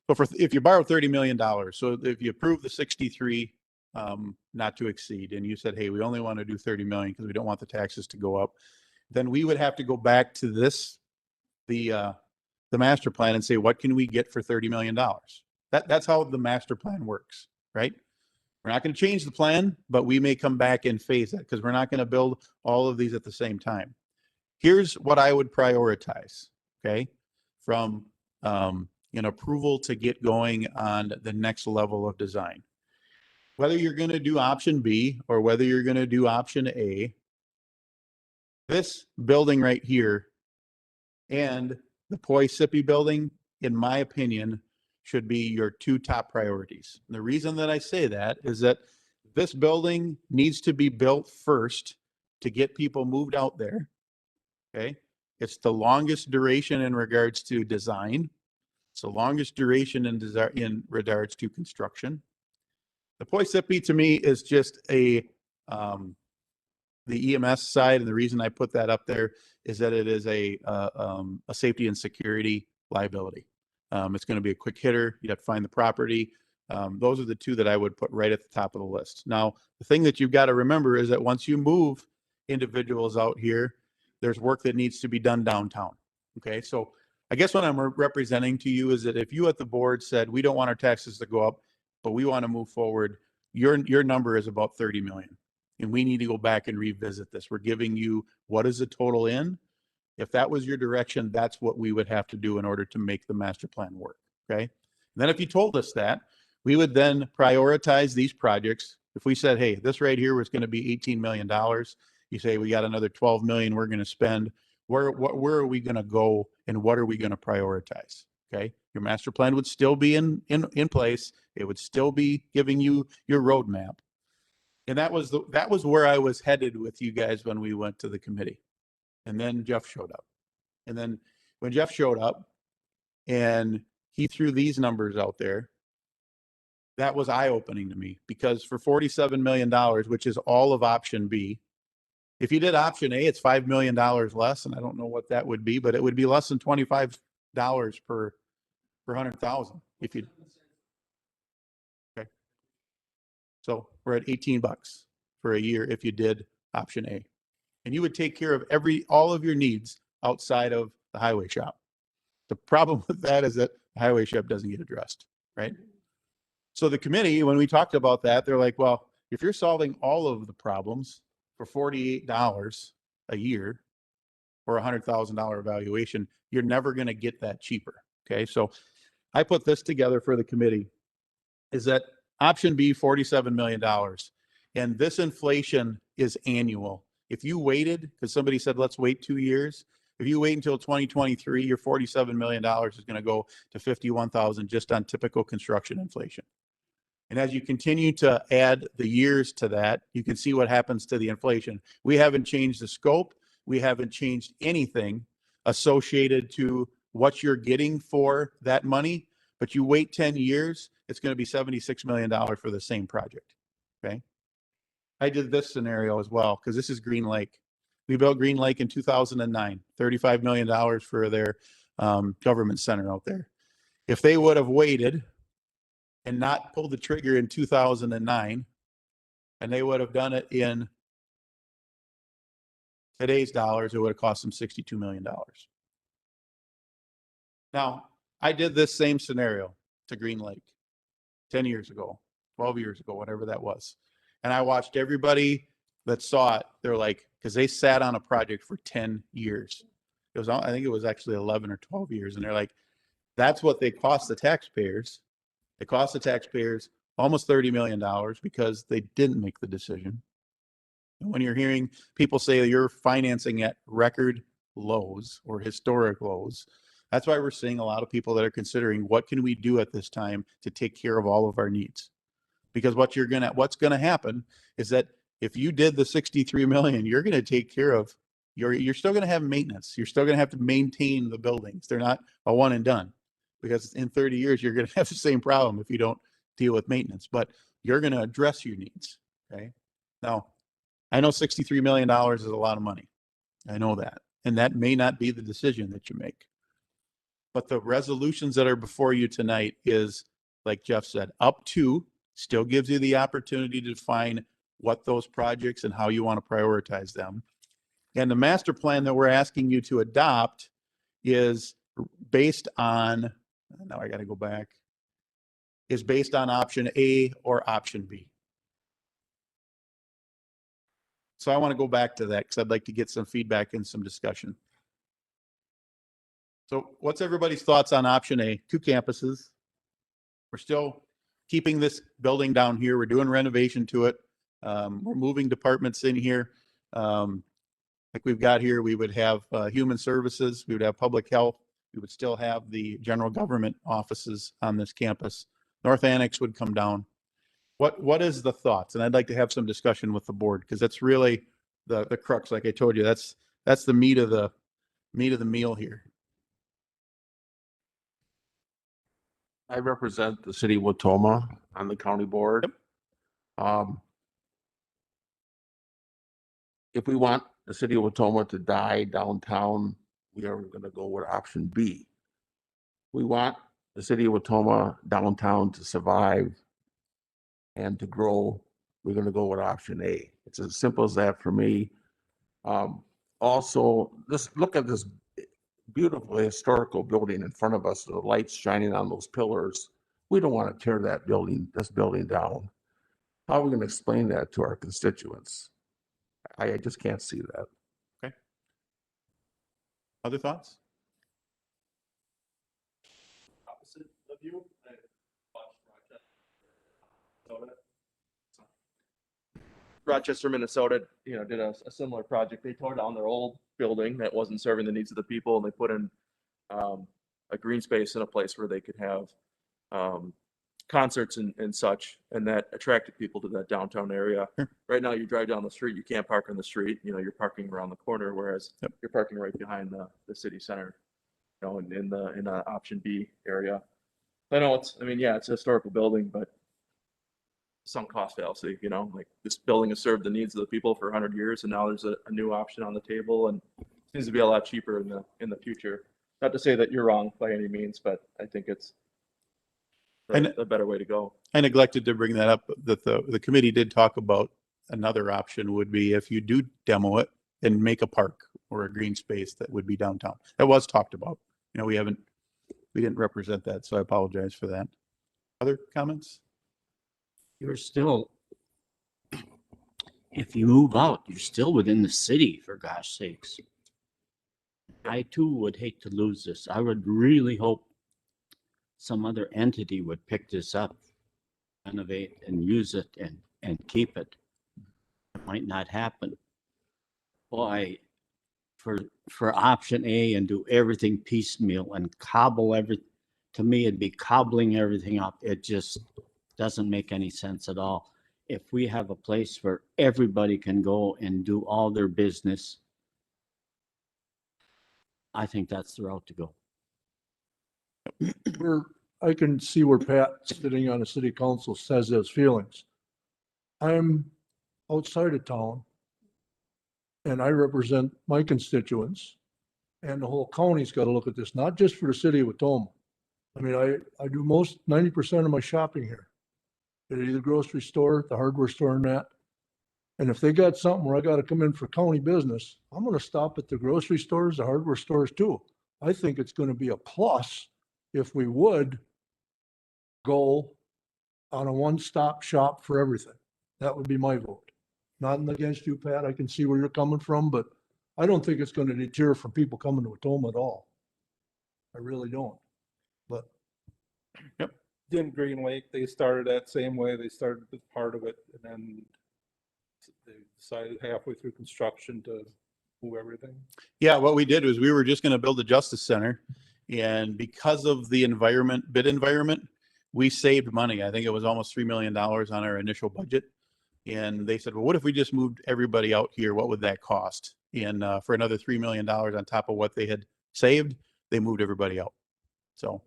So if you borrow $30 million, so if you approve the 63 not to exceed, and you said, hey, we only want to do 30 million because we don't want the taxes to go up, then we would have to go back to the master plan and say, what can we get for $30 million? That's how the master plan works, right? We're not going to change the plan, but we may come back and phase that because we're not going to build all of these at the same time. Here's what I would prioritize, okay, from an approval to get going on the next level of design. Whether you're going to do option B or whether you're going to do option A, this building right here and the Poi Sippy building, in my opinion, should be your two top priorities. And the reason that I say that is that this building needs to be built first to get people moved out there. Okay. It's the longest duration in regards to design. It's the longest duration in regards to construction. The Poi Sippy to me is just the EMS side, and the reason I put that up there is that it is a safety and security liability. It's going to be a quick hitter. You have to find the property. Those are the two that I would put right at the top of the list. Now, the thing that you've got to remember is that once you move individuals out here, there's work that needs to be done downtown. Okay, so I guess what I'm representing to you is that if you at the board said, we don't want our taxes to go up, but we want to move forward, your number is about 30 million. And we need to go back and revisit this. We're giving you what is the total in. If that was your direction, that's what we would have to do in order to make the master plan work. Okay. And then if you told us that, we would then prioritize these projects. If we said, hey, this right here was going to be $18 million. You say we got another 12 million we're going to spend. Where are we going to go and what are we going to prioritize? Okay. Your master plan would still be in place. It would still be giving you your roadmap. And that was where I was headed with you guys when we went to the committee. And then Jeff showed up. And then when Jeff showed up and he threw these numbers out there, that was eye-opening to me because for $47 million, which is all of option B, if you did option A, it's $5 million less. And I don't know what that would be, but it would be less than $25 per 100,000 if you. Okay. So we're at 18 bucks for a year if you did option A. And you would take care of all of your needs outside of the highway shop. The problem with that is that the highway shop doesn't get addressed, right? So the committee, when we talked about that, they're like, well, if you're solving all of the problems for $48 a year or $100,000 evaluation, you're never going to get that cheaper. Okay. So I put this together for the committee, is that option B, $47 million. And this inflation is annual. If you waited, because somebody said, let's wait 2 years. If you wait until 2023, your $47 million is going to go to 51,000 just on typical construction inflation. And as you continue to add the years to that, you can see what happens to the inflation. We haven't changed the scope. We haven't changed anything associated to what you're getting for that money. But you wait 10 years, it's going to be $76 million for the same project. Okay. I did this scenario as well because this is Green Lake. We built Green Lake in 2009, $35 million for their government center out there. If they would have waited and not pulled the trigger in 2009, and they would have done it in today's dollars, it would have cost them $62 million. Now, I did this same scenario to Green Lake 10 years ago, 12 years ago, whatever that was. And I watched everybody that saw it. They're like, because they sat on a project for 10 years. It was, I think it was actually 11 or 12 years. And they're like, that's what they cost the taxpayers. It cost the taxpayers almost $30 million because they didn't make the decision. And when you're hearing people say that you're financing at record lows or historic lows, that's why we're seeing a lot of people that are considering what can we do at this time to take care of all of our needs. Because what's going to happen is that if you did the 63 million, you're going to take care of you're still going to have maintenance. You're still going to have to maintain the buildings. They're not a one and done, because in 30 years, you're going to have the same problem if you don't deal with maintenance, but you're going to address your needs. Okay. Now, I know $63 million is a lot of money. I know that. And that may not be the decision that you make. But the resolutions that are before you tonight is, like Jeff said, up to, still gives you the opportunity to define what those projects and how you want to prioritize them. And the master plan that we're asking you to adopt is based on, now I got to go back, is based on option A or option B. So I want to go back to that because I'd like to get some feedback and some discussion. So what's everybody's thoughts on option A? 2 campuses. We're still keeping this building down here. We're doing renovation to it. We're moving departments in here. Like we've got here, we would have human services. We would have public health. We would still have the general government offices on this campus. North Annex would come down. What is the thoughts? And I'd like to have some discussion with the board because that's really the crux. Like I told you, that's the meat of the meal here. I represent the city of Watoma on the county board. Yep. If we want the city of Watoma to die downtown, we are going to go with option B. We want the city of Watoma downtown to survive and to grow. We're going to go with option A. It's as simple as that for me. Also, just look at this beautiful historical building in front of us, the lights shining on those pillars. We don't want to tear this building down. How are we going to explain that to our constituents? I just can't see that. Okay. Other thoughts? Opposite of you, Rochester, Minnesota, did a similar project. They tore down their old building that wasn't serving the needs of the people, and they put in a green space in a place where they could have concerts and such, and that attracted people to that downtown area. Right now, you drive down the street, you can't park on the street. You're parking around the corner, whereas you're parking right behind the city center, in the option B area. I know it's a historical building, but sunk cost fallacy, like this building has served the needs of the people for 100 years, and now there's a new option on the table, and it seems to be a lot cheaper in the future. Not to say that you're wrong by any means, but I think it's a better way to go. I neglected to bring that up, that the committee did talk about another option would be if you do demo it and make a park or a green space that would be downtown. That was talked about. We didn't represent that, so I apologize for that. Other comments? you're still, if you move out, you're still within the city, for gosh sakes. I too would hate to lose this. I would really hope some other entity would pick this up, renovate and use it and keep it. It might not happen. Boy, for option A and do everything piecemeal and cobble to me, it'd be cobbling everything up. It just doesn't make any sense at all. If we have a place where everybody can go and do all their business, I think that's the route to go. I can see where Pat, sitting on the city council, says his feelings. I'm outside of town and I represent my constituents, and the whole county's got to look at this, not just for the city of Watoma. I mean, I do 90% of my shopping here at either grocery store, the hardware store and that. And if they got something where I got to come in for county business, I'm going to stop at the grocery stores, the hardware stores too. I think it's going to be a plus if we would go on a one-stop shop for everything. That would be my vote. Nothing against you, Pat. I can see where you're coming from, but I don't think it's going to deter from people coming to Watoma at all. I really don't. But in Green Lake, they started that same way. They started with part of it and then they decided halfway through construction to move everything. Yeah, what we did was we were just going to build a justice center, and because of the bid environment, we saved money. I think it was almost $3 million on our initial budget. And they said, well, what if we just moved everybody out here? What would that cost? And for another $3 million on top of what they had saved, they moved everybody out. So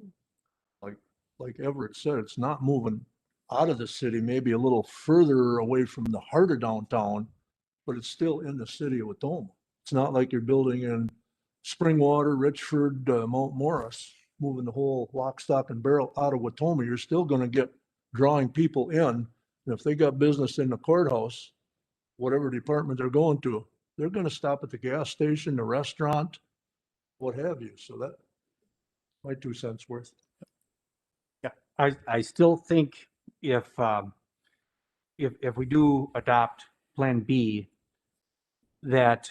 like Everett said, it's not moving out of the city, maybe a little further away from the heart of downtown, but it's still in the city of Watoma. It's not like you're building in Springwater, Richford, Mount Morris, moving the whole lock, stock and barrel out of Watoma. You're still going to get drawing people in. And if they got business in the courthouse, whatever department they're going to, they're going to stop at the gas station, the restaurant, what have you. So that, my 2 cents worth. I still think if we do adopt Plan B, that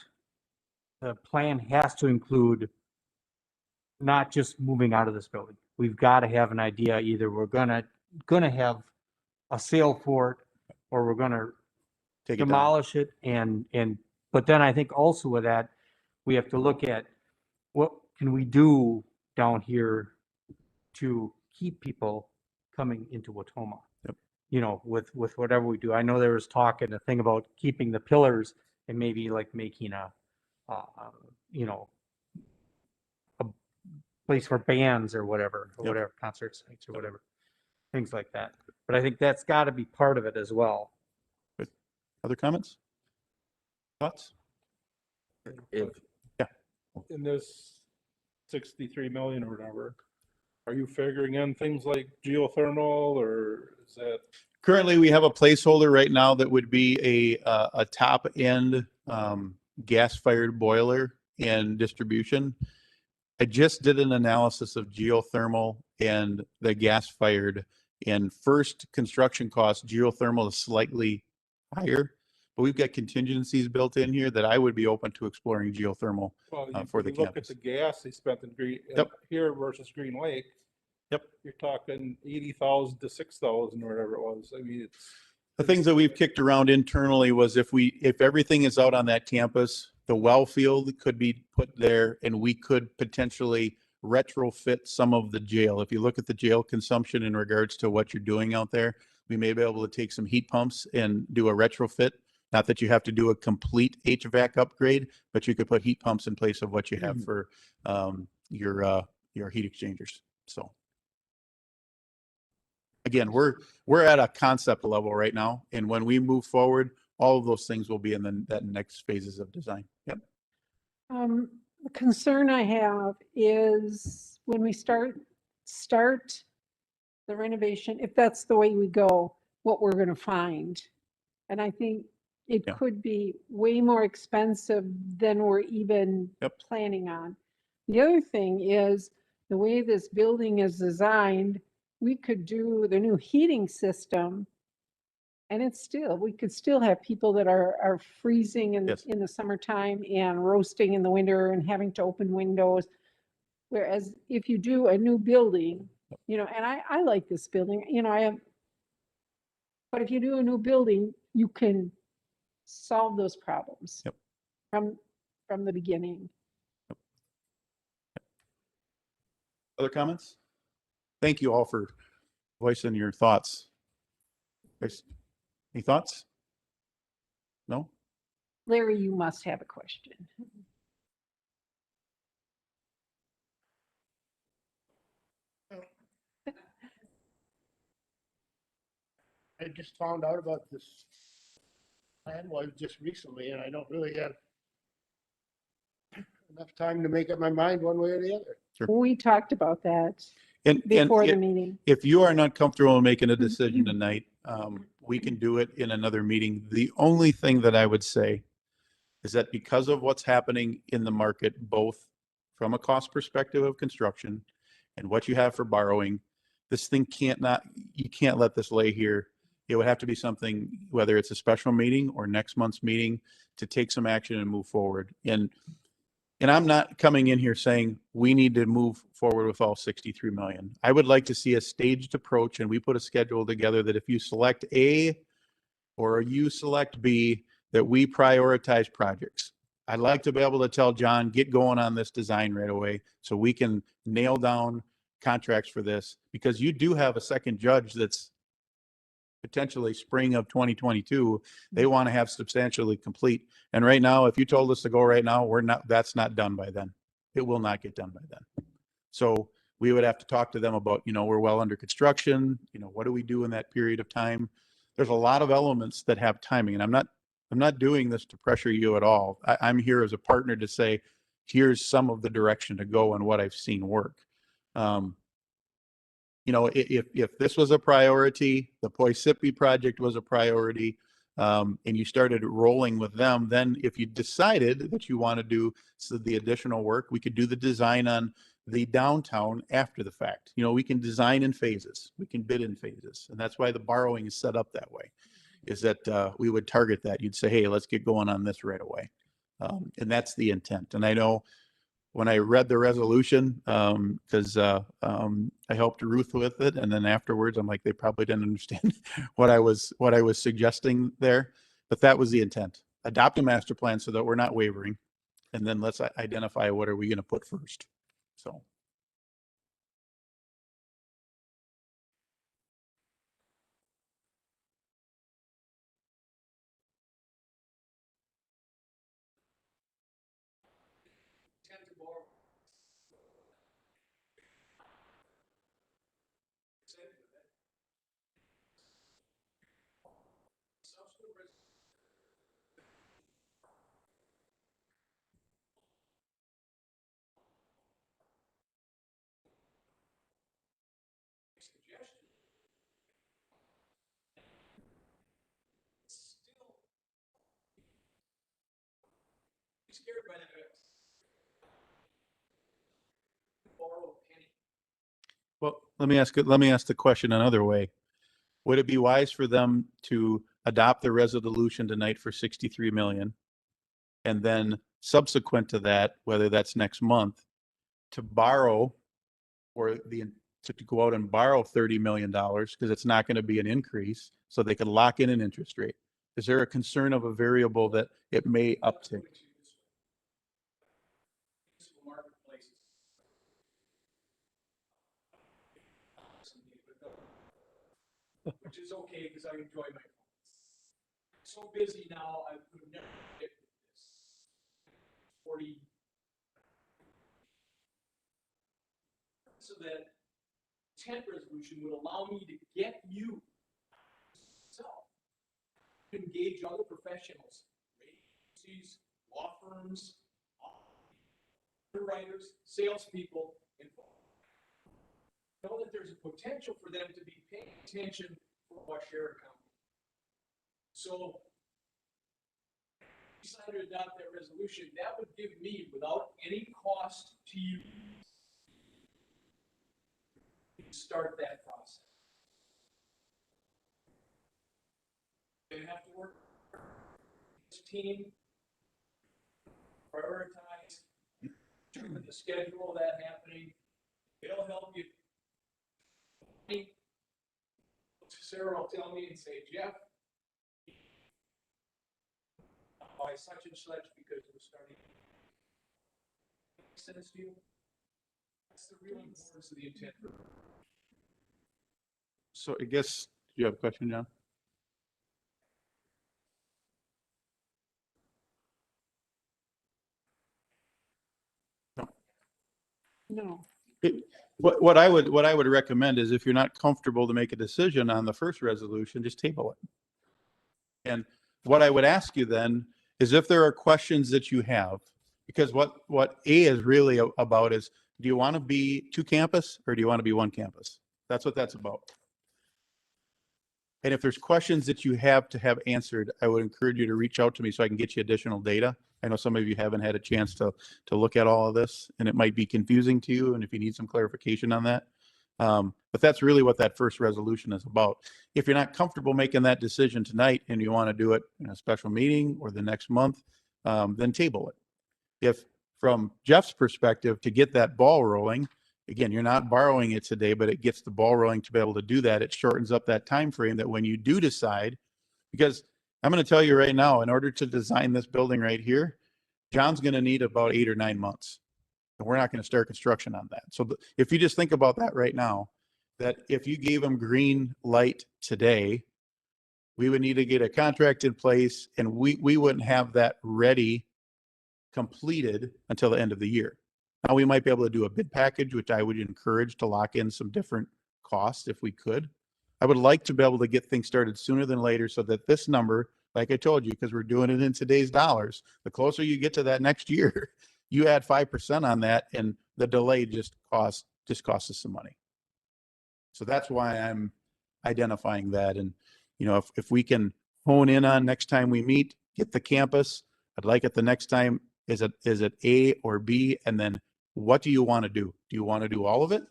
the plan has to include not just moving out of this building. We've got to have an idea, either we're gonna have a sale for it, or we're gonna demolish it and, but then I think also with that, we have to look at what can we do down here to keep people coming into Watoma. You know, with whatever we do. I know there was talk and a thing about keeping the pillars and maybe like making a place for bands or whatever, concert sites or whatever, things like that. But I think that's got to be part of it as well. Good. Other comments? Thoughts? In this 63 million or whatever, are you figuring in things like geothermal, or is that? Currently, we have a placeholder right now that would be a top end gas-fired boiler and distribution. I just did an analysis of geothermal and the gas-fired, and first construction cost, geothermal is slightly higher, but we've got contingencies built in here that I would be open to exploring geothermal for the Look campus. at the gas they spent in here versus Green Lake. You're talking 80,000 to 6,000 or whatever it was. I mean, The things that we've kicked around internally was if everything is out on that campus, the well field could be put there and we could potentially retrofit some of the jail. If you look at the jail consumption in regards to what you're doing out there, we may be able to take some heat pumps and do a retrofit. Not that you have to do a complete HVAC upgrade, but you could put heat pumps in place of what you have for your heat exchangers. So. Again, we're at a concept level right now, and when we move forward, all of those things will be in that next phases of design. Yep. The concern I have is when we start the renovation, if that's the way we go, what we're going to find. And I think it could be way more expensive than we're even planning on. The other thing is the way this building is designed, we could do the new heating system And it's still, we could still have people that are freezing Yes. in the summertime and roasting in the winter and having to open windows. Whereas if you do a new building, you know, and I like this building, you know, but if you do a new building, you can solve those problems. Yep. From the beginning. Other comments? Thank you all for voicing your thoughts. Guys, any thoughts? No? Larry, you must have a question. I just found out about this plan was just recently, and I don't really have enough time to make up my mind one way or the other. We talked about that And before the if- meeting. If you are not comfortable in making a decision tonight, we can do it in another meeting. The only thing that I would say is that because of what's happening in the market, both from a cost perspective of construction and what you have for borrowing, this thing you can't let this lay here. It would have to be something, whether it's a special meeting or next month's meeting, to take some action and move forward. And I'm not coming in here saying we need to move forward with all 63 million. I would like to see a staged approach, and we put a schedule together that if you select A or you select B, that we prioritize projects. I'd like to be able to tell John, get going on this design right away so we can nail down contracts for this, because you do have a second judge that's potentially spring of 2022, they want to have substantially complete. And right now, if you told us to go right now, that's not done by then. It will not get done by then. So we would have to talk to them about, we're well under construction, what do we do in that period of time? There's a lot of elements that have timing, and I'm not doing this to pressure you at all. I'm here as a partner to say, here's some of the direction to go and what I've seen work. If this was a priority, the Poisippi project was a priority, and you started rolling with them, then if you decided that you want to do the additional work, we could do the design on the downtown after the fact. We can design in phases, we can bid in phases, and that's why the borrowing is set up that way, is that we would target that. You'd say, hey, let's get going on this right away. And that's the intent. And I know when I read the resolution, because I helped Ruth with it, and then afterwards, I'm like, they probably didn't understand what I was suggesting there, but that was the intent. Adopt a master plan so that we're not wavering, and then let's identify what are we going to put first. So. Well, let me ask the question another way. Would it be wise for them to adopt the resolution tonight for 63 million? And then subsequent to that, whether that's next month, to borrow to go out and borrow $30 million, because it's not going to be an increase, so they could lock in an interest rate? Is there a concern of a variable that it may uptick? Which is okay, because I enjoy my so busy now, I could never get this 40. So that intent resolution would allow me to get you self to engage other professionals, agencies, law firms, underwriters, salespeople, and know that there's a potential for them to be paying attention for Waushara County. So decided to adopt that resolution, that would give me, without any cost to you, start that process. They have to work as a team, prioritize, determine the schedule of that happening. They'll help you. Sarah will tell me and say, Jeff, by such and such because we're starting. Makes sense to you? That's the real importance of the intent. So I guess, do you have a question, John? No. What I would recommend is if you're not comfortable to make a decision on the first resolution, just table it. And what I would ask you then is if there are questions that you have, because what A is really about is, do you want to be 2 campus or do you want to be 1 campus? That's what that's about. And if there's questions that you have to have answered, I would encourage you to reach out to me so I can get you additional data. I know some of you haven't had a chance to look at all of this, and it might be confusing to you, and if you need some clarification on that. But that's really what that first resolution is about. If you're not comfortable making that decision tonight and you want to do it in a special meeting or the next month, then table it. If from Jeff's perspective, to get that ball rolling, again, you're not borrowing it today, but it gets the ball rolling to be able to do that. It shortens up that time frame that when you do decide, because I'm going to tell you right now, in order to design this building right here, John's going to need about 8 or 9 months. And we're not going to start construction on that. So if you just think about that right now, that if you gave him green light today, we would need to get a contract in place and we wouldn't have that ready, completed until the end of the year. Now we might be able to do a bid package, which I would encourage to lock in some different costs if we could. I would like to be able to get things started sooner than later so that this number, like I told you, because we're doing it in today's dollars, the closer you get to that next year, you add 5% on that and the delay just costs us some money. So that's why I'm identifying that. And, you know, if we can hone in on next time we meet, get the campus, I'd like it the next time, is it A or B? And then what do you want to do? Do you want to do all of it?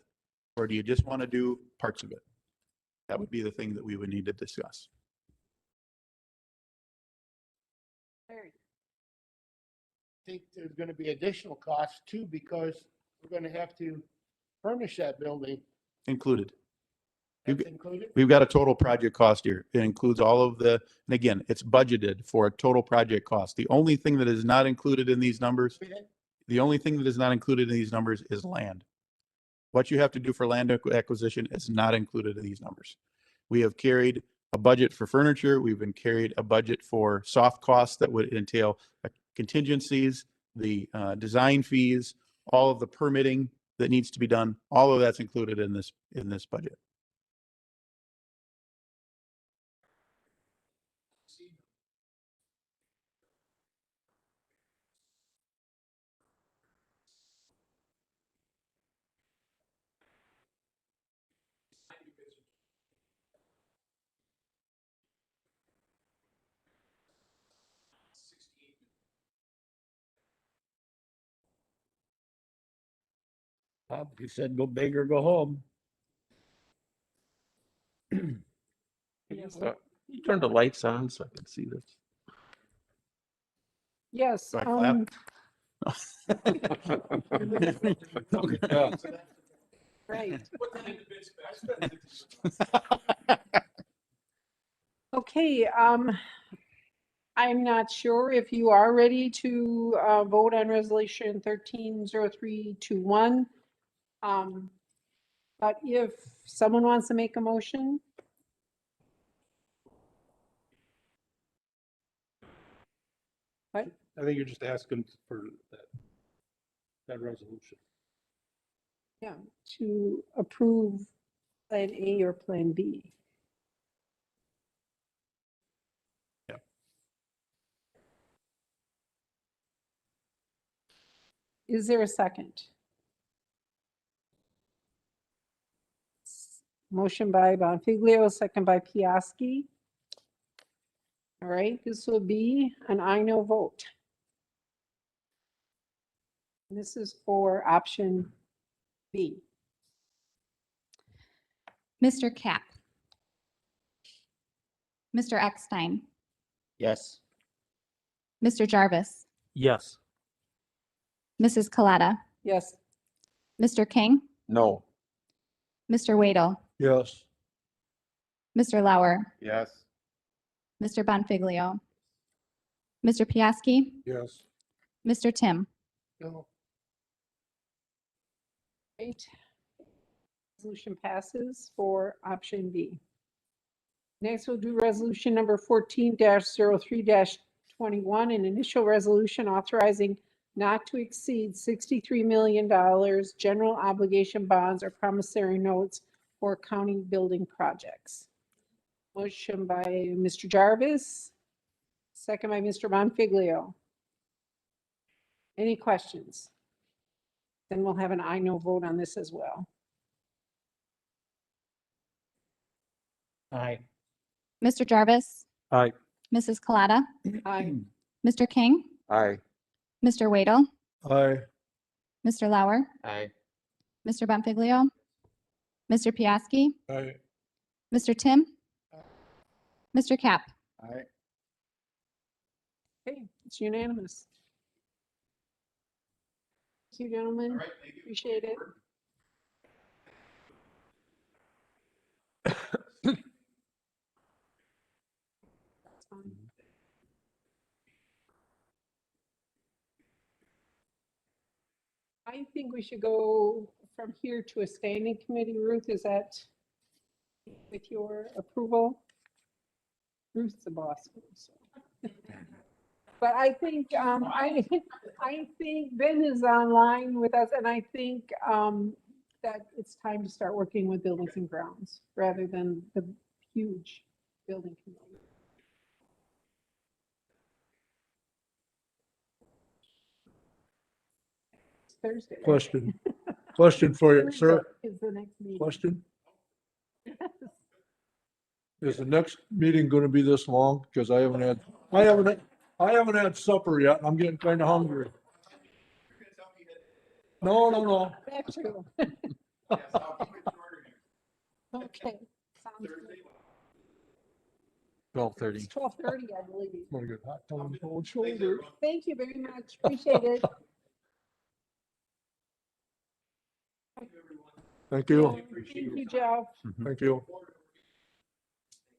Or do you just want to do parts of it? That would be the thing that we would need to discuss. I think there's going to be additional costs too, because we're going to have to furnish that building. Included. That's included? We've got a total project cost here. It includes all of the, and again, it's budgeted for a total project cost. The only thing that is not included in these numbers, is land. What you have to do for land acquisition is not included in these numbers. We have carried a budget for furniture. We've been carried a budget for soft costs that would entail contingencies, the design fees, all of the permitting that needs to be done. All of that's included in this budget. Bob, you said go big or go home. You turn the lights on so I can see this. Yes. Do I clap? Right. Okay, I'm not sure if you are ready to vote on resolution 130321. But if someone wants to make a motion, what? I think you're just asking for that resolution. Yeah, to approve Plan A or Plan B. Yeah. Is there a second? Motion by Bonfiglio, second by Piaski. All right, this will be an I no vote. This is for option B. Mr. Cap, Mr. Eckstein, Yes. Mr. Jarvis, Yes. Mrs. Coletta, Yes. Mr. King, No. Mr. Waddle, Yes. Mr. Lauer, Yes. Mr. Bonfiglio, Mr. Piaski, Yes. Mr. Tim. No. Great. Resolution passes for option B. Next, we'll do resolution number 14-03-21, an initial resolution authorizing not to exceed $63 million general obligation bonds or promissory notes for county building projects. Motion by Mr. Jarvis, second by Mr. Bonfiglio. Any questions? Then we'll have an I no vote on this as well. Aye. Mr. Jarvis, Aye. Mrs. Coletta, Aye. Mr. King, Aye. Mr. Waddle, Aye. Mr. Lauer, Aye. Mr. Bonfiglio, Mr. Piaski, Aye. Mr. Tim, Mr. Cap. Aye. Okay, it's unanimous. Thank you, gentlemen. Appreciate it. That's fine. I think we should go from here to a standing committee. Ruth, is that with your approval? Ruth's the boss. So. But I think, I think Ben is online with us, and I think that it's time to start working with buildings and grounds rather than the huge building committee. It's Thursday. right? Question for you, sir. Is the next meeting. Question. Is the next meeting gonna be this long? Because I haven't had supper yet. I'm getting kind of hungry. No. That's true. Okay. Sounds good. 12:30. It's 12:30, I believe. Wanna get hot dogs on cold shoulder? Thank you very much. Appreciate it. Thank you. Thank you, Jeff. Thank you.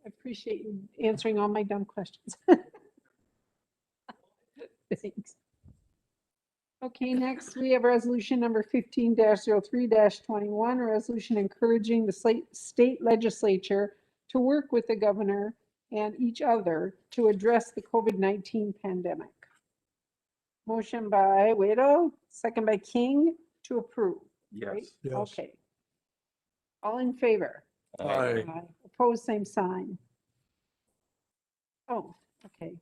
I appreciate you answering all my dumb questions. Thanks. Okay, next we have resolution number 15-03-21, a resolution encouraging the state legislature to work with the governor and each other to address the COVID-19 pandemic. Motion by Waddle, second by King to approve. right? Yes. Yes. Okay. All in favor? Aye. Opposed, same sign. Oh, okay.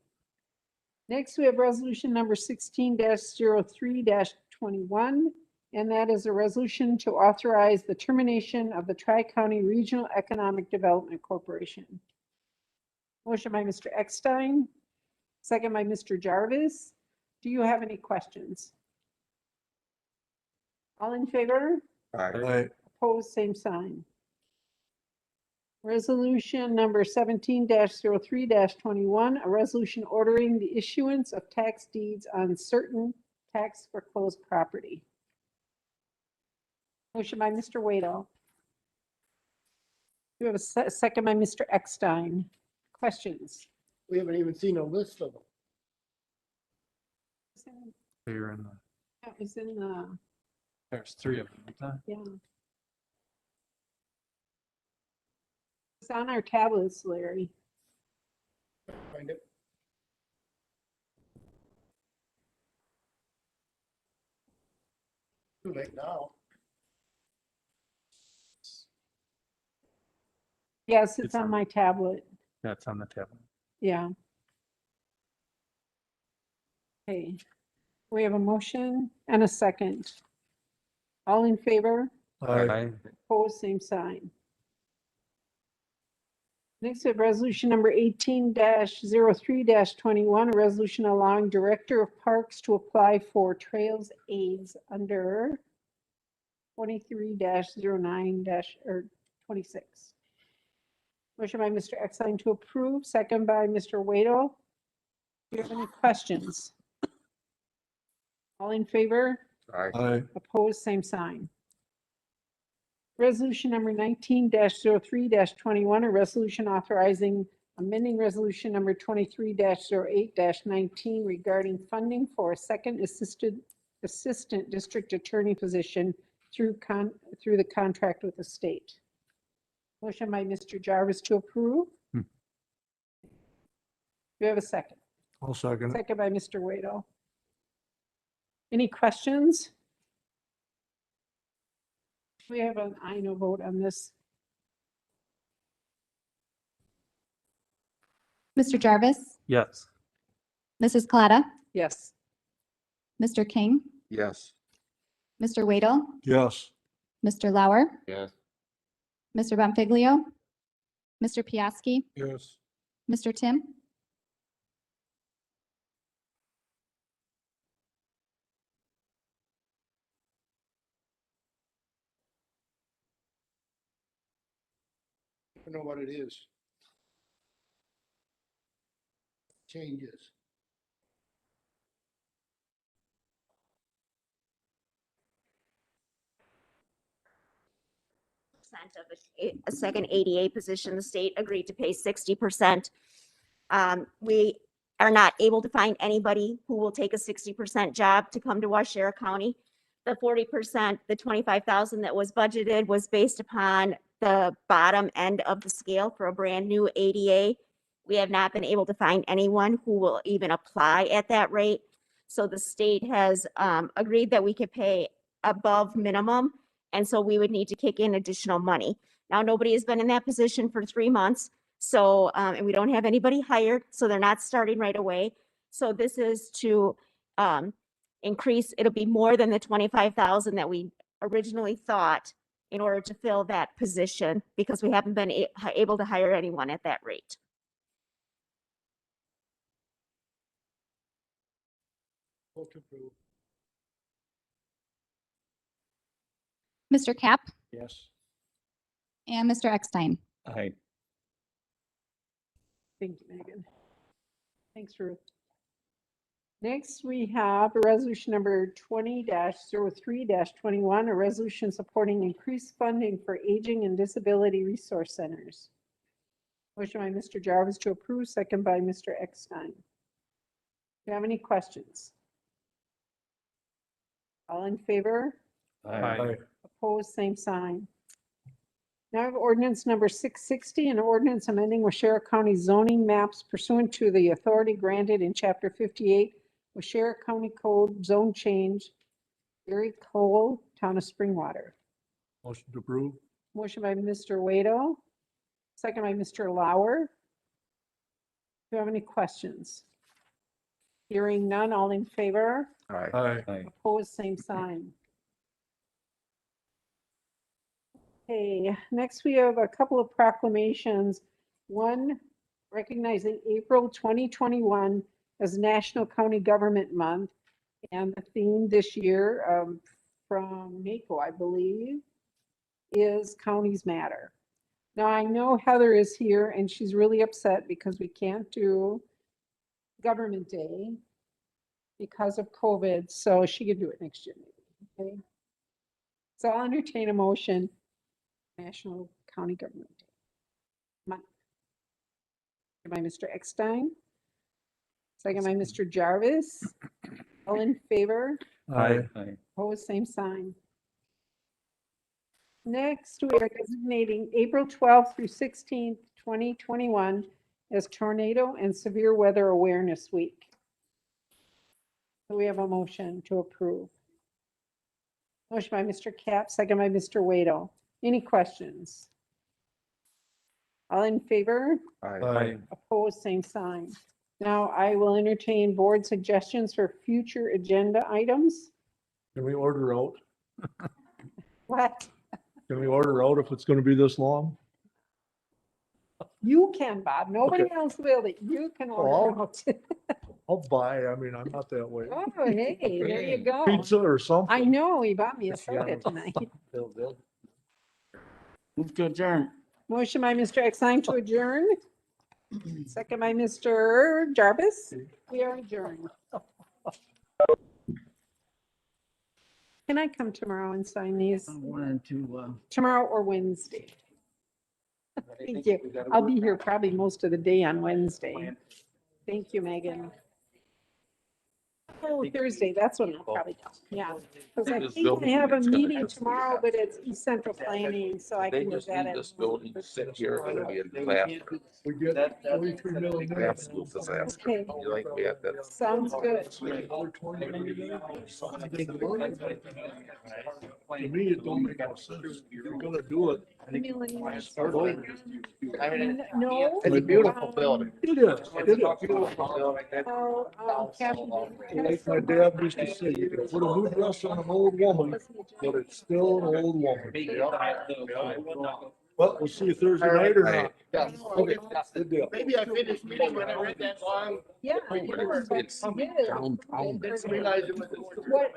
Next, we have resolution number 16-03-21, and that is a resolution to authorize the termination of the Tri-County Regional Economic Development Corporation. Motion by Mr. Eckstein, second by Mr. Jarvis. Do you have any questions? All in favor? Aye. Opposed, same sign. Resolution number 17-03-21, a resolution ordering the issuance of tax deeds on certain tax foreclosed property. Motion by Mr. Waddle. You have a second by Mr. Eckstein. Questions? We haven't even seen a list of them. They're in the, That was in the, there's 3 of them, isn't there? yeah. It's on our tablets, Larry. Find it. Too late now. Yes, it's It's on on- my tablet. That's on the tablet. Yeah. Okay, we have a motion and a second. All in favor? Aye. Opposed, same sign. Next, we have resolution number 18-03-21, a resolution allowing Director of Parks to apply for trails aids under 23-09- or 26. Motion by Mr. Eckstein to approve, second by Mr. Waddle. Do you have any questions? All in favor? Aye. Opposed, same sign. Resolution number 19-03-21, a resolution authorizing amending resolution number 23-08-19 regarding funding for a second assistant district attorney position through the contract with the state. Motion by Mr. Jarvis to approve. Do you have a second? I'll second it. Second by Mr. Waddell. Any questions? We have an aye, no vote on this. Mr. Jarvis, Yes. Mrs. Coletta, Yes. Mr. King, Yes. Mr. Waddell, Yes. Mr. Lauer, Yes. Mr. Bonfiglio, Mr. Piaski, Yes. Mr. Tim, I don't know what it is. Changes. Of a second ADA position, the state agreed to pay 60%. We are not able to find anybody who will take a 60% job to come to Waushara County. The 40%, the 25,000 that was budgeted was based upon the bottom end of the scale for a brand new ADA. We have not been able to find anyone who will even apply at that rate. So the state has agreed that we could pay above minimum. And so we would need to kick in additional money. Now, nobody has been in that position for 3 months. So, and we don't have anybody hired, so they're not starting right away. So this is to increase, it'll be more than the 25,000 that we originally thought in order to fill that position because we haven't been able to hire anyone at that rate. Vote to approve. Mr. Cap, Yes. and Mr. Eckstein. Aye. Thank you, Megan. Thanks, Ruth. Next, we have a resolution number 20-03-21, a resolution supporting increased funding for aging and disability resource centers. Motion by Mr. Jarvis to approve, second by Mr. Eckstein. Do you have any questions? All in favor? Aye. Opposed, same sign. Now I have ordinance number 660, an ordinance amending Waushara County zoning maps pursuant to the authority granted in Chapter 58, Waushara County Code Zone Change, Erie Cole, Town of Springwater. Motion to approve. Motion by Mr. Waddell, second by Mr. Lauer. Do you have any questions? Hearing none, all in favor? Aye. Opposed, same sign. Okay, next we have a couple of proclamations. One recognizing April 2021 as National County Government Month. And the theme this year from NACO, I believe, is Counties Matter. Now I know Heather is here and she's really upset because we can't do Government Day because of COVID, so she can do it next year, maybe, okay? So I'll entertain a motion. National County Government Day. Month. By Mr. Eckstein. Second by Mr. Jarvis. All in favor? Aye. Opposed, same sign. Next, we are designating April 12th through 16th, 2021 as Tornado and Severe Weather Awareness Week. So we have a motion to approve. Motion by Mr. Cap, second by Mr. Waddell. Any questions? All in favor? Aye. Opposed, same sign. Now I will entertain board suggestions for future agenda items. Can we order out? What? Can we order out if it's going to be this long? You can, Bob. Nobody Okay. else will, but you can order Oh. out. I'll buy. I mean, I'm not that way. Oh, hey, there you go. Pizza or something. I know, he bought me a Yeah. soda tonight. Move to adjourn. Motion by Mr. Eckstein to adjourn, second by Mr. Jarvis. We are adjourned. Can I come tomorrow and sign these? Tomorrow or Wednesday? Thank you. I'll be here probably most of the day on Wednesday. Thank you, Megan. Oh, Thursday, that's when I'll probably come. Yeah. Because I think I have a meeting tomorrow, but it's East Central Planning, so I They can do just that need at. this building to sit here and be a class. We get 43 million. Class school disaster. Okay. You like we had that. Sounds good. To me, it don't make no sense. If you're gonna do it. Start it. No. It's a beautiful building. It is. It's It a is. beautiful building. Kathy. Like my dad used to say, you can put a new dress on an old woman, but it's still an old woman. Well, we'll see you Thursday night or not. Yes. Okay, good deal. Maybe I finished reading when I read that long. Yeah. It's downtown. Didn't realize it was.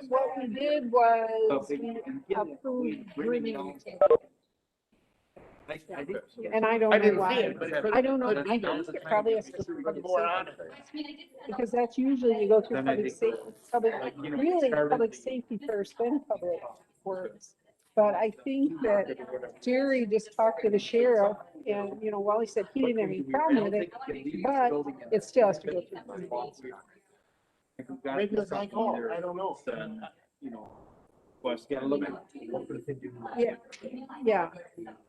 What we did was we approved bringing. And I don't I know didn't see why. it, but it could- I don't know. could I be. think it probably has to be public More on safety it. first. Because that's usually you go through public safety, really public safety first, then public works. But I think that Jerry just talked to the sheriff and, Wally said he didn't have any problem with it, but it still has to go through. public safety. Maybe it's my call, I don't know. Yeah, yeah.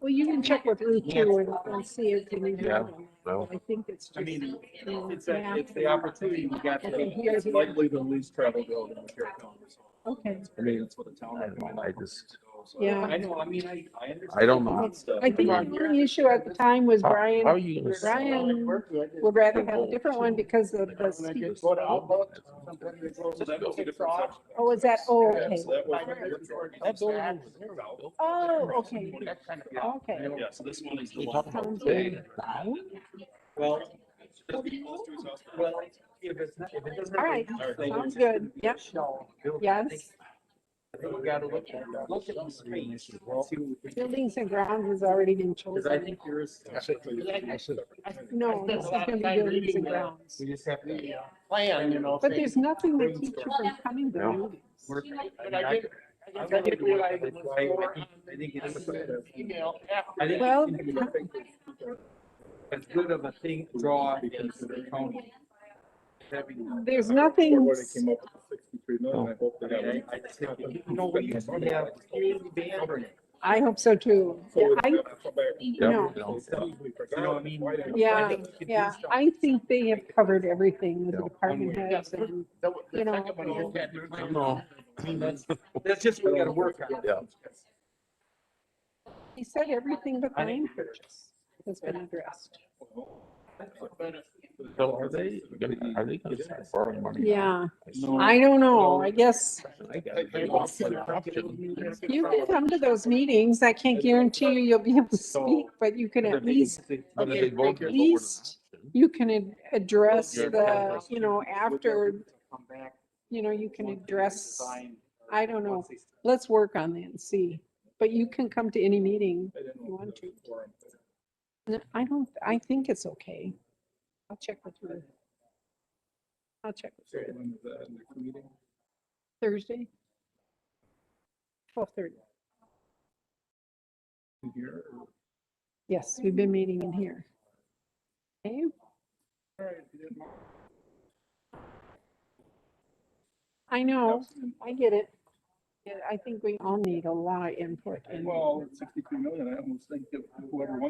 Well, you can check with Ruth too and see if you need. Yeah, more. well. I think it's just. It's the opportunity we got to be, it's likely the least traveled road in the county. Okay. I mean, that's what the town. I just. Yeah. I know, I mean, I understand. I don't know. I think the only issue at the time was How Brian are you gonna sell Brian would rather have a different one because of the speed. Go to Outlook, sometimes they So close. that was a different section. Oh, is that, oh, okay. So that was. That building over there. Oh, okay. Okay. Yeah, so this one is the You one. talking about big? Well, if it's not, if it doesn't. All right, sounds good. Yep. Yes. We gotta look at the space. Buildings and grounds has already been Because I chosen. think there's. No, this is gonna be buildings and grounds. We just have to. Plan, you know. But saying- there's nothing that keeps you from coming to the No. meetings. But I didn't realize it was more on I think it's. the email I think Well, as good of a thing, draw is the county. there's nothing, Where they came up with the 63 million, I hope they got it. I just think, we used to have community band. I hope so too. Yeah, Yep. No. I mean? Yeah, yeah, I think they have covered everything with the department heads and, The you know. second one you had. I don't know. I mean, that's just, we gotta work on. Yeah. he said everything but land purchase has been addressed. So are they gonna start borrowing money? Yeah, now? I don't know, I guess I got it. Lost an option. you can come to those meetings. I can't guarantee you'll be able to speak, but you can at least, But if they vote at least you can address the, after, you can address, I don't know. Let's work on that and see, but you can come to any meeting if you want to. No, I think it's okay. I'll check with her. I'll check with her. When is that next meeting? Thursday. 12:30. In here? or- Yes, we've been meeting in here. Okay. All right, if you didn't mind. I know, I get it. Yeah, I think we all need a lot of input and Well, 63 million, I almost think that whoever wants